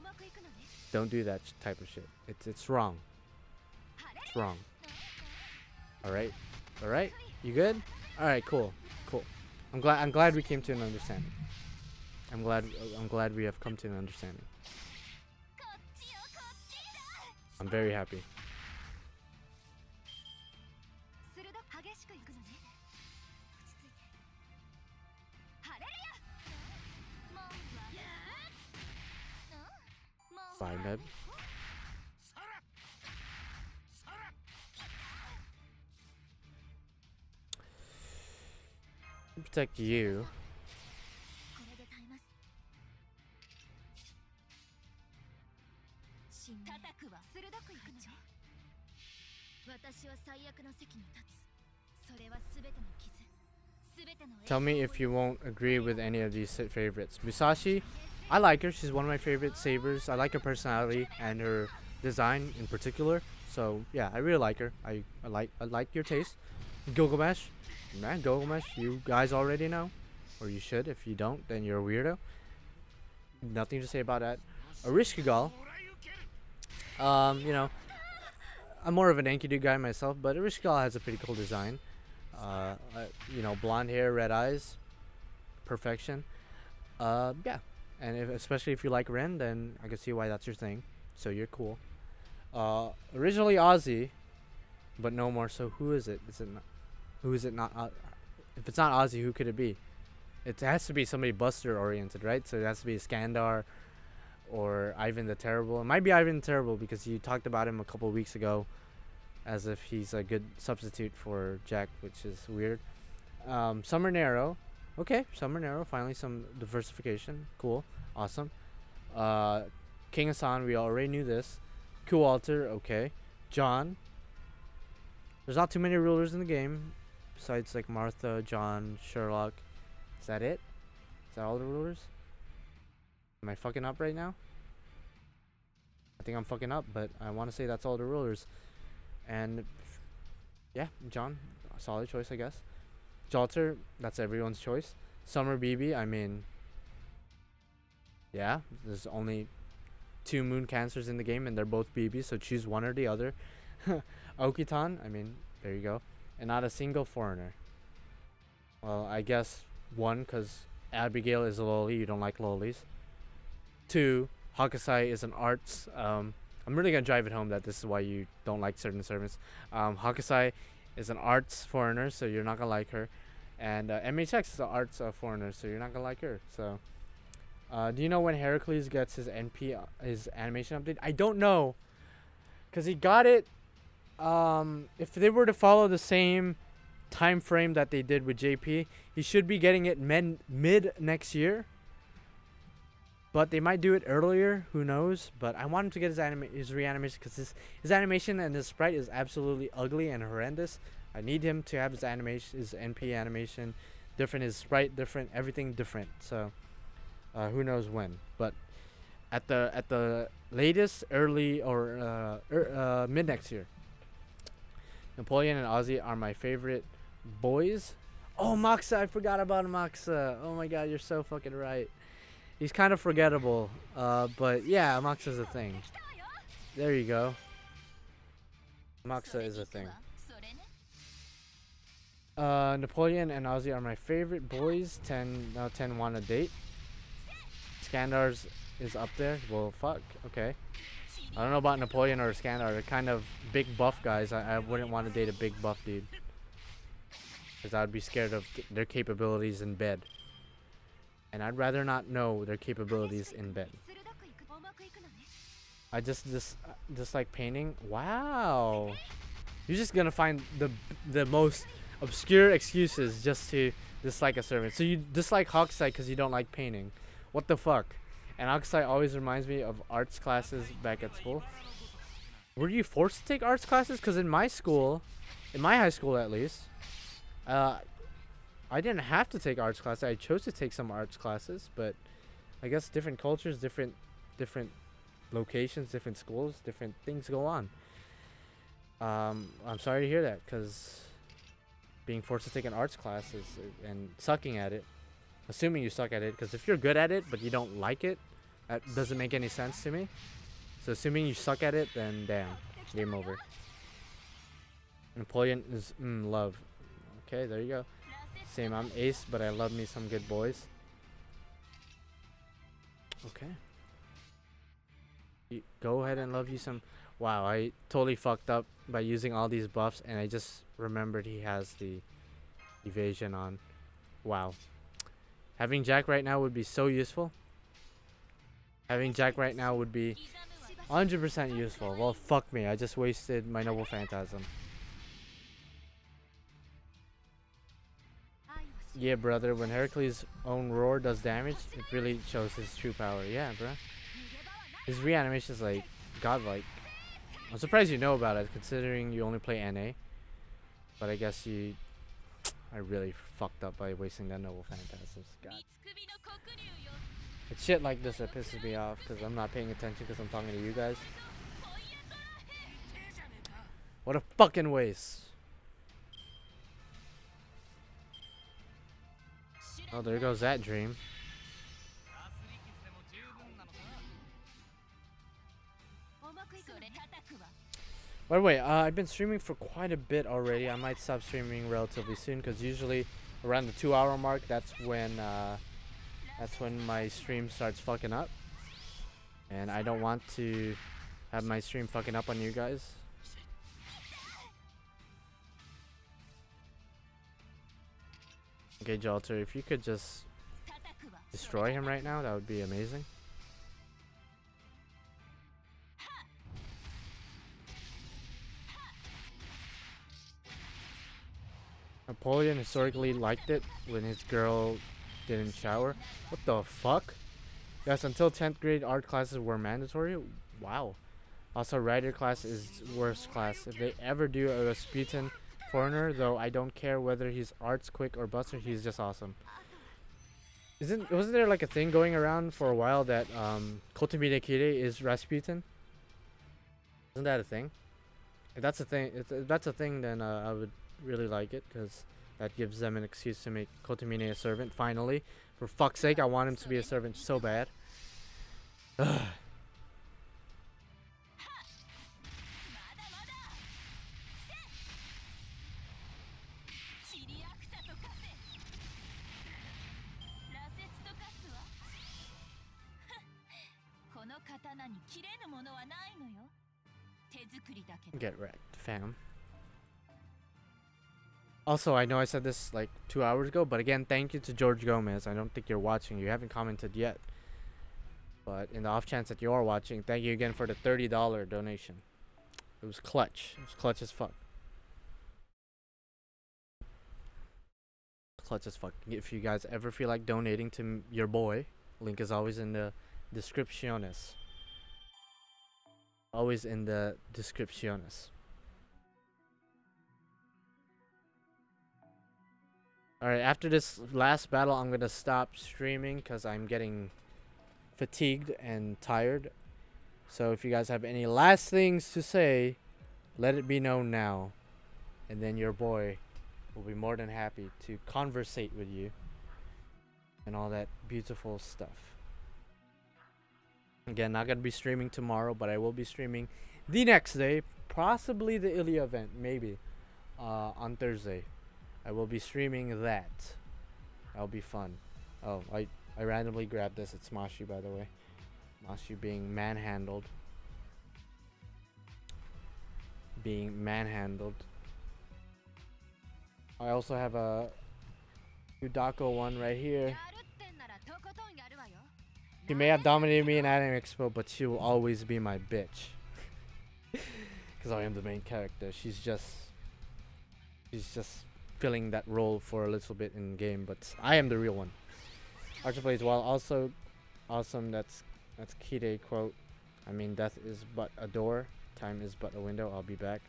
Don't do that type of shit. It's wrong. It's wrong. Alright? Alright? You good? Alright, cool. Cool. I'm glad we came to an understanding. I'm glad we have come to an understanding. I'm very happy. Bye, Ned. Protect you. Tell me if you won't agree with any of these favorites. Musashi, I like her. She's one of my favorite sabers. I like her personality and her design in particular. So yeah, I really like her. I like your taste. Gilgamesh, man, Gilgamesh, you guys already know, or you should. If you don't, then you're a weirdo. Nothing to say about that. Arishkigal, you know, I'm more of an Enkidu guy myself, but Arishkigal has a pretty cool design. You know, blonde hair, red eyes, perfection. Yeah, and especially if you like Ren, then I can see why that's your thing. So you're cool. Originally Ozzy, but no more. So who is it? Is it not? Who is it not? If it's not Ozzy, who could it be? It has to be somebody Buster oriented, right? So it has to be Skandar or Ivan the Terrible. It might be Ivan the Terrible because you talked about him a couple of weeks ago as if he's a good substitute for Jack, which is weird. Summer Narrow. Okay, Summer Narrow. Finally some diversification. Cool. Awesome. King Hassan, we already knew this. Cool Alter, okay. John. There's not too many rulers in the game. Besides like Martha, John, Sherlock. Is that it? Is that all the rulers? Am I fucking up right now? I think I'm fucking up, but I want to say that's all the rulers. And yeah, John, solid choice, I guess. Jalter, that's everyone's choice. Summer BB, I mean, yeah, there's only 2 moon cancers in the game and they're both BBs, so choose one or the other. Okitan, I mean, there you go. And not a single foreigner. Well, I guess 1, because Abigail is a loli, you don't like lolis. 2, Hakusai is an arts. I'm really gonna drive it home that this is why you don't like certain servants. Hakusai is an arts foreigner, so you're not gonna like her. And MHX is an arts foreigner, so you're not gonna like her. So, do you know when Heracles gets his his animation update? I don't know, cause he got it. If they were to follow the same time frame that they did with JP, he should be getting it mid next year. But they might do it earlier, who knows? But I want him to get his reanimation because his animation and his sprite is absolutely ugly and horrendous. I need him to have his animation, his NP animation different, his sprite different, everything different. So who knows when? But at the latest, early or mid next year. Napoleon and Ozzy are my favorite boys. Oh, Moxa, I forgot about Moxa. Oh my god, you're so fucking right. He's kind of forgettable, but yeah, Moxa is a thing. There you go. Moxa is a thing. Napoleon and Ozzy are my favorite boys. 10 want a date. Skandar's is up there. Well, fuck. Okay. I don't know about Napoleon or Skandar. They're kind of big buff guys. I wouldn't want to date a big buff dude. Because I would be scared of their capabilities in bed. And I'd rather not know their capabilities in bed. I just like painting. Wow. You're just gonna find the most obscure excuses just to dislike a servant. So you dislike Hokusai because you don't like painting. What the fuck? And Hokusai always reminds me of arts classes back at school. Were you forced to take arts classes? Because in my school, in my high school at least, I didn't have to take arts classes. I chose to take some arts classes, but I guess different cultures, different locations, different schools, different things go on. I'm sorry to hear that, because being forced to take an arts class and sucking at it, assuming you suck at it, because if you're good at it but you don't like it, that doesn't make any sense to me. So assuming you suck at it, then damn, game over. Napoleon is love. Okay, there you go. Same, I'm ace, but I love me some good boys. Okay. Go ahead and love you some. Wow, I totally fucked up by using all these buffs, and I just remembered he has the evasion on. Wow. Having Jack right now would be so useful. Having Jack right now would be 100% useful. Well, fuck me. I just wasted my Noble Phantasm. Yeah, brother, when Heracles' own roar does damage, it really shows his true power. Yeah, bro. His reanimation is like godlike. I'm surprised you know about it, considering you only play NA. But I guess I really fucked up by wasting that Noble Phantasms. God. It's shit like this that pisses me off, because I'm not paying attention because I'm talking to you guys. What a fucking waste. Oh, there goes that dream. By the way, I've been streaming for quite a bit already. I might stop streaming relatively soon because usually around the 2-hour mark, that's when my stream starts fucking up. And I don't want to have my stream fucking up on you guys. Okay, Jalter, if you could just destroy him right now, that would be amazing. Napoleon historically liked it when his girl didn't shower. What the fuck? Yes, until 10th grade art classes were mandatory. Wow. Also, writer class is worst class. If they ever do a Rasputin foreigner, though, I don't care whether he's arts, quick, or buster, he's just awesome. Wasn't there like a thing going around for a while that Kotomi de Kire is Rasputin? Isn't that a thing? If that's a thing, then I would really like it, because that gives them an excuse to make Kotomine a servant, finally. For fuck's sake, I want him to be a servant so bad. Ugh. Get wrecked, fam. Also, I know I said this like 2 hours ago, but again, thank you to George Gomez. I don't think you're watching. You haven't commented yet. But in the off chance that you are watching, thank you again for the $30 donation. It was clutch. It was clutch as fuck. Clutch as fuck. If you guys ever feel like donating to your boy, link is always in the descripciones. Always in the descripciones. Alright, after this last battle, I'm gonna stop streaming because I'm getting fatigued and tired. So if you guys have any last things to say, let it be known now. And then your boy will be more than happy to conversate with you. And all that beautiful stuff. Again, not gonna be streaming tomorrow, but I will be streaming the next day. Possibly the Ilya event, maybe. On Thursday. I will be streaming that. That'll be fun. Oh, I randomly grabbed this. It's Mashi, by the way. Mashi being manhandled. I also have a Udako one right here. She may have dominated me in Anime Expo, but she will always be my bitch. Because I am the main character. She's just filling that role for a little bit in game, but I am the real one. Archer plays well. Also awesome. That's Kide quote. I mean, death is but a door, time is but a window. I'll be back.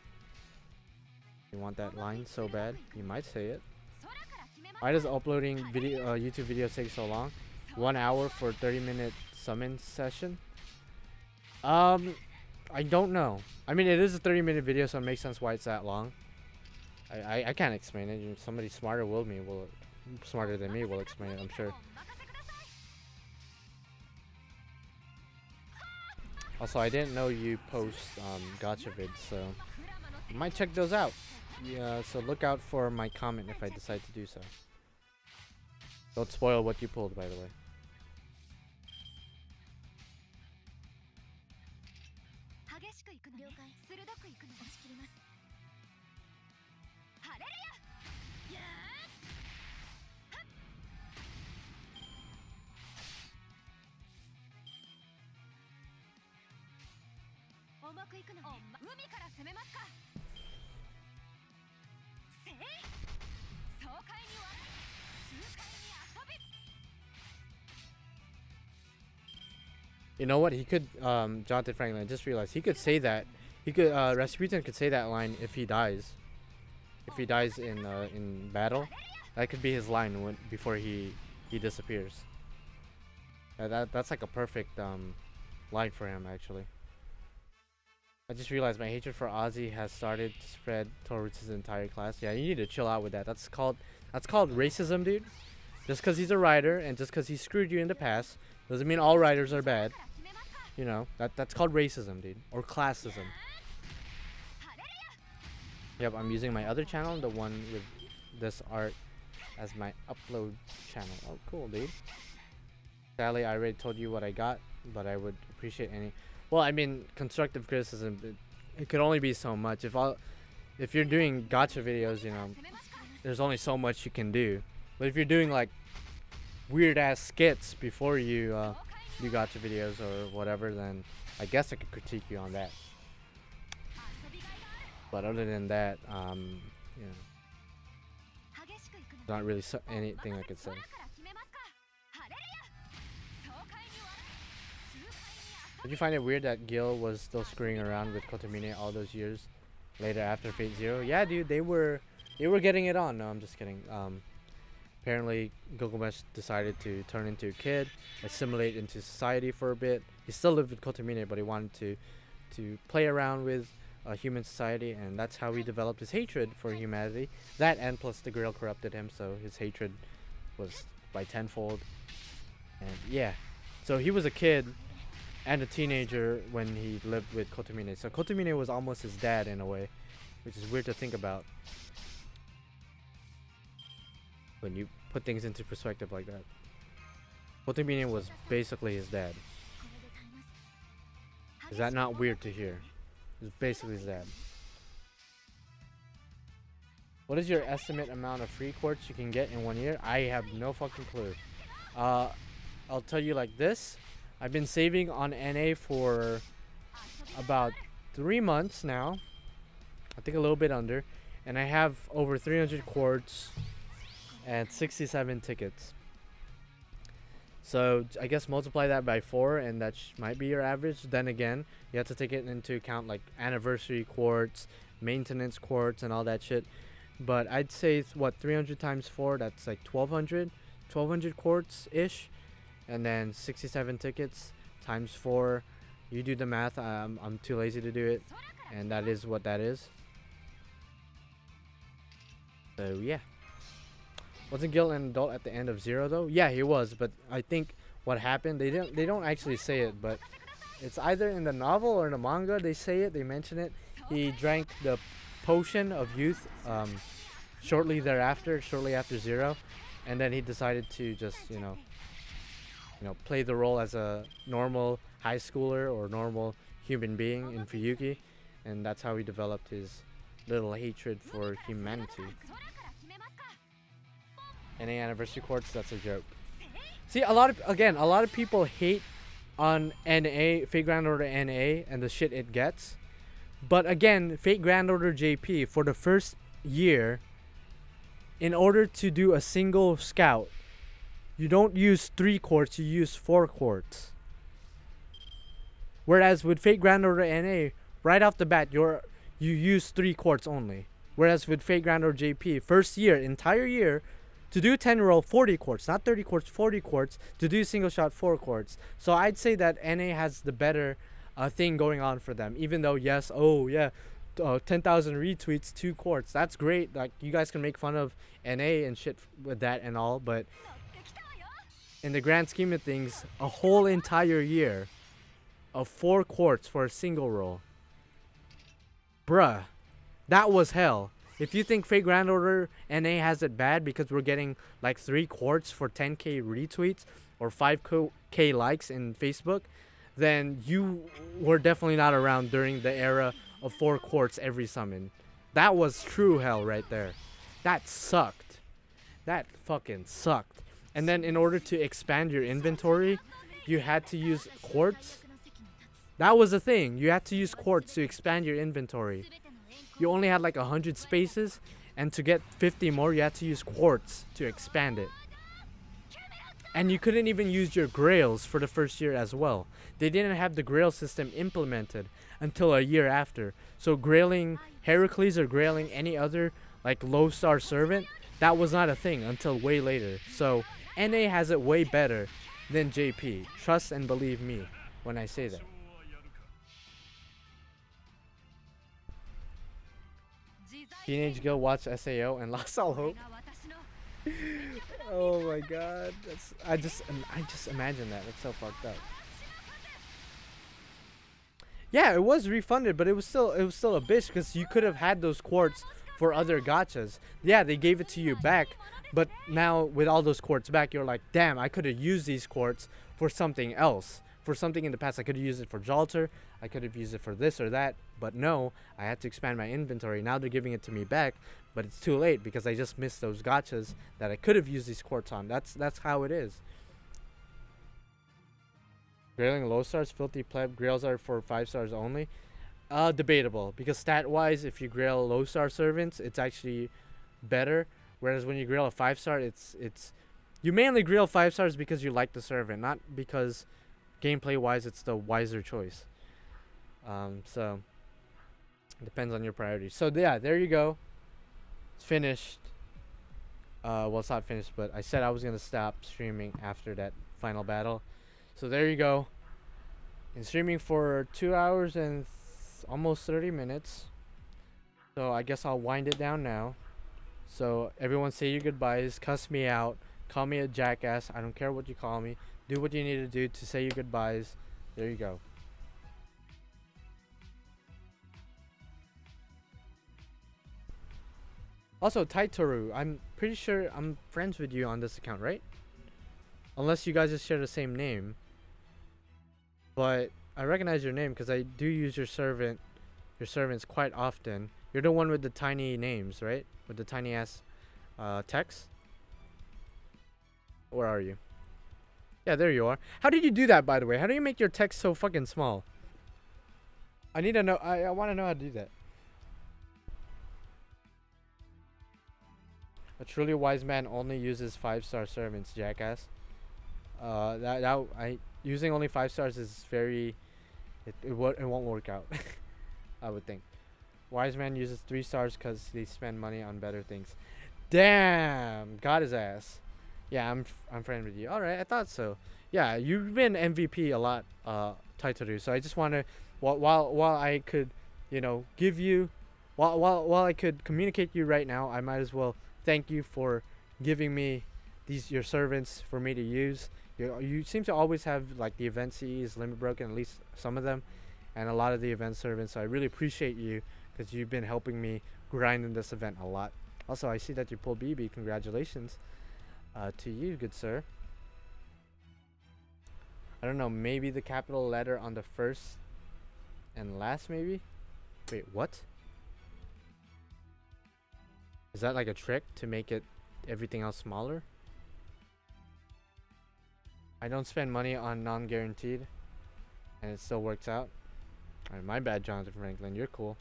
You want that line so bad, you might say it. Why does uploading video YouTube videos take so long? 1 hour for 30-minute summon session? I don't know. I mean, it is a 30-minute video, so it makes sense why it's that long. I can't explain it. Somebody smarter than me will explain it, I'm sure. Also, I didn't know you post gacha vids, so I might check those out. Yeah, so look out for my comment if I decide to do so. Don't spoil what you pulled, by the way. You know what? He could, Jonathan Franklin, I just realized he could say that. He could, Rasputin could say that line if he dies. If he dies in battle, that could be his line before he disappears. That's like a perfect line for him, actually. I just realized my hatred for Ozzy has started to spread towards his entire class. Yeah, you need to chill out with that. That's called racism, dude. Just because he's a writer and just because he screwed you in the past doesn't mean all writers are bad. You know, that's called racism, dude, or classism. Yep, I'm using my other channel, the one with this art, as my upload channel. Oh, cool, dude. Sadly, I already told you what I got, but I would appreciate any. Well, I mean, constructive criticism, it could only be so much. If you're doing gacha videos, you know, there's only so much you can do. But if you're doing like weird ass skits before you do gacha videos or whatever, then I guess I could critique you on that. But other than that, you know, not really anything I could say. Did you find it weird that Gil was still screwing around with Kotomine all those years later after Fate Zero? Yeah, dude, they were getting it on. No, I'm just kidding. Apparently, Gilgamesh decided to turn into a kid, assimilate into society for a bit. He still lived with Kotomine, but he wanted to play around with human society, and that's how he developed his hatred for humanity. That, and plus the girl corrupted him, so his hatred was by tenfold. And yeah, so he was a kid and a teenager when he lived with Kotomine. So Kotomine was almost his dad in a way, which is weird to think about when you put things into perspective like that. Kotomine was basically his dad. Is that not weird to hear? It's basically his dad. What is your estimate amount of free quartz you can get in 1 year? I have no fucking clue. I'll tell you like this. I've been saving on NA for about 3 months now. I think a little bit under. And I have over 300 quartz and 67 tickets. So I guess multiply that by 4 and that might be your average. Then again, you have to take it into account like anniversary quartz, maintenance quartz, and all that shit. But I'd say it's what, 300 times 4, that's like 1200 quartz ish. And then 67 tickets times 4. You do the math. I'm too lazy to do it, and that is what that is. So yeah. Wasn't Gil an adult at the end of Zero though? Yeah, he was, but I think what happened, they don't actually say it, but it's either in the novel or in the manga they say it, they mention it. He drank the potion of youth shortly thereafter, shortly after Zero, and then he decided to just, you know, play the role as a normal high schooler or normal human being in Fuyuki, and that's how he developed his little hatred for humanity. NA anniversary quartz, that's a joke. See, a lot of people hate on NA, Fate Grand Order NA, and the shit it gets. But again, Fate Grand Order JP, for the first year, in order to do a single scout, you don't use 3 quartz, you use 4 quartz. Whereas with Fate Grand Order NA, right off the bat, you use 3 quartz only. Whereas with Fate Grand Order JP, first year, entire year, to do 10 roll, 40 quartz, not 30 quartz, 40 quartz. To do single shot, 4 quartz. So I'd say that NA has the better thing going on for them. Even though, yes, oh yeah, 10,000 retweets, 2 quartz. That's great. Like, you guys can make fun of NA and shit with that and all, but in the grand scheme of things, a whole entire year of 4 quartz for a single roll. Bruh, that was hell. If you think Fate Grand Order NA has it bad because we're getting like 3 quartz for 10k retweets or 5k likes in Facebook, then you were definitely not around during the era of 4 quartz every summon. That was true hell right there. That sucked. That fucking sucked. And then in order to expand your inventory, you had to use quartz. That was the thing. You had to use quartz to expand your inventory. You only had like 100 spaces, and to get 50 more, you had to use quartz to expand it. And you couldn't even use your grails for the first year as well. They didn't have the grail system implemented until a year after. So grailing Heracles or grailing any other like low star servant, that was not a thing until way later. So NA has it way better than JP. Trust and believe me when I say that. Teenage girl watched SAO and lost all hope. Oh my god, that's I just imagine that. It's so fucked up. Yeah, it was refunded, but it was still a bitch because you could have had those quartz for other gachas. Yeah, they gave it to you back, but now with all those quartz back, you're like, damn, I could have used these quartz for something else. For something in the past, I could have used it for Jalter, I could have used it for this or that, but no, I had to expand my inventory. Now they're giving it to me back, but it's too late because I just missed those gachas that I could have used these quartz on. That's how it is. Grailing low stars, filthy pleb. Grails are for 5 stars only. Debatable, because stat wise, if you grail low star servants, it's actually better. Whereas when you grail a 5 star, it's you mainly grail 5 stars because you like the servant, not because gameplay wise it's the wiser choice. So it depends on your priorities. So yeah, there you go. It's finished. Well, it's not finished, but I said I was gonna stop streaming after that final battle. So there you go. Been streaming for 2 hours and almost 30 minutes. So I guess I'll wind it down now. So everyone say your goodbyes, cuss me out, call me a jackass. I don't care what you call me. Do what you need to do to say your goodbyes. There you go. Also, Taitoru, I'm pretty sure I'm friends with you on this account, right? Unless you guys just share the same name. But I recognize your name because I do use your servants quite often. You're the one with the tiny names, right? With the tiny ass text. Where are you? Yeah, there you are. How did you do that, by the way? How do you make your text so fucking small? I need to know. I want to know how to do that. A truly wise man only uses 5-star servants, jackass. Using only 5 stars is very, it won't work out. I would think. Wise man uses 3 stars because they spend money on better things. Damn, got his ass. Yeah, I'm friend with you. All right, I thought so. Yeah, you've been MVP a lot, Taitoru. So I just want to, while I could, you know, give you, while I could communicate you right now, I might as well thank you for giving me your servants for me to use. You seem to always have like the event CEs limit broken, at least some of them, and a lot of the event servants. So I really appreciate you because you've been helping me grind in this event a lot. Also, I see that you pulled BB. Congratulations to you, good sir. I don't know, maybe the capital letter on the first and last, maybe? Wait, what? Is that like a trick to make it everything else smaller? I don't spend money on non-guaranteed and it still works out. Alright, my bad, Jonathan Franklin. You're cool.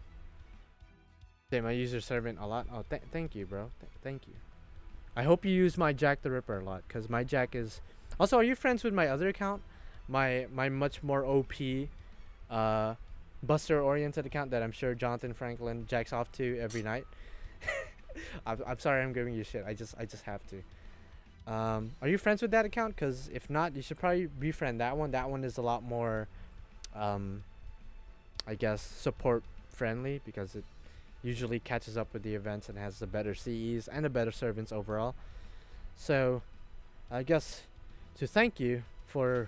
Same, I use your servant a lot. Oh, thank you, bro. Thank you. I hope you use my Jack the Ripper a lot, because my Jack is... Also, are you friends with my other account? My much more OP Buster-oriented account that I'm sure Jonathan Franklin jacks off to every night. I'm sorry I'm giving you shit. I just have to. Are you friends with that account? Because if not, you should probably befriend that one. That one is a lot more, I guess, support friendly, because it usually catches up with the events and has the better CEs and the better servants overall. So I guess to thank you for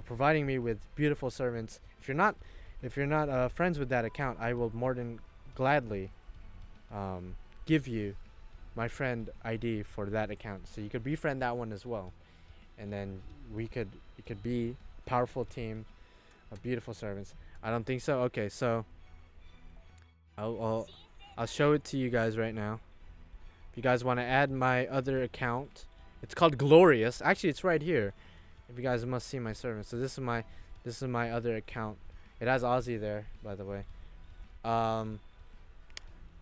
providing me with beautiful servants. If you're not friends with that account, I will more than gladly give you my friend ID for that account, so you could befriend that one as well, and then it could be a powerful team of beautiful servants. I don't think so. Okay, so I'll show it to you guys right now. If you guys want to add my other account, it's called Glorious. Actually, it's right here. If you guys must see my servants. So this is my other account. It has Aussie there, by the way.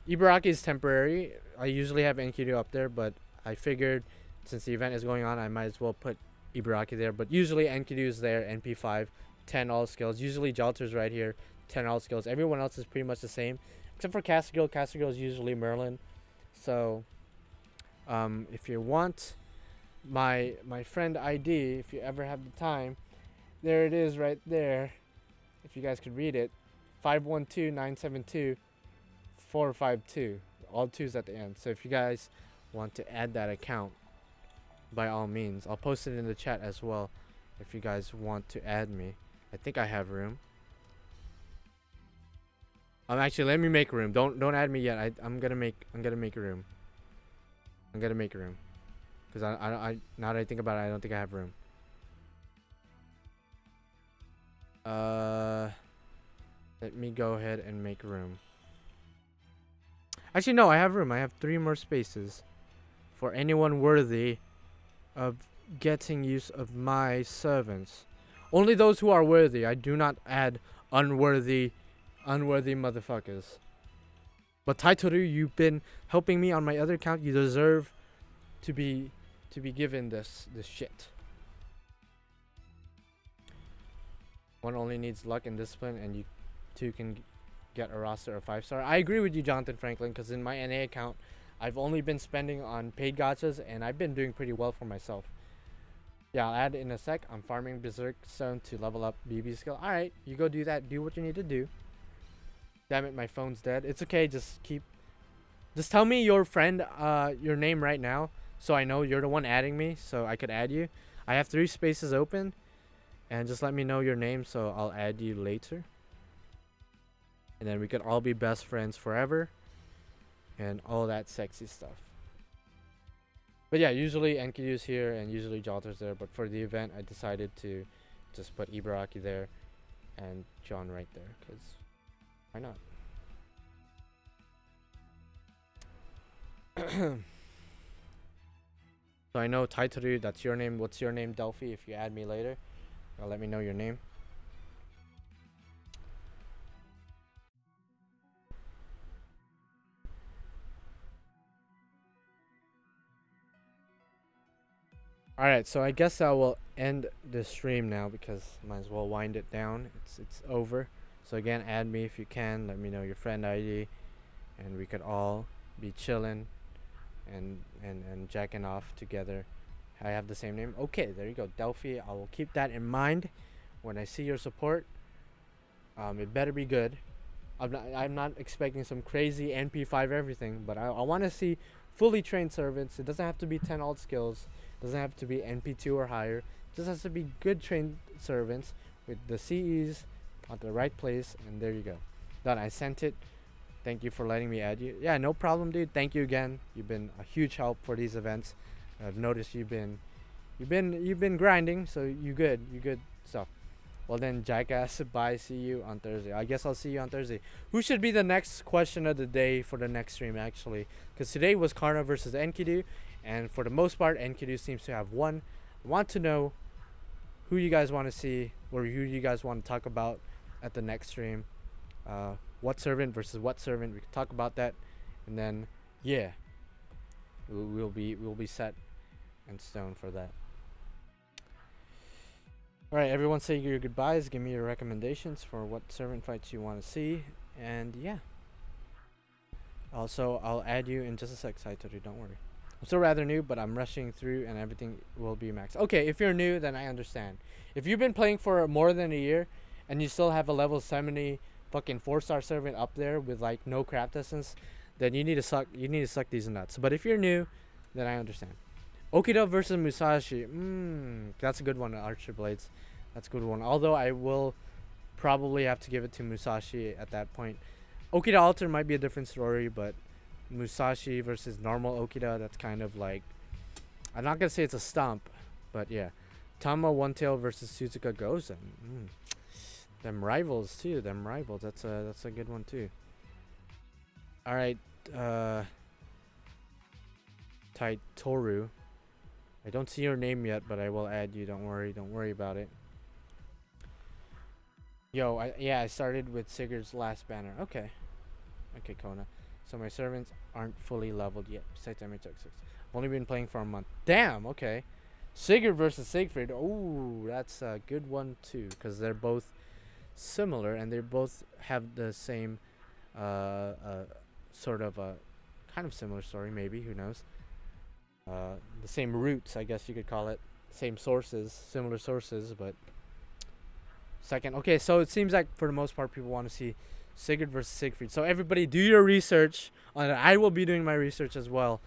Ibaraki is temporary. I usually have NQ2 up there, but I figured since the event is going on, I might as well put Ibaraki there. But usually Enkidu is there, NP5, 10 all skills. Usually Jalter's right here, 10 all skills. Everyone else is pretty much the same, except for Castigal. Castigal is usually Merlin. So if you want my friend ID, if you ever have the time, there it is right there. If you guys could read it, 512-972-452. All twos at the end. So if you guys want to add that account, by all means, I'll post it in the chat as well. If you guys want to add me, I think I have room. Actually, let me make room. Don't add me yet. I'm gonna make room. I'm gonna make room, because I now that I think about it, I don't think I have room. Let me go ahead and make room. Actually, no, I have room. I have 3 more spaces for anyone worthy of getting use of my servants. Only those who are worthy. I do not add unworthy motherfuckers. But Taitoru, you've been helping me on my other account. You deserve to be given this shit. One only needs luck and discipline, and you two can get a roster of 5-star. I agree with you, Jonathan Franklin, because in my NA account, I've only been spending on paid gachas, and I've been doing pretty well for myself. Yeah, I'll add it in a sec. I'm farming Berserk Stone to level up BB skill. Alright, you go do that. Do what you need to do. Damn it, my phone's dead. It's okay, just tell me your friend, your name right now, so I know you're the one adding me, so I could add you. I have 3 spaces open, and just let me know your name, so I'll add you later. And then we could all be best friends forever, and all that sexy stuff. But yeah, usually Enkidu's here, and usually Jalter's there, but for the event, I decided to just put Ibaraki there, and John right there, because why not? So I know Taitoru, that's your name. What's your name, Delphi? If you add me later, let me know your name. Alright, so I guess I will end the stream now, because might as well wind it down. It's over. So again, add me if you can. Let me know your friend ID, and we could all be chilling and jacking off together. I have the same name. Okay, there you go, Delphi. I will keep that in mind when I see your support. It better be good. I'm not expecting some crazy NP5 everything, but I want to see fully trained servants. It doesn't have to be 10 alt skills. It doesn't have to be NP2 or higher. It just has to be good trained servants with the CEs at the right place, and there you go. Done. I sent it. Thank you for letting me add you. Yeah, no problem, dude. Thank you again. You've been a huge help for these events. I've noticed you've been grinding, so you good stuff. Well then, jackass, bye. See you on Thursday. I guess I'll see you on Thursday. Who should be the next question of the day for the next stream, actually? Because today was Karna versus Enkidu, and for the most part, Enkidu seems to have won. I want to know who you guys want to see, or who you guys want to talk about at the next stream. What servant versus what servant? We can talk about that, and then yeah, we'll be set in stone for that. Alright, everyone say your goodbyes. Give me your recommendations for what servant fights you want to see, and yeah. Also, I'll add you in just a sec, Saitoru. Don't worry. I'm still rather new, but I'm rushing through, and everything will be maxed. Okay, if you're new, then I understand. If you've been playing for more than a year, and you still have a level 70 fucking 4-star servant up there with like no craft essence, then you need to suck these nuts. But if you're new, then I understand. Okida versus Musashi. That's a good one, Archer Blades. That's a good one. Although I will probably have to give it to Musashi at that point. Okida Alter might be a different story, but Musashi versus normal Okida, that's kind of like, I'm not gonna say it's a stomp, but yeah. Tama One Tail versus Suzuka Gozen. Them rivals too. Them rivals. That's a good one too. All right, Taitoru. I don't see your name yet, but I will add you. Don't worry. Don't worry about it. Yo, I started with Sigurd's last banner. Okay, Kona. So my servants aren't fully leveled yet. Besides, I took 6. I've only been playing for a month. Damn. Okay. Sigurd versus Siegfried. Oh, that's a good one too, because they're both similar and they both have the same sort of a kind of similar story, maybe, who knows. The same roots, I guess you could call it. Same sources, similar sources, but second. Okay, so it seems like for the most part people want to see Sigurd versus Siegfried. So everybody do your research on it. I will be doing my research as well.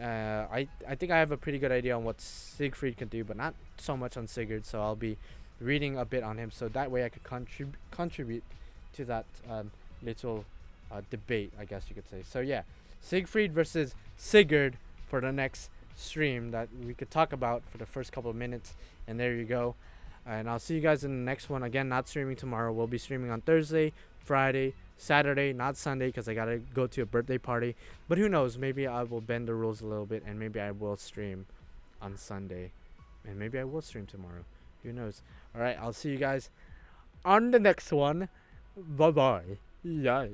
I think I have a pretty good idea on what Siegfried can do, but not so much on Sigurd, so I'll be reading a bit on him, so that way I could contribute to that little debate, I guess you could say. So yeah, Siegfried versus Sigurd for the next stream that we could talk about for the first couple of minutes, and there you go. And I'll see you guys in the next one. Again, not streaming tomorrow. We'll be streaming on Thursday, Friday, Saturday, not Sunday, because I gotta go to a birthday party. But who knows, maybe I will bend the rules a little bit, and maybe I will stream on Sunday, and maybe I will stream tomorrow. Who knows? Alright, I'll see you guys on the next one. Bye bye. Yeah.